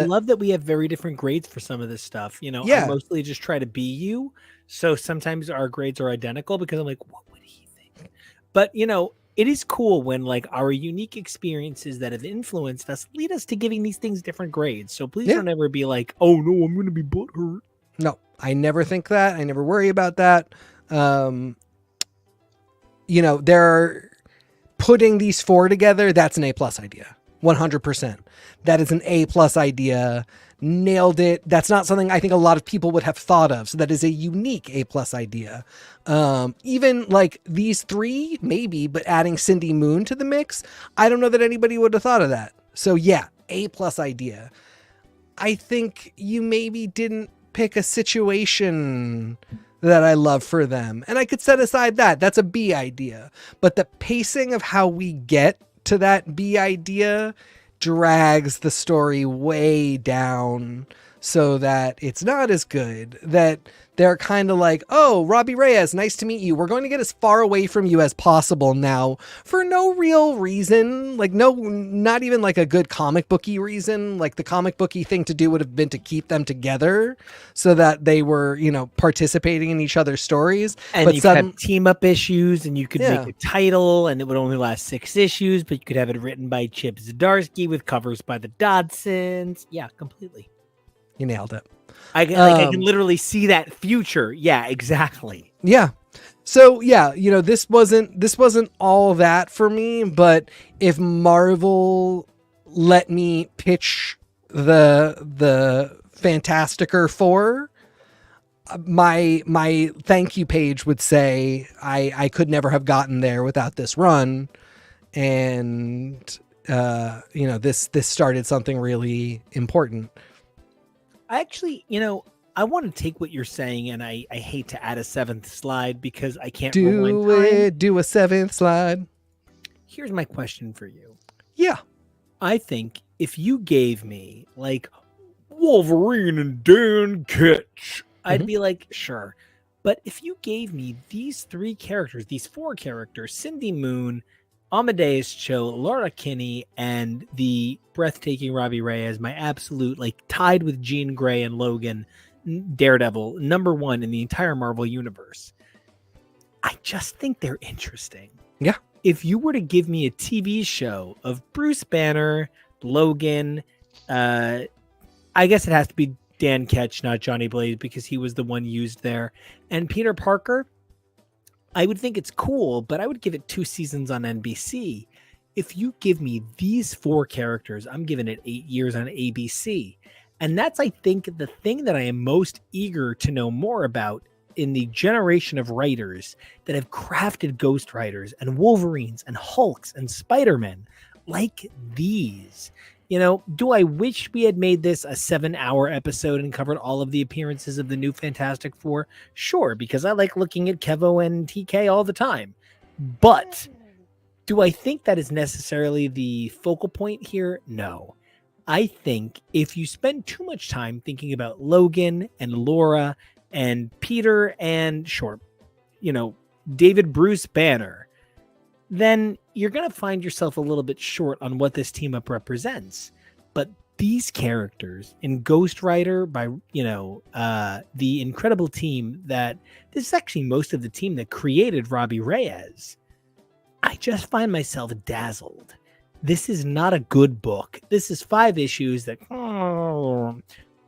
love that we have very different grades for some of this stuff. Yeah. I mostly just try to be you. So sometimes our grades are identical because I'm like, what would he think? But, it is cool when our unique experiences that have influenced us lead us to giving these things different grades. So please don't ever be like, oh no, I'm going to be butthurt. No, I never think that. I never worry about that. They're putting these 4 together. That's an A+ idea. 100%. That is an A+ idea. Nailed it. That's not something I think a lot of people would have thought of. So that is a unique A+ idea. Even these 3, maybe, but adding Cindy Moon to the mix, I don't know that anybody would have thought of that. So yeah, A+ idea. I think you maybe didn't pick a situation that I love for them. And I could set aside that. That's a B idea. But the pacing of how we get to that B idea drags the story way down so that it's not as good, that they're kind of like, oh, Robbie Reyes, nice to meet you. We're going to get as far away from you as possible now for no real reason. Like, no, not even like a good comic booky reason. Like, the comic booky thing to do would have been to keep them together so that they were, you know, participating in each other's stories. And but you could have team up issues, and you could make a title, and it would only last 6 issues, but you could have it written by Chip Zdarsky with covers by the Dodsons. Yeah, completely. You nailed it. I can literally see that future. Yeah, exactly. Yeah. So yeah, you know, this wasn't all that for me, but if Marvel let me pitch the Fantasticer 4, my thank you page would say I could never have gotten there without this run, and you know, this started something really important. Actually, you know, I want to take what you're saying, and I hate to add a 7th slide because I can't rewind time. Do a 7th slide. Here's my question for you. Yeah. I think if you gave me like Wolverine and Dan Ketch, I'd be like, sure. But if you gave me these 3 characters, these 4 characters, Cindy Moon, Amadeus Cho, Laura Kinney, and the breathtaking Robbie Reyes, my absolute, like, tied with Jean Grey and Logan, Daredevil, #1 in the entire Marvel universe. I just think they're interesting. Yeah. If you were to give me a TV show of Bruce Banner, Logan, I guess it has to be Dan Ketch, not Johnny Blaze, because he was the one used there, and Peter Parker, I would think it's cool, but I would give it 2 seasons on NBC. If you give me these 4 characters, I'm giving it 8 years on ABC. And that's, I think, the thing that I am most eager to know more about in the generation of writers that have crafted Ghost Riders and Wolverines and Hulks and Spider-Men like these. You know, do I wish we had made this a 7-hour episode and covered all of the appearances of the new Fantastic Four? Sure, because I like looking at Kevo and TK all the time. But do I think that is necessarily the focal point here? No. I think if you spend too much time thinking about Logan and Laura and Peter and, sure, you know, David Bruce Banner, then you're going to find yourself a little bit short on what this team up represents. But these characters in Ghost Rider by, you know, the incredible team that this is actually most of the team that created Robbie Reyes. I just find myself dazzled. This is not a good book. This is 5 issues that,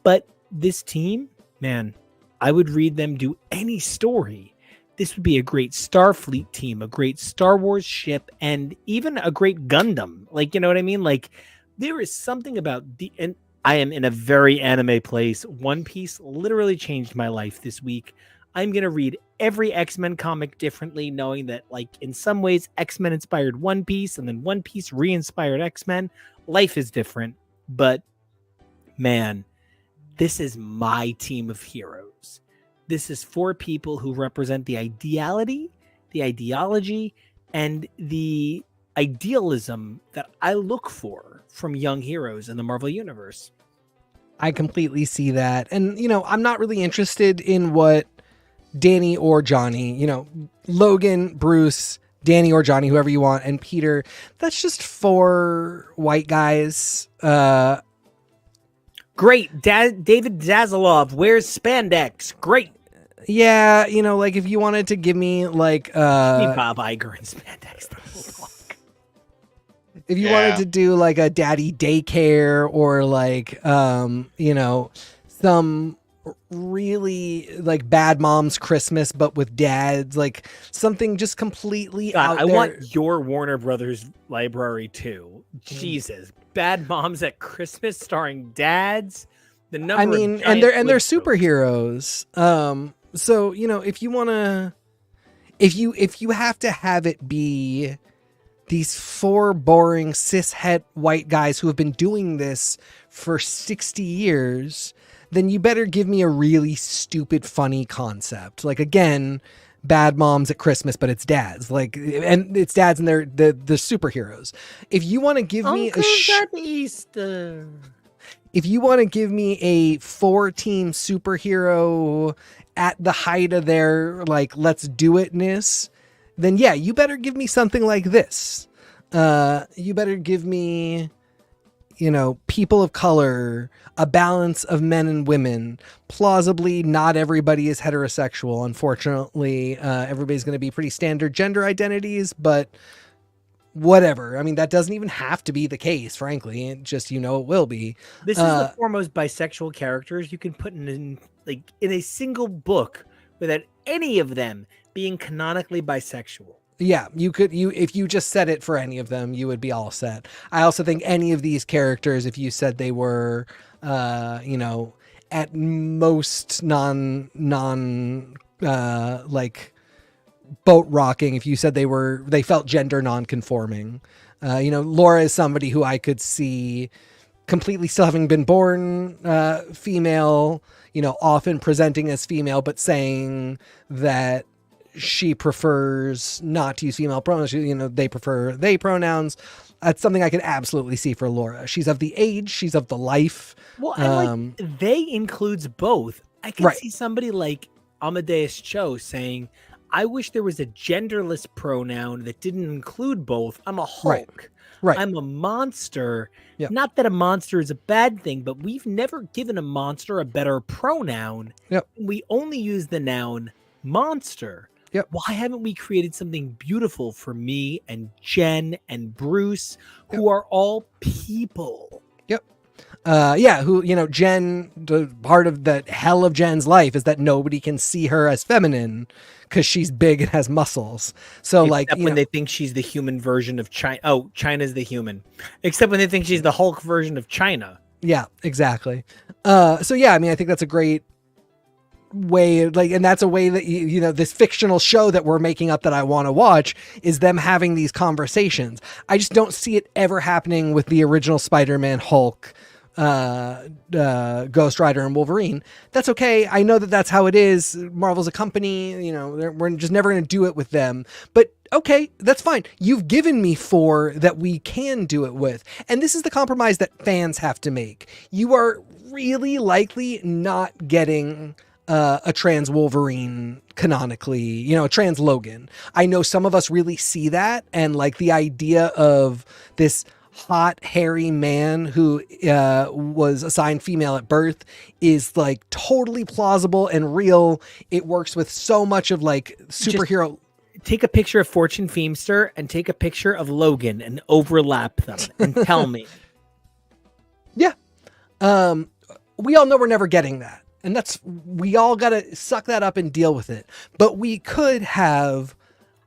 but this team, man, I would read them do any story. This would be a great Starfleet team, a great Star Wars ship, and even a great Gundam. Like, you know what I mean? Like, there is something about and I am in a very anime place. One Piece literally changed my life this week. I'm going to read every X-Men comic differently, knowing that, like, in some ways, X-Men inspired One Piece, and then One Piece re-inspired X-Men. Life is different, but man, this is my team of heroes. This is 4 people who represent the ideality, the ideology, and the idealism that I look for from young heroes in the Marvel Universe. I completely see that. And, you know, I'm not really interested in what Danny or Johnny, you know, Logan, Bruce, Danny or Johnny, whoever you want, and Peter, that's just 4 white guys. Great. David Zaslav wears spandex. Great. Yeah, you know, like if you wanted to give me like Bob Iger and spandex. If you wanted to do like a daddy daycare or like you know, some really like Bad Mom's Christmas but with dads, like something just completely out there. I want your Warner Brothers library too. Jesus. Bad Moms at Christmas starring dads. The number I mean, and they're superheroes. So, you know, if you want to, if you have to have it be these 4 boring cishet white guys who have been doing this for 60 years, then you better give me a really stupid, funny concept. Like, again, Bad Moms at Christmas, but it's dads. Like, and it's dads and they're the superheroes. If you want to give me Uncles at Easter. If you want to give me a 4-team superhero at the height of their, like, let's do itness, then yeah, you better give me something like this. You better give me, people of color, a balance of men and women. Plausibly, not everybody is heterosexual. Unfortunately, everybody's going to be pretty standard gender identities, but whatever. I mean, that doesn't even have to be the case, frankly. It just, it will be. This is the foremost bisexual characters you can put in a single book without any of them being canonically bisexual. Yeah, if you just said it for any of them, you would be all set. I also think any of these characters, if you said they were, at most like boat rocking, if you said they felt gender non-conforming, Laura is somebody who I could see completely still having been born female, often presenting as female, but saying that she prefers not to use female pronouns. They prefer they pronouns. That's something I could absolutely see for Laura. She's of the age, she's of the life. Well, and they includes both. I can see somebody like Amadeus Cho saying, I wish there was a genderless pronoun that didn't include both. I'm a Hulk. Right. I'm a monster. Yep. Not that a monster is a bad thing, but we've never given a monster a better pronoun. Yep. We only use the noun monster. Yep. Why haven't we created something beautiful for me and Jen and Bruce, who are all people? Yep. Jen, part of the hell of Jen's life is that nobody can see her as feminine because she's big and has muscles. So Except when they think she's the human version of China. Oh, China's the human. Except when they think she's the Hulk version of China. Yeah, exactly. I think that's a great way, and that's a way that this fictional show that we're making up that I want to watch is them having these conversations. I just don't see it ever happening with the original Spider-Man, Hulk, Ghost Rider, and Wolverine. That's okay. I know that that's how it is. Marvel's a company, we're just never going to do it with them, but okay, that's fine. You've given me 4 that we can do it with. And this is the compromise that fans have to make. You are really likely not getting a trans Wolverine canonically, a trans Logan. I know some of us really see that, and like the idea of this hot, hairy man who was assigned female at birth is like totally plausible and real. It works with so much of like superhero. Just take a picture of Fortune Feimster and take a picture of Logan and overlap them and tell me. Yeah. We all know we're never getting that. And we all got to suck that up and deal with it. But we could have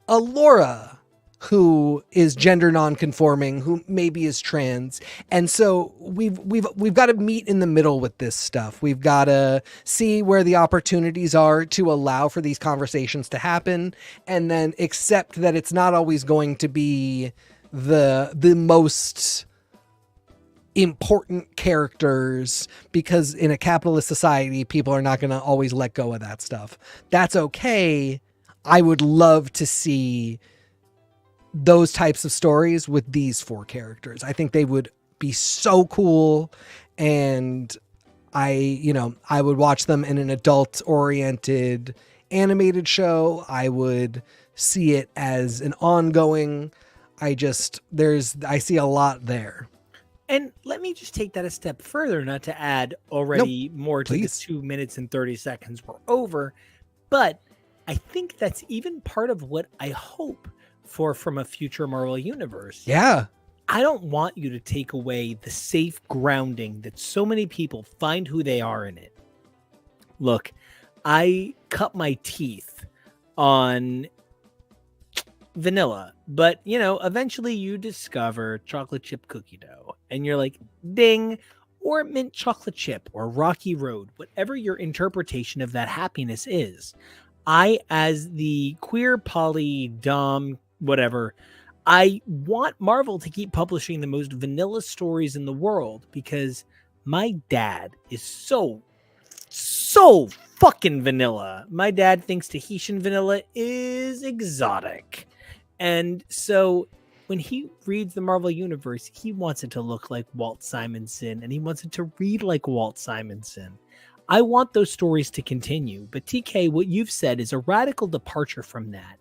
a Laura who is gender non-conforming, who maybe is trans. And so we've got to meet in the middle with this stuff. We've got to see where the opportunities are to allow for these conversations to happen, and then accept that it's not always going to be the most important characters, because in a capitalist society, people are not going to always let go of that stuff. That's okay. I would love to see those types of stories with these 4 characters. I think they would be so cool, and I would watch them in an adult oriented animated show. I would see it as an ongoing. I see a lot there. And let me just take that a step further, not to add already more to the 2 minutes and 30 seconds we're over, but I think that's even part of what I hope for from a future Marvel universe. Yeah. I don't want you to take away the safe grounding that so many people find who they are in it. Look, I cut my teeth on vanilla, but eventually you discover chocolate chip cookie dough and you're like, ding, or mint chocolate chip or rocky road, whatever your interpretation of that happiness is. I, as the queer poly dom whatever, I want Marvel to keep publishing the most vanilla stories in the world, because my dad is so fucking vanilla. My dad thinks Tahitian vanilla is exotic. And so when he reads the Marvel Universe, he wants it to look like Walt Simonson, and he wants it to read like Walt Simonson. I want those stories to continue, but TK, what you've said is a radical departure from that.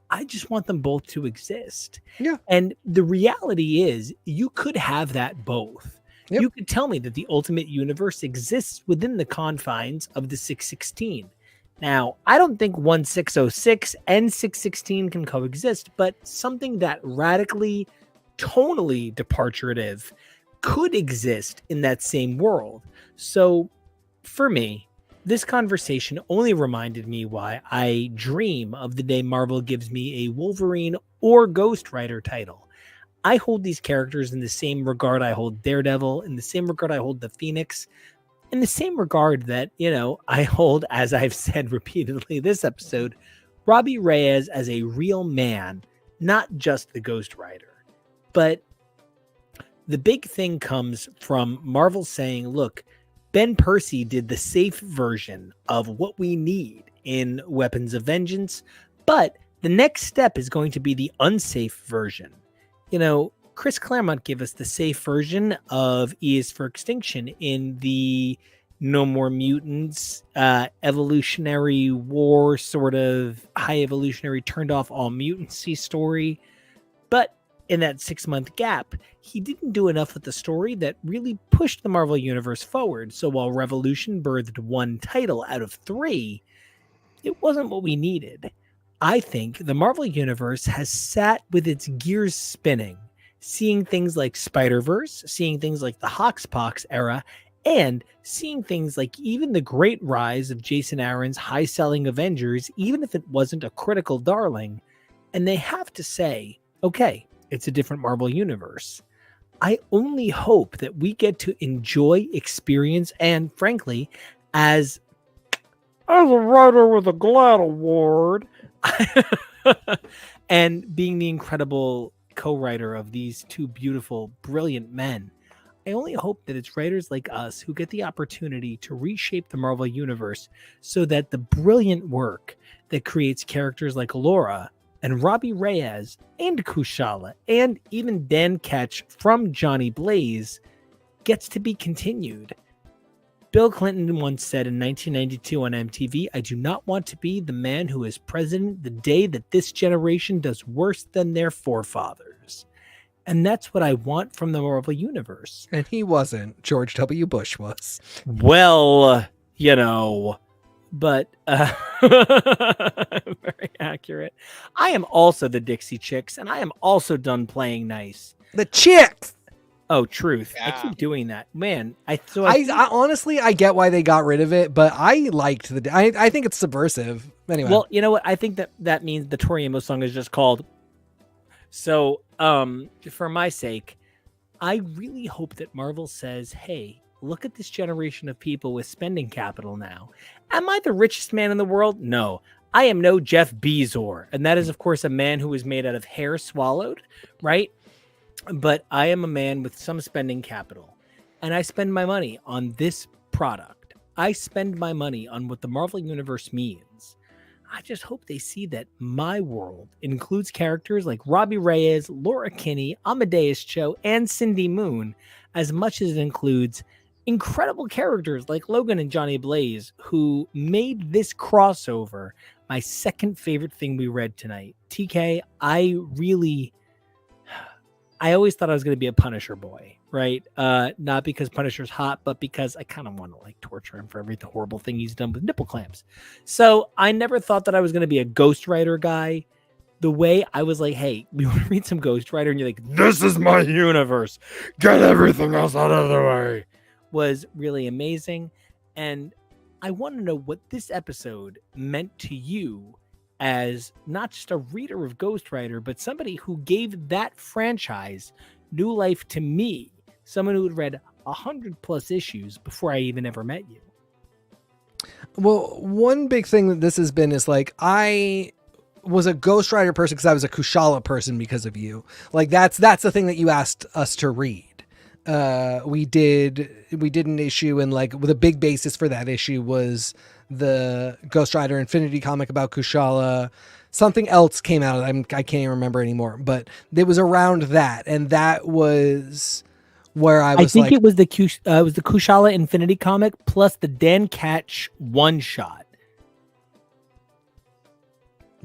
I just want them both to exist. Yeah. And the reality is, you could have that both. Yep. You could tell me that the Ultimate Universe exists within the confines of the 616. Now, I don't think 1606 and 616 can coexist, but something that radically, tonally departurative could exist in that same world. So, for me, this conversation only reminded me why I dream of the day Marvel gives me a Wolverine or Ghost Rider title. I hold these characters in the same regard I hold Daredevil, in the same regard I hold the Phoenix, in the same regard that, I hold, as I've said repeatedly this episode, Robbie Reyes as a real man, not just the Ghost Rider. But the big thing comes from Marvel saying, look, Ben Percy did the safe version of what we need in Weapons of Vengeance, but the next step is going to be the unsafe version. Chris Claremont gave us the safe version of E is for Extinction in the No More Mutants, evolutionary war, sort of high evolutionary, turned off all mutancy story. But in that 6-month gap, he didn't do enough with the story that really pushed the Marvel Universe forward. So while Revolution birthed one title out of 3, it wasn't what we needed. I think the Marvel Universe has sat with its gears spinning, seeing things like Spider-Verse, seeing things like the Hoxpox era, and seeing things like even the great rise of Jason Aaron's high-selling Avengers, even if it wasn't a critical darling. And they have to say, okay, it's a different Marvel Universe. I only hope that we get to enjoy, experience, and frankly, as a writer with a GLAAD award, and being the incredible co-writer of these two beautiful, brilliant men, I only hope that it's writers like us who get the opportunity to reshape the Marvel Universe so that the brilliant work that creates characters like Laura and Robbie Reyes and Kushala and even Dan Ketch from Johnny Blaze gets to be continued. Bill Clinton once said in 1992 on MTV, "I do not want to be the man who is president the day that this generation does worse than their forefathers." And that's what I want from the Marvel Universe. And he wasn't. George W. Bush was. Well, but very accurate. I am also the Dixie Chicks, and I am also done playing nice. The Chicks! Oh, truth. Yeah. I keep doing that. Man, I honestly, I get why they got rid of it, but I liked I think it's subversive. Anyway. Well, you know what? I think that means the Tori Amos song is just called. So, for my sake, I really hope that Marvel says, hey, look at this generation of people with spending capital now. Am I the richest man in the world? No. I am no Jeff Bezos. And that is, of course, a man who is made out of hair swallowed, right? But I am a man with some spending capital, and I spend my money on this product. I spend my money on what the Marvel Universe means. I just hope they see that my world includes characters like Robbie Reyes, Laura Kinney, Amadeus Cho, and Cindy Moon, as much as it includes incredible characters like Logan and Johnny Blaze, who made this crossover my second favorite thing we read tonight. TK, I always thought I was going to be a Punisher boy, right? Not because Punisher's hot, but because I kind of want to torture him for every horrible thing he's done with nipple clamps. So I never thought that I was going to be a Ghost Rider guy. The way I was like, hey, we want to read some Ghost Rider, and you're like, this is my universe. Get everything else out of the way, was really amazing. And I want to know what this episode meant to you as not just a reader of Ghost Rider, but somebody who gave that franchise new life to me, someone who had read 100+ issues before I even ever met you. Well, one big thing that this has been is I was a Ghost Rider person because I was a Kushala person because of you. That's the thing that you asked us to read. We did an issue, and the big basis for that issue was the Ghost Rider Infinity comic about Kushala. something else came out. I can't even remember anymore, but it was around that, and that was where I think it was the Kushala Infinity comic plus the Dan Catch one shot.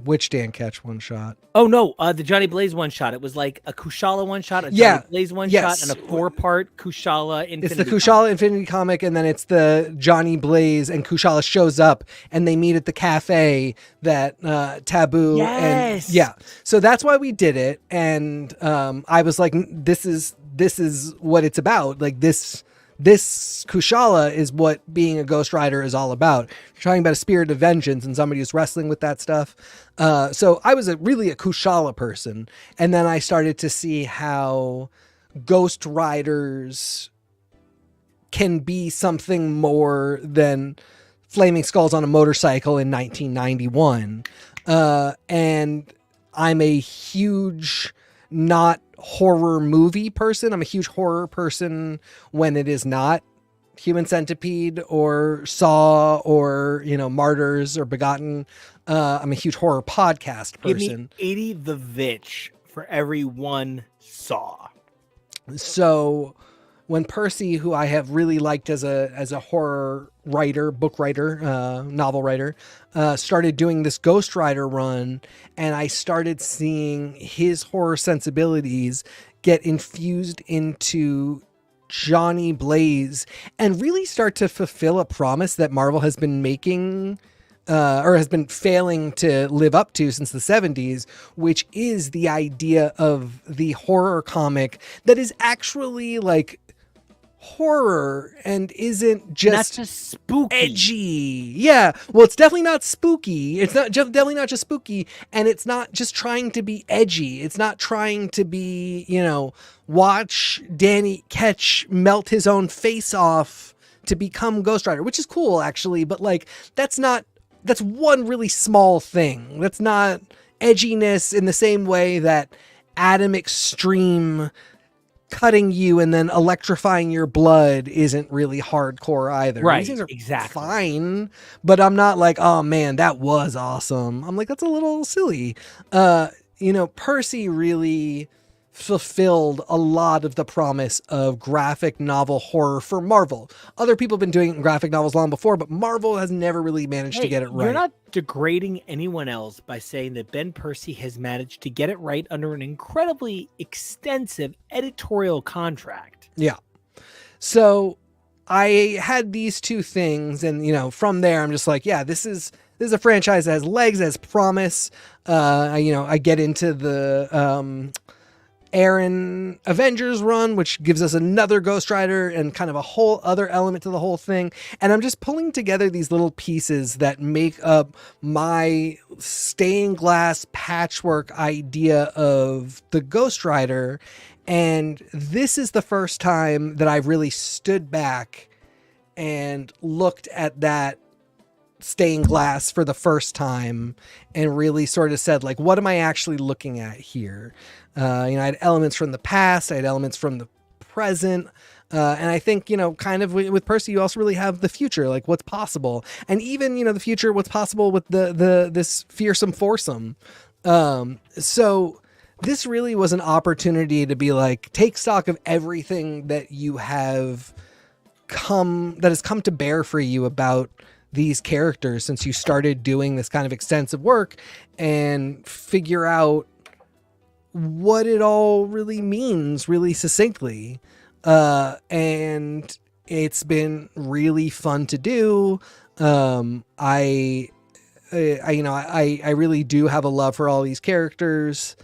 Which Dan Catch one shot? Oh no, the Johnny Blaze one shot. It was like a Kushala one shot, a Johnny Blaze one shot, and a 4-part Kushala Infinity. It's the Kushala Infinity comic, and then it's the Johnny Blaze, and Kushala shows up, and they meet at the cafe that Taboo. And so that's why we did it, and I was like, this is what it's about. Like this Kushala is what being a Ghost Rider is all about. You're talking about a spirit of vengeance and somebody who's wrestling with that stuff. So I was really a Kushala person. And then I started to see how Ghost Riders can be something more than flaming skulls on a motorcycle in 1991. And I'm a huge, not horror movie person. I'm a huge horror person when it is not Human Centipede or Saw or, Martyrs or Begotten. I'm a huge horror podcast person. Give me 80 The Vitch for every one Saw. So when Percy, who I have really liked as a horror writer, book writer, novel writer, started doing this Ghost Rider run, and I started seeing his horror sensibilities get infused into Johnny Blaze and really start to fulfill a promise that Marvel has been making or has been failing to live up to since the 70s, which is the idea of the horror comic that is actually like horror and isn't just spooky, edgy. Yeah, well, it's definitely not spooky. It's definitely not just spooky, and it's not just trying to be edgy. It's not trying to be, watch Danny Ketch melt his own face off to become Ghost Rider, which is cool actually, but like that's one really small thing. That's not edginess in the same way that Adam Extreme cutting you and then electrifying your blood isn't really hardcore either. Right, these things are exactly fine, but I'm not like, oh man, that was awesome. I'm like, that's a little silly. Percy really fulfilled a lot of the promise of graphic novel horror for Marvel. Other people have been doing it in graphic novels long before, but Marvel has never really managed to get it right. You're not degrading anyone else by saying that Ben Percy has managed to get it right under an incredibly extensive editorial contract. Yeah. So I had these two things, and from there I'm just like, yeah, this is a franchise that has legs, has promise. I get into the Aaron Avengers run, which gives us another Ghost Rider and kind of a whole other element to the whole thing. And I'm just pulling together these little pieces that make up my stained glass patchwork idea of the Ghost Rider. And this is the first time that I've really stood back and looked at that stained glass for the first time and really sort of said, like, what am I actually looking at here? I had elements from the past, I had elements from the present, and I think, kind of with Percy, you also really have the future, like what's possible, and even, the future, what's possible with this fearsome foursome. So this really was an opportunity to be like, take stock of everything that has come to bear for you about these characters since you started doing this kind of extensive work, and figure out what it all really means really succinctly. And it's been really fun to do. I really do have a love for all these characters,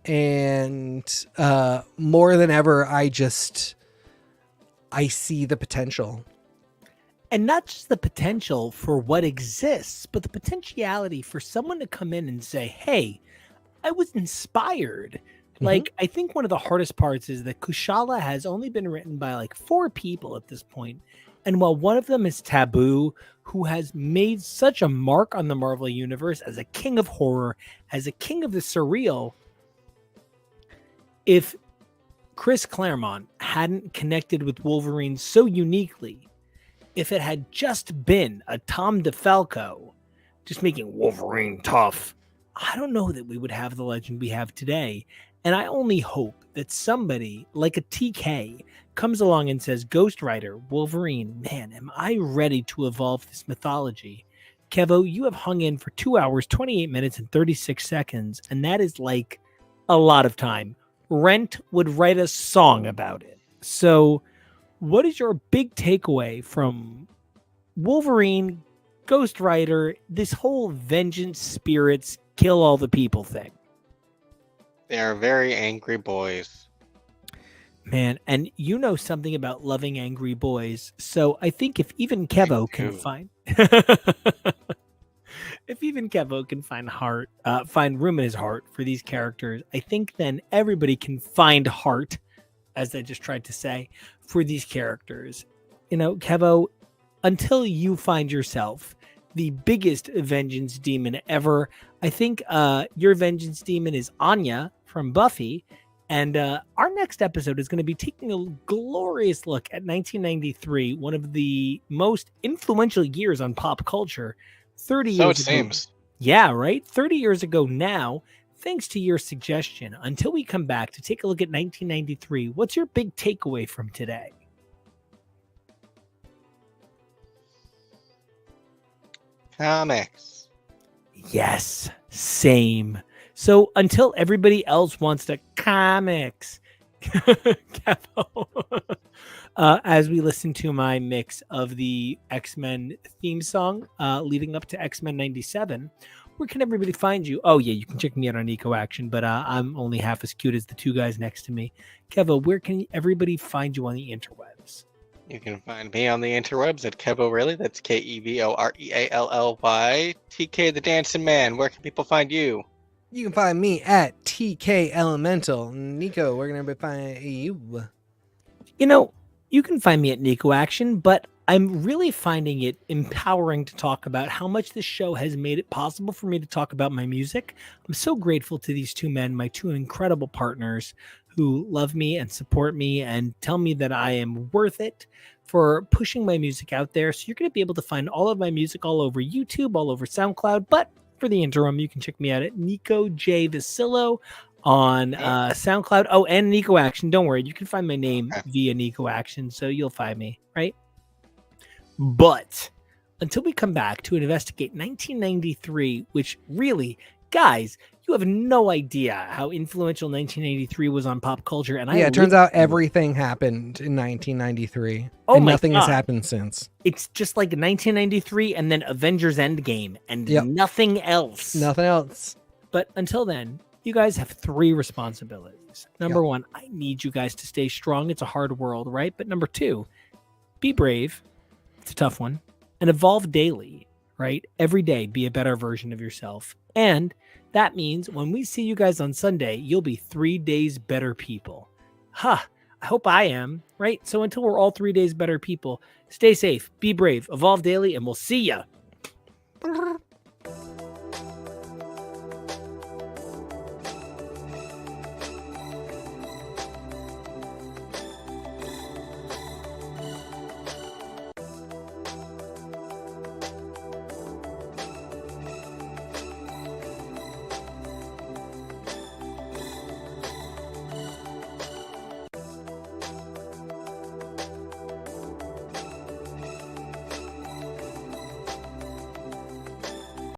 and more than ever, I see the potential. And not just the potential for what exists, but the potentiality for someone to come in and say, hey, I was inspired. Mm-hmm. Like, I think one of the hardest parts is that Kushala has only been written by like 4 people at this point. And while one of them is Taboo, who has made such a mark on the Marvel Universe as a king of horror, as a king of the surreal, if Chris Claremont hadn't connected with Wolverine so uniquely, if it had just been a Tom DeFalco just making Wolverine tough, I don't know that we would have the legend we have today. And I only hope that somebody like a TK comes along and says, Ghost Rider, Wolverine, man, am I ready to evolve this mythology? Kevo, you have hung in for 2 hours, 28 minutes, and 36 seconds. And that is like a lot of time. Rent would write a song about it. So what is your big takeaway from Wolverine, Ghost Rider, this whole vengeance spirits, kill all the people thing? They are very angry boys. Man, and you know something about loving angry boys. So I think if even Kevo can find if even Kevo can find room in his heart for these characters, I think then everybody can find heart, as I just tried to say, for these characters. You know, Kevo, until you find yourself the biggest vengeance demon ever, I think your vengeance demon is Anya from Buffy. And our next episode is going to be taking a glorious look at 1993, one of the most influential years on pop culture. 30 years ago. So it seems. Yeah, right? 30 years ago now, thanks to your suggestion. Until we come back to take a look at 1993, what's your big takeaway from today? Comics. Yes, same. So until everybody else wants to comics, as we listen to my mix of the X-Men theme song leading up to X-Men 97, where can everybody find you? Oh, yeah, you can check me out on Eco Action, but I'm only half as cute as the two guys next to me. Kevo, where can everybody find you on the interwebs? You can find me on the interwebs at Kevo Really. That's KEVOREALLY. TK the Dancing Man. Where can people find you? You can find me at TK Elemental. Nico, where can everybody find you? You know, you can find me at Nico Action, but I'm really finding it empowering to talk about how much this show has made it possible for me to talk about my music. I'm so grateful to these two men, my two incredible partners who love me and support me and tell me that I am worth it for pushing my music out there. So you're going to be able to find all of my music all over YouTube, all over SoundCloud, but for the interim, you can check me out at Nico J. Vasillo on SoundCloud. Oh, and Nico Action. Don't worry. You can find my name via Nico Action, so you'll find me, right? But until we come back to investigate 1993, which really, guys, you have no idea how influential 1983 was on pop culture. And it turns out everything happened in 1993. And nothing has happened since. It's just like 1993 and then Avengers Endgame and nothing else. Nothing else. But until then, you guys have 3 responsibilities. Number 1, I need you guys to stay strong. It's a hard world, right? But number 2, be brave. It's a tough one. And evolve daily, right? Every day, be a better version of yourself. And that means when we see you guys on Sunday, you'll be 3 days better people. I hope I am, right? So until we're all 3 days better people, stay safe, be brave, evolve daily, and we'll see ya.